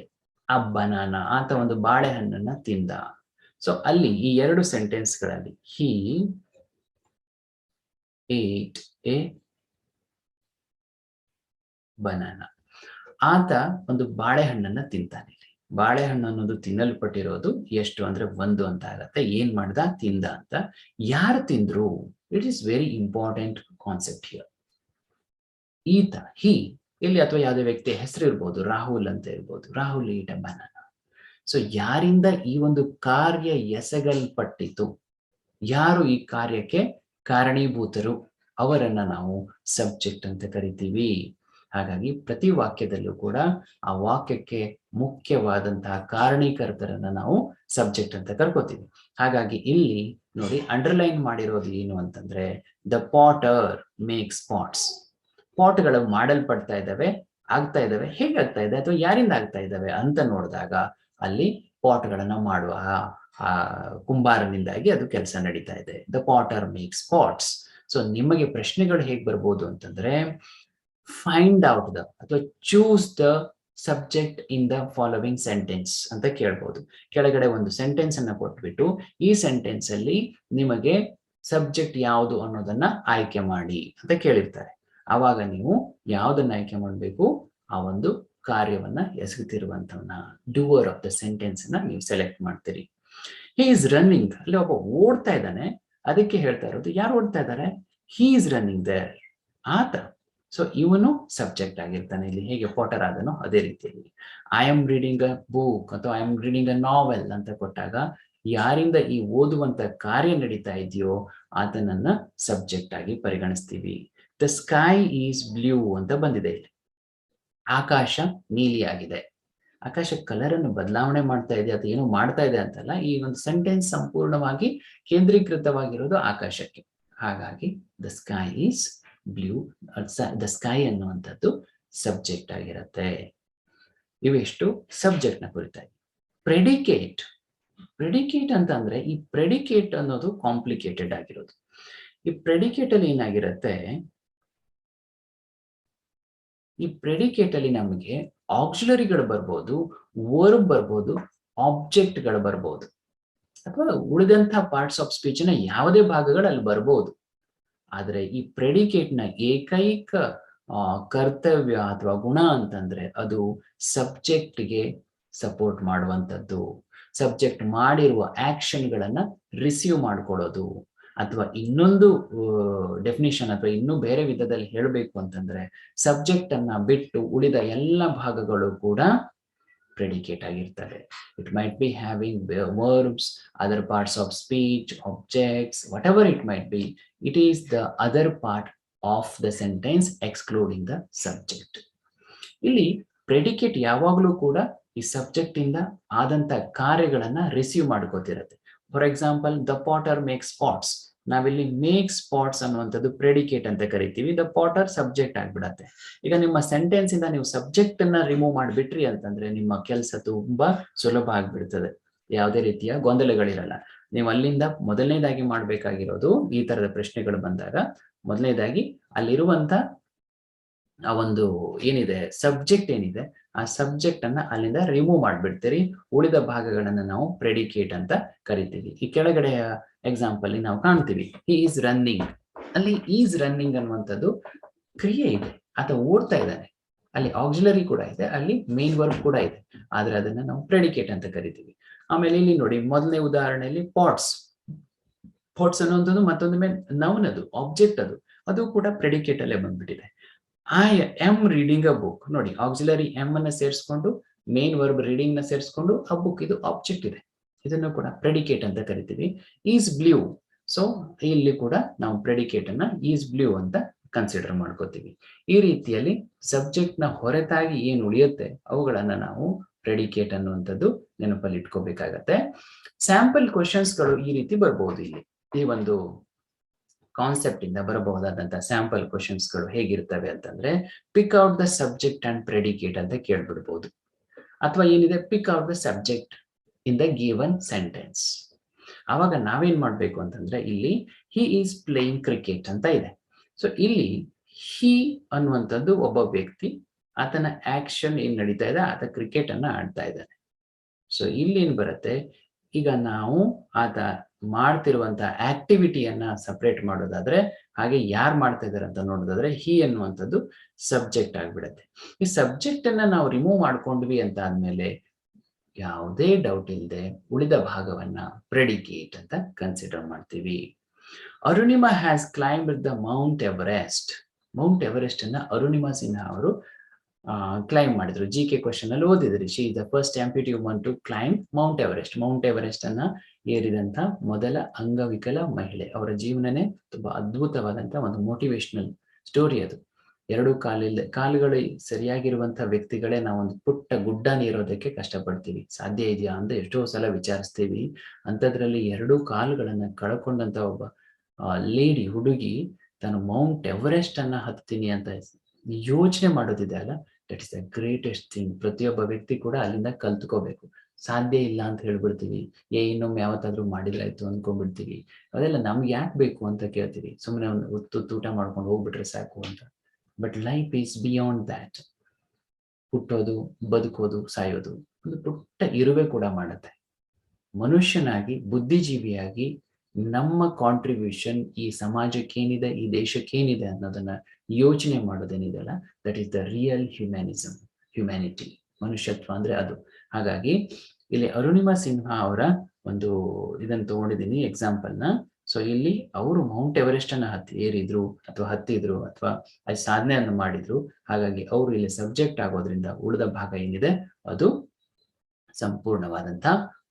ಅ ಬನಾನಾ, ಆತ ಒಂದು ಬಾಳೆಹಣ್ಣನ್ನ ತಿಂದ. ಸೊ ಅಲ್ಲಿ ಈ 2 ಸೆಂಟೆನ್ಸ್ ಗಳಲ್ಲಿ ಹಿ ಏಟ್ ಎ ಬನಾನಾ, ಆತ ಒಂದು ಬಾಳೆಹಣ್ಣನ್ನ ತಿಂತಾನೆ. ಬಾಳೆಹಣ್ಣು ಅನ್ನೋದು ತಿನ್ನಲ್ಪಟ್ಟಿರೋದು ಎಷ್ಟು ಅಂದ್ರೆ 1 ಅಂತ ಆಗತ್ತೆ. ಏನ್ ಮಾಡ್ದ? ತಿಂದ ಅಂತ. ಯಾರು ತಿಂದ್ರು? It is very important concept here. ಈತ, ಹಿ ಇಲ್ಲಿ ಅಥವಾ ಯಾವುದೇ ವ್ಯಕ್ತಿಯ ಹೆಸರು ಇರ್ಬೋದು, ರಾಹುಲ್ ಅಂತ ಇರ್ಬೋದು. ರಾಹುಲ್ ಈಟ್ ಅ ಬನಾನಾ. ಸೊ ಯಾರಿಂದ ಈ ಒಂದು ಕಾರ್ಯ ಎಸಗಲ್ಪಟ್ಟಿತು, ಯಾರು ಈ ಕಾರ್ಯಕ್ಕೆ ಕಾರಣೀಭೂತರು, ಅವರನ್ನ ನಾವು ಸಬ್ಜೆಕ್ಟ್ ಅಂತ ಕರಿತೀವಿ. ಹಾಗಾಗಿ ಪ್ರತಿ ವಾಕ್ಯದಲ್ಲೂ ಕೂಡ ಆ ವಾಕ್ಯಕ್ಕೆ ಮುಖ್ಯವಾದಂತಹ ಕಾರಣೀಕರ್ತರನ್ನ ನಾವು ಸಬ್ಜೆಕ್ಟ್ ಅಂತ ಕರ್ಕೋತೀವಿ. ಹಾಗಾಗಿ ಇಲ್ಲಿ ನೋಡಿ, ಅಂಡರ್ಲೈನ್ ಮಾಡಿರೋದು ಏನು ಅಂತಂದ್ರೆ ದ ಪಾಟರ್ ಮೇಕ್ಸ್ ಪಾಟ್ಸ್. ಪಾಟ್ಗಳು ಮಾಡಲ್ಪಡ್ತಾ ಇದ್ದಾವೆ, ಆಗ್ತಾ ಇದ್ದಾವೆ. ಹೇಗಾಗ್ತಾ ಇದೆ ಅಥವಾ ಯಾರಿಂದ ಆಗ್ತಾ ಇದ್ದಾವೆ ಅಂತ ನೋಡಿದಾಗ ಅಲ್ಲಿ ಪಾಟ್ಗಳನ್ನ ಮಾಡುವ ಕುಂಬಾರನಿಂದಾಗಿ ಅದು ಕೆಲಸ ನಡೀತಾ ಇದೆ. The potter makes pots. So ನಿಮಗೆ ಪ್ರಶ್ನೆಗಳು ಹೇಗ್ ಬರ್ಬೋದು ಅಂತಂದ್ರೆ ಫೈಂಡ್ ಔಟ್ ದ ಅಥವಾ choose the subject in the following sentence ಅಂತ ಕೇಳ್ಬೋದು. ಕೆಳಗಡೆ ಒಂದು ಸೆಂಟೆನ್ಸ್ ಅನ್ನ ಕೊಟ್ಬಿಟ್ಟು ಈ ಸೆಂಟೆನ್ಸ್ ಅಲ್ಲಿ ನಿಮಗೆ ಸಬ್ಜೆಕ್ಟ್ ಯಾವುದು ಅನ್ನೋದನ್ನ ಆಯ್ಕೆ ಮಾಡಿ ಅಂತ ಕೇಳಿರ್ತಾರೆ. ಆವಾಗ ನೀವು ಯಾವ್ದನ್ನ ಆಯ್ಕೆ ಮಾಡಬೇಕು? ಆ ಒಂದು ಕಾರ್ಯವನ್ನ ಎಸಗುತ್ತಿರುವಂತವನ್ನ, ಡೂವರ್ ಆಫ್ ದ ಸೆಂಟೆನ್ಸ್ ಅನ್ನ ನೀವು ಸೆಲೆಕ್ಟ್ ಮಾಡ್ತೀರಿ. ಹಿ ಈಸ್ ರನ್ನಿಂಗ್, ಅಲ್ಲಿ ಒಬ್ಬ ಓಡ್ತಾ ಇದ್ದಾನೆ. ಅದಕ್ಕೆ ಹೇಳ್ತಾ ಇರೋದು ಯಾರು ಓಡ್ತಾ ಇದ್ದಾರೆ? ಹಿ ಈಸ್ ರನ್ನಿಂಗ್ ದೇರ್, ಆತ. ಸೊ ಇವನು ಸಬ್ಜೆಕ್ಟ್ ಆಗಿರ್ತಾನೆ ಇಲ್ಲಿ, ಹೇಗೆ ಪಾಟರ್ ಆದನೋ ಅದೇ ರೀತಿಯಲ್ಲಿ. I am reading a book ಅಥವಾ ಐ ಆಮ್ ರೀಡಿಂಗ್ ಅ ನಾವೆಲ್ ಅಂತ ಕೊಟ್ಟಾಗ ಯಾರಿಂದ ಈ ಓದುವಂತ ಕಾರ್ಯ ನಡೀತಾ ಇದೆಯೋ ಆತನನ್ನ ಸಬ್ಜೆಕ್ಟ್ ಆಗಿ ಪರಿಗಣಿಸ್ತೀವಿ. ದ ಸ್ಕೈ ಈಸ್ ಬ್ಲೂ ಅಂತ ಬಂದಿದೆ ಇಲ್ಲಿ, ಆಕಾಶ ನೀಲಿ ಆಗಿದೆ. ಆಕಾಶ ಕಲರ್ ಅನ್ನು ಬದಲಾವಣೆ ಮಾಡ್ತಾ ಇದೆ ಅಥವಾ ಏನೋ ಮಾಡ್ತಾ ಇದೆ ಅಂತಲ್ಲ, ಈ ಒಂದು ಸೆಂಟೆನ್ಸ್ ಸಂಪೂರ್ಣವಾಗಿ ಕೇಂದ್ರೀಕೃತವಾಗಿರೋದು ಆಕಾಶಕ್ಕೆ. ಹಾಗಾಗಿ the sky is blue, the sky ಅನ್ನುವಂಥದ್ದು ಸಬ್ಜೆಕ್ಟ್ ಆಗಿರುತ್ತೆ. ಇವೆಷ್ಟು ಸಬ್ಜೆಕ್ಟ್ ನ ಕುರಿತಾಗಿ. ಪ್ರೆಡಿಕೇಟ್, ಪ್ರೆಡಿಕೇಟ್ ಅಂತ ಅಂದ್ರೆ ಈ ಪ್ರೆಡಿಕೇಟ್ ಅನ್ನೋದು ಕಾಂಪ್ಲಿಕೇಟೆಡ್ ಆಗಿರೋದು. ಈ ಪ್ರೆಡಿಕೇಟ್ ಅಲ್ಲಿ ಏನಾಗಿರುತ್ತೆ, ಈ ಪ್ರೆಡಿಕೇಟ್ ಅಲ್ಲಿ ನಮಗೆ ಆಕ್ಸಿಲರಿಗಳು ಬರ್ಬೋದು, ವರ್ಬ್ ಬರ್ಬೋದು, ಆಬ್ಜೆಕ್ಟ್ಗಳು ಬರ್ಬೋದು, ಅಥವಾ ಉಳಿದಂತಹ ಪಾರ್ಟ್ಸ್ ಆಫ್ ಸ್ಪೀಚ್ ನ ಯಾವುದೇ ಭಾಗಗಳು ಅಲ್ಲಿ ಬರ್ಬೋದು. ಆದ್ರೆ ಈ ಪ್ರೆಡಿಕೇಟ್ ನ ಏಕೈಕ ಕರ್ತವ್ಯ ಅಥವಾ ಗುಣ ಅಂತಂದ್ರೆ ಅದು ಸಬ್ಜೆಕ್ಟ್ಗೆ ಸಪೋರ್ಟ್ ಮಾಡುವಂಥದ್ದು, ಸಬ್ಜೆಕ್ಟ್ ಮಾಡಿರುವ ಆಕ್ಷನ್ಗಳನ್ನ ರಿಸೀವ್ ಮಾಡ್ಕೊಳ್ಳೋದು. ಅಥವಾ ಇನ್ನೊಂದು ಡೆಫಿನಿಷನ್ ಅಥವಾ ಇನ್ನೂ ಬೇರೆ ವಿಧದಲ್ಲಿ ಹೇಳಬೇಕು ಅಂತಂದ್ರೆ ಸಬ್ಜೆಕ್ಟ್ ಅನ್ನ ಬಿಟ್ಟು ಉಳಿದ ಎಲ್ಲ ಭಾಗಗಳು ಕೂಡ ಪ್ರೆಡಿಕೇಟ್ ಆಗಿರ್ತವೆ. It might be having verbs, other parts of speech, objects, whatever it might be, it is the other part of the sentence excluding the subject. ಇಲ್ಲಿ ಪ್ರೆಡಿಕೇಟ್ ಯಾವಾಗಲೂ ಕೂಡ ಈ ಸಬ್ಜೆಕ್ಟ್ ಇಂದ ಆದಂತ ಕಾರ್ಯಗಳನ್ನ ರಿಸೀವ್ ಮಾಡ್ಕೋತಿರತ್ತೆ. For example, the potter make spots, ನಾವಿಲ್ಲಿ ಮೇಕ್ ಸ್ಪಾಟ್ಸ್ ಅನ್ನುವಂಥದ್ದು ಪ್ರೆಡಿಕೇಟ್ ಅಂತ ಕರಿತೀವಿ. ದ ಪಾಟರ್ ಸಬ್ಜೆಕ್ಟ್ ಆಗ್ಬಿಡತ್ತೆ. ಈಗ ನಿಮ್ಮ ಸೆಂಟೆನ್ಸ್ ಇಂದ ನೀವು ಸಬ್ಜೆಕ್ಟ್ ಅನ್ನ ರಿಮೂವ್ ಮಾಡಿಬಿಟ್ರಿ ಅಂತಂದ್ರೆ ನಿಮ್ಮ ಕೆಲಸ ತುಂಬಾ ಸುಲಭ ಆಗ್ಬಿಡ್ತದೆ, ಯಾವುದೇ ರೀತಿಯ ಗೊಂದಲಗಳಿರಲ್ಲ. ನೀವು ಅಲ್ಲಿಂದ ಮೊದಲನೇದಾಗಿ ಮಾಡ್ಬೇಕಾಗಿರೋದು, ಈ ತರದ ಪ್ರಶ್ನೆಗಳು ಬಂದಾಗ ಮೊದಲನೇದಾಗಿ ಅಲ್ಲಿರುವಂತ ಆ ಒಂದು ಏನಿದೆ ಸಬ್ಜೆಕ್ಟ್ ಏನಿದೆ ಆ ಸಬ್ಜೆಕ್ಟ್ ಅನ್ನ ಅಲ್ಲಿಂದ ರಿಮೂವ್ ಮಾಡ್ಬಿಡ್ತೀರಿ. ಉಳಿದ ಭಾಗಗಳನ್ನ ನಾವು ಪ್ರೆಡಿಕೇಟ್ ಅಂತ ಕರಿತೀವಿ. ಈ ಕೆಳಗಡೆಯ ಎಕ್ಸಾಂಪಲ್ ನಾವು ಕಾಣ್ತೀವಿ, ಹಿ ಈಸ್ ರನ್ನಿಂಗ್. ಅಲ್ಲಿ ಈಸ್ ರನ್ನಿಂಗ್ ಅನ್ನುವಂಥದ್ದು ಕ್ರಿಯೆ ಇದೆ, ಆತ ಓಡ್ತಾ ಇದ್ದಾನೆ. ಅಲ್ಲಿ ಆಕ್ಸಿಲರಿ ಕೂಡ ಇದೆ, ಅಲ್ಲಿ ಮೇನ್ ವರ್ಬ್ ಕೂಡ ಇದೆ, ಆದ್ರೆ ಅದನ್ನ ನಾವು ಪ್ರೆಡಿಕೇಟ್ ಅಂತ ಕರಿತೀವಿ. ಆಮೇಲೆ ಇಲ್ಲಿ ನೋಡಿ, ಮೊದಲನೇ ಉದಾಹರಣೆಯಲ್ಲಿ ಪಾಟ್ಸ್, ಪಾಟ್ಸ್ ಅನ್ನುವಂಥದ್ದು ಮತ್ತೊಂದು ನೌನ್, ಅದು ಆಬ್ಜೆಕ್ಟ್, ಅದು ಕೂಡ ಪ್ರೆಡಿಕೇಟ್ ಅಲ್ಲೇ ಬಂದ್ಬಿಟ್ಟಿದೆ. I am reading a book, ನೋಡಿ ಆಕ್ಸಿಲರಿ ಎಮ್ ಅನ್ನ ಸೇರಿಸ್ಕೊಂಡು ಮೇನ್ ವರ್ಬ್ ರೀಡಿಂಗ್ ನ ಸೇರಿಸ್ಕೊಂಡು ಆ ಬುಕ್, ಇದು ಆಬ್ಜೆಕ್ಟ್ ಇದೆ, ಇದನ್ನು ಕೂಡ ಪ್ರೆಡಿಕೇಟ್ ಅಂತ ಕರಿತೀವಿ. ಈಸ್ ಬ್ಲೂ, ಸೊ ಇಲ್ಲಿ ಕೂಡ ನಾವು ಪ್ರೆಡಿಕೇಟ್ ಅನ್ನ ಈಸ್ ಬ್ಲೂ ಅಂತ ಕನ್ಸಿಡರ್ ಮಾಡ್ಕೋತೀವಿ. ಈ ರೀತಿಯಲ್ಲಿ ಸಬ್ಜೆಕ್ಟ್ ನ ಹೊರತಾಗಿ ಏನು ಉಳಿಯುತ್ತೆ ಅವುಗಳನ್ನ ನಾವು ಪ್ರೆಡಿಕೇಟ್ ಅನ್ನುವಂಥದ್ದು ನೆನಪಲ್ಲಿ ಇಟ್ಕೋಬೇಕಾಗತ್ತೆ. ಸ್ಯಾಂಪಲ್ ಕ್ವಶನ್ಸ್ ಗಳು ಈ ರೀತಿ ಬರ್ಬಹುದು. ಇಲ್ಲಿ ಈ ಒಂದು ಕಾನ್ಸೆಪ್ಟ್ ಇಂದ ಬರಬಹುದಾದಂತಹ ಸ್ಯಾಂಪಲ್ ಕ್ವಶನ್ಸ್ ಗಳು ಹೇಗಿರ್ತವೆ ಅಂತಂದ್ರೆ, pick out the subject and predicate ಅಂತ ಕೇಳ್ಬಿಡ್ಬೋದು. ಅಥವಾ ಏನಿದೆ, pick out the subject in the given sentence. ಅವಾಗ ನಾವೇನ್ ಮಾಡ್ಬೇಕು ಅಂತಂದ್ರೆ, ಇಲ್ಲಿ ಹಿ ಈಸ್ ಪ್ಲೇಯಿಂಗ್ ಕ್ರಿಕೆಟ್ ಅಂತ ಇದೆ. ಸೊ ಇಲ್ಲಿ ಹಿ ಅನ್ನುವಂಥದ್ದು ಒಬ್ಬ ವ್ಯಕ್ತಿ, ಆತನ ಆಕ್ಷನ್ ಏನ್ ನಡೀತಾ ಇದೆ, ಆತ ಕ್ರಿಕೆಟ್ ಅನ್ನ ಆಡ್ತಾ ಇದ್ದಾನೆ. ಸೊ ಇಲ್ಲಿ ಏನ್ ಬರುತ್ತೆ, ಈಗ ನಾವು ಆತ ಮಾಡ್ತಿರುವಂತಹ ಆಕ್ಟಿವಿಟಿಯನ್ನ ಸಪರೇಟ್ ಮಾಡೋದಾದ್ರೆ, ಹಾಗೆ ಯಾರು ಮಾಡ್ತಾ ಇದಾರೆ ಅಂತ ನೋಡೋದಾದ್ರೆ ಹಿ ಅನ್ನುವಂಥದ್ದು ಸಬ್ಜೆಕ್ಟ್ ಆಗ್ಬಿಡತ್ತೆ. ಈ ಸಬ್ಜೆಕ್ಟ್ ಅನ್ನ ನಾವು ರಿಮೂವ್ ಮಾಡ್ಕೊಂಡ್ವಿ ಅಂತ ಆದ್ಮೇಲೆ ಯಾವುದೇ ಡೌಟ್ ಇಲ್ಲದೆ ಉಳಿದ ಭಾಗವನ್ನ ಪ್ರೆಡಿಕೇಟ್ ಅಂತ ಕನ್ಸಿಡರ್ ಮಾಡ್ತೀವಿ. Arunima has climbed the Mount Everest. Mount Everest ಅನ್ನ ಅರುಣಿಮಾ ಸಿನ್ಹಾ ಅವರು ಕ್ಲೈಮ್ ಮಾಡಿದ್ರು. GK ಕ್ವಶನ್ ಅಲ್ಲಿ ಓದಿದ್ರಿ, she is the first amputee woman to climb Mount Everest. Mount Everest ಅನ್ನ ಏರಿದಂತ ಮೊದಲ ಅಂಗವಿಕಲ ಮಹಿಳೆ. ಅವರ ಜೀವನನೇ ತುಂಬಾ ಅದ್ಭುತವಾದಂತ ಒಂದು ಮೋಟಿವೇಶನಲ್ ಸ್ಟೋರಿ ಅದು. ಎರಡು ಕಾಲುಗಳು ಸರಿಯಾಗಿರುವಂತಹ ವ್ಯಕ್ತಿಗಳೇ ನಾವೊಂದು ಪುಟ್ಟ ಗುಡ್ಡನ ಏರೋದಕ್ಕೆ ಕಷ್ಟಪಡ್ತೀವಿ, ಸಾಧ್ಯ ಇದೆಯಾ ಅಂತ ಎಷ್ಟೋ ಸಲ ವಿಚಾರಿಸ್ತೀವಿ. ಅಂಥದ್ರಲ್ಲಿ ಎರಡೂ ಕಾಲುಗಳನ್ನ ಕಳ್ಕೊಂಡಂತ ಒಬ್ಬ ಲೇಡಿ, ಹುಡುಗಿ, ತಾನು ಮೌಂಟ್ ಎವರೆಸ್ಟ್ ಅನ್ನ ಹತ್ತೀನಿ ಅಂತ ಯೋಚನೆ ಮಾಡೋದಿದೆ ಅಲ್ಲ, that is the greatest thing. ಪ್ರತಿಯೊಬ್ಬ ವ್ಯಕ್ತಿ ಕೂಡ ಅಲ್ಲಿಂದ ಕಲ್ತ್ಕೋಬೇಕು. ಸಾಧ್ಯ ಇಲ್ಲ ಅಂತ ಹೇಳ್ಬಿಡ್ತೀವಿ, ಇನ್ನೊಮ್ಮೆ ಯಾವತ್ತಾದ್ರೂ ಮಾಡಿದ್ರಾಯ್ತು ಅಂದ್ಕೊಂಡ್ಬಿಡ್ತೀವಿ. ಅದೆಲ್ಲ ನಮ್ಗೆ ಯಾಕೆ ಬೇಕು ಅಂತ ಕೇಳ್ತೀವಿ, ಸುಮ್ಮನೆ ಒಂದು ಹೊತ್ತು ಊಟ ಮಾಡ್ಕೊಂಡು ಹೋಗ್ಬಿಟ್ರೆ ಸಾಕು ಅಂತ. But life is beyond that. ಹುಟ್ಟೋದು, ಬದುಕೋದು, ಸಾಯೋದು ಒಂದು ಪುಟ್ಟ ಇರುವೆ ಕೂಡ ಮಾಡುತ್ತೆ. ಮನುಷ್ಯನಾಗಿ, ಬುದ್ಧಿಜೀವಿಯಾಗಿ ನಮ್ಮ ಕಾಂಟ್ರಿಬ್ಯೂಷನ್ ಈ ಸಮಾಜಕ್ಕೇನಿದೆ, ಈ ದೇಶಕ್ಕೇನಿದೆ ಅನ್ನೋದನ್ನ ಯೋಚನೆ ಮಾಡೋದೇನಿದೆಯಲ್ಲ, that is the real humanism, humanity, ಮನುಷ್ಯತ್ವ ಅಂದ್ರೆ ಅದು. ಹಾಗಾಗಿ ಇಲ್ಲಿ ಅರುಣಿಮಾ ಸಿನ್ಹಾ ಅವರ ಒಂದು ಇದನ್ನು ತಗೊಂಡಿದ್ದೀನಿ ಎಕ್ಸಾಂಪಲ್ ನ. ಸೊ ಇಲ್ಲಿ ಅವರು ಮೌಂಟ್ ಎವರೆಸ್ಟ್ ಅನ್ನ ಏರಿದ್ರು ಅಥವಾ ಹತ್ತಿದ್ರು ಅಥವಾ ಅಲ್ಲಿ ಸಾಧನೆಯನ್ನು ಮಾಡಿದ್ರು. ಹಾಗಾಗಿ ಅವರು ಇಲ್ಲಿ ಸಬ್ಜೆಕ್ಟ್ ಆಗೋದ್ರಿಂದ ಉಳಿದ ಭಾಗ ಏನಿದೆ ಅದು ಸಂಪೂರ್ಣವಾದಂತ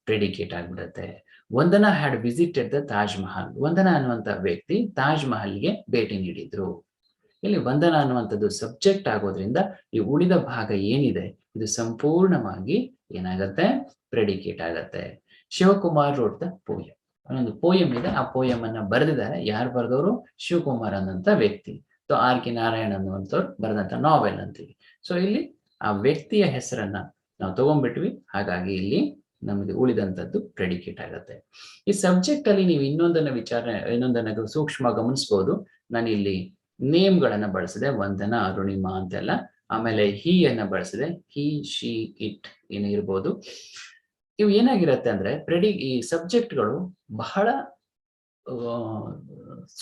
ಪ್ರೆಡಿಕೇಟ್ ಆಗ್ಬಿಡುತ್ತೆ. Vandana had visited the Taj Mahal. Vandana ಅನ್ನುವಂತ ವ್ಯಕ್ತಿ ತಾಜ್ ಮಹಲ್ಗೆ ಭೇಟಿ ನೀಡಿದ್ರು. ಇಲ್ಲಿ ವಂದನಾ ಅನ್ನುವಂಥದ್ದು ಸಬ್ಜೆಕ್ಟ್ ಆಗೋದ್ರಿಂದ ಈ ಉಳಿದ ಭಾಗ ಏನಿದೆ ಇದು ಸಂಪೂರ್ಣವಾಗಿ ಏನಾಗತ್ತೆ, ಪ್ರೆಡಿಕೇಟ್ ಆಗತ್ತೆ. Shivakumar road the poem. ಒಂದು ಪೋಯಮ್ ಇದೆ, ಆ ಪೋಯಮ್ ಅನ್ನ ಬರೆದಿದ್ದಾರೆ. ಯಾರು ಬರೆದವರು? ಶಿವಕುಮಾರ್ ಅನ್ನೋಂಥ ವ್ಯಕ್ತಿ. ಆರ್ ಕೆ ನಾರಾಯಣ್ ಅನ್ನುವಂಥವ್ರು ಬರೆದಂತ ನಾವೆಲ್ ಅಂತೀವಿ. ಸೊ ಇಲ್ಲಿ ಆ ವ್ಯಕ್ತಿಯ ಹೆಸರನ್ನ ನಾವು ತಗೊಂಡ್ಬಿಟ್ವಿ. ಹಾಗಾಗಿ ಇಲ್ಲಿ ನಮಗೆ ಉಳಿದಂಥದ್ದು ಪ್ರೆಡಿಕೇಟ್ ಆಗತ್ತೆ. ಈ ಸಬ್ಜೆಕ್ಟ್ ಅಲ್ಲಿ ನೀವು ಇನ್ನೊಂದನ್ನ ಸೂಕ್ಷ್ಮ ಗಮನಿಸಬಹುದು. ನಾನು ಇಲ್ಲಿ ನೇಮ್ಗಳನ್ನ ಬಳಸಿದೆ, ವಂದನಾ, ಅರುಣಿಮಾ ಅಂತೆಲ್ಲ. ಆಮೇಲೆ ಹಿ ಅನ್ನ ಬಳಸಿದೆ, ಹಿ, ಶಿ, ಇಟ್ ಏನು ಇರ್ಬೋದು. ಇವು ಏನಾಗಿರತ್ತೆ ಅಂದ್ರೆ ಈ ಸಬ್ಜೆಕ್ಟ್ಗಳು ಬಹಳ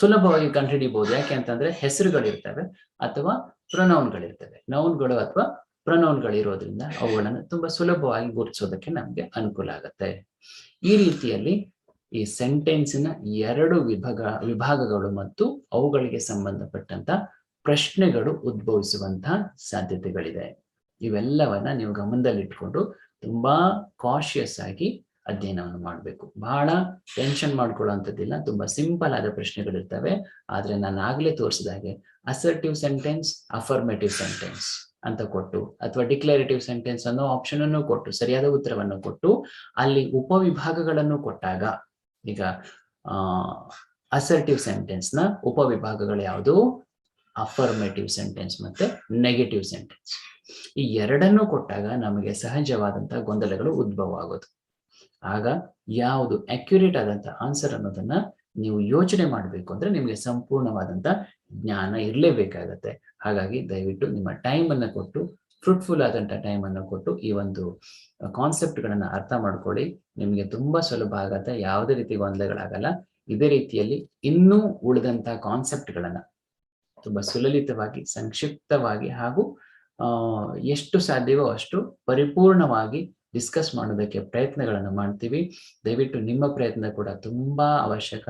ಸುಲಭವಾಗಿ ಕಂಡುಹಿಡಿಬಹುದು. ಯಾಕೆ ಅಂತಂದ್ರೆ ಹೆಸರುಗಳಿರ್ತವೆ ಅಥವಾ ಪ್ರೊನೌನ್ಗಳಿರ್ತವೆ. ನೌನ್ಗಳು ಅಥವಾ ಪ್ರೊನೌನ್ಗಳಿರೋದ್ರಿಂದ ಅವುಗಳನ್ನು ತುಂಬಾ ಸುಲಭವಾಗಿ ಗುರುತಿಸೋದಕ್ಕೆ ನಮ್ಗೆ ಅನುಕೂಲ ಆಗತ್ತೆ. ಈ ರೀತಿಯಲ್ಲಿ ಈ ಸೆಂಟೆನ್ಸಿನ 2 ವಿಭಾಗಗಳು ಮತ್ತು ಅವುಗಳಿಗೆ ಸಂಬಂಧಪಟ್ಟಂತ ಪ್ರಶ್ನೆಗಳು ಉದ್ಭವಿಸುವಂತಹ ಸಾಧ್ಯತೆಗಳಿದೆ. ಇವೆಲ್ಲವನ್ನ ನೀವು ಗಮನದಲ್ಲಿಟ್ಕೊಂಡು ತುಂಬಾ ಕಾಶಿಯಸ್ ಆಗಿ ಅಧ್ಯಯನವನ್ನು ಮಾಡಬೇಕು. ಬಹಳ ಟೆನ್ಷನ್ ಮಾಡ್ಕೊಳ್ಳುವಂಥದ್ದಿಲ್ಲ. ತುಂಬಾ ಸಿಂಪಲ್ ಆದ ಪ್ರಶ್ನೆಗಳಿರ್ತವೆ. ಆದ್ರೆ ನಾನು ಆಗ್ಲೇ ತೋರಿಸಿದ ಹಾಗೆ ಅಸರ್ಟಿವ್ ಸೆಂಟೆನ್ಸ್, ಅಫರ್ಮೇಟಿವ್ ಸೆಂಟೆನ್ಸ್ ಅಂತ ಕೊಟ್ಟು ಅಥವಾ ಡಿಕ್ಲರೇಟಿವ್ ಸೆಂಟೆನ್ಸ್ ಅನ್ನೋ ಆಪ್ಷನ್ ಅನ್ನು ಕೊಟ್ಟು ಸರಿಯಾದ ಉತ್ತರವನ್ನು ಕೊಟ್ಟು ಅಲ್ಲಿ ಉಪವಿಭಾಗಗಳನ್ನು ಕೊಟ್ಟಾಗ, ಈಗ ಅಸರ್ಟಿವ್ ಸೆಂಟೆನ್ಸ್ ನ ಉಪವಿಭಾಗಗಳು ಯಾವುದು? ಅಫರ್ಮೇಟಿವ್ ಸೆಂಟೆನ್ಸ್ ಮತ್ತೆ ನೆಗೆಟಿವ್ ಸೆಂಟೆನ್ಸ್. ಈ ಎರಡನ್ನೂ ಕೊಟ್ಟಾಗ ನಮಗೆ ಸಹಜವಾದಂತಹ ಗೊಂದಲಗಳು ಉದ್ಭವ ಆಗೋದು. ಆಗ ಯಾವುದು ಅಕ್ಯುರೇಟ್ ಆದಂತ ಆನ್ಸರ್ ಅನ್ನೋದನ್ನ ನೀವು ಯೋಚನೆ ಮಾಡಬೇಕು ಅಂದ್ರೆ ನಿಮಗೆ ಸಂಪೂರ್ಣವಾದಂತ ಜ್ಞಾನ ಇರಲೇಬೇಕಾಗತ್ತೆ. ಹಾಗಾಗಿ ದಯವಿಟ್ಟು ನಿಮ್ಮ ಟೈಮ್ ಅನ್ನ ಕೊಟ್ಟು, ಫ್ರೂಟ್ಫುಲ್ ಆದಂತ ಟೈಮ್ ಅನ್ನು ಕೊಟ್ಟು ಈ ಒಂದು ಕಾನ್ಸೆಪ್ಟ್ ಗಳನ್ನ ಅರ್ಥ ಮಾಡ್ಕೊಳ್ಳಿ. ನಿಮಗೆ ತುಂಬಾ ಸುಲಭ ಆಗತ್ತೆ, ಯಾವುದೇ ರೀತಿ ಗೊಂದಲಗಳಾಗಲ್ಲ. ಇದೇ ರೀತಿಯಲ್ಲಿ ಇನ್ನೂ ಉಳಿದಂತ ಕಾನ್ಸೆಪ್ಟ್ ಗಳನ್ನ ತುಂಬಾ ಸುಲಲಿತವಾಗಿ, ಸಂಕ್ಷಿಪ್ತವಾಗಿ ಹಾಗೂ ಎಷ್ಟು ಸಾಧ್ಯವೋ ಅಷ್ಟು ಪರಿಪೂರ್ಣವಾಗಿ ಡಿಸ್ಕಸ್ ಮಾಡೋದಕ್ಕೆ ಪ್ರಯತ್ನಗಳನ್ನು ಮಾಡ್ತೀವಿ. ದಯವಿಟ್ಟು ನಿಮ್ಮ ಪ್ರಯತ್ನ ಕೂಡ ತುಂಬಾ ಅವಶ್ಯಕ.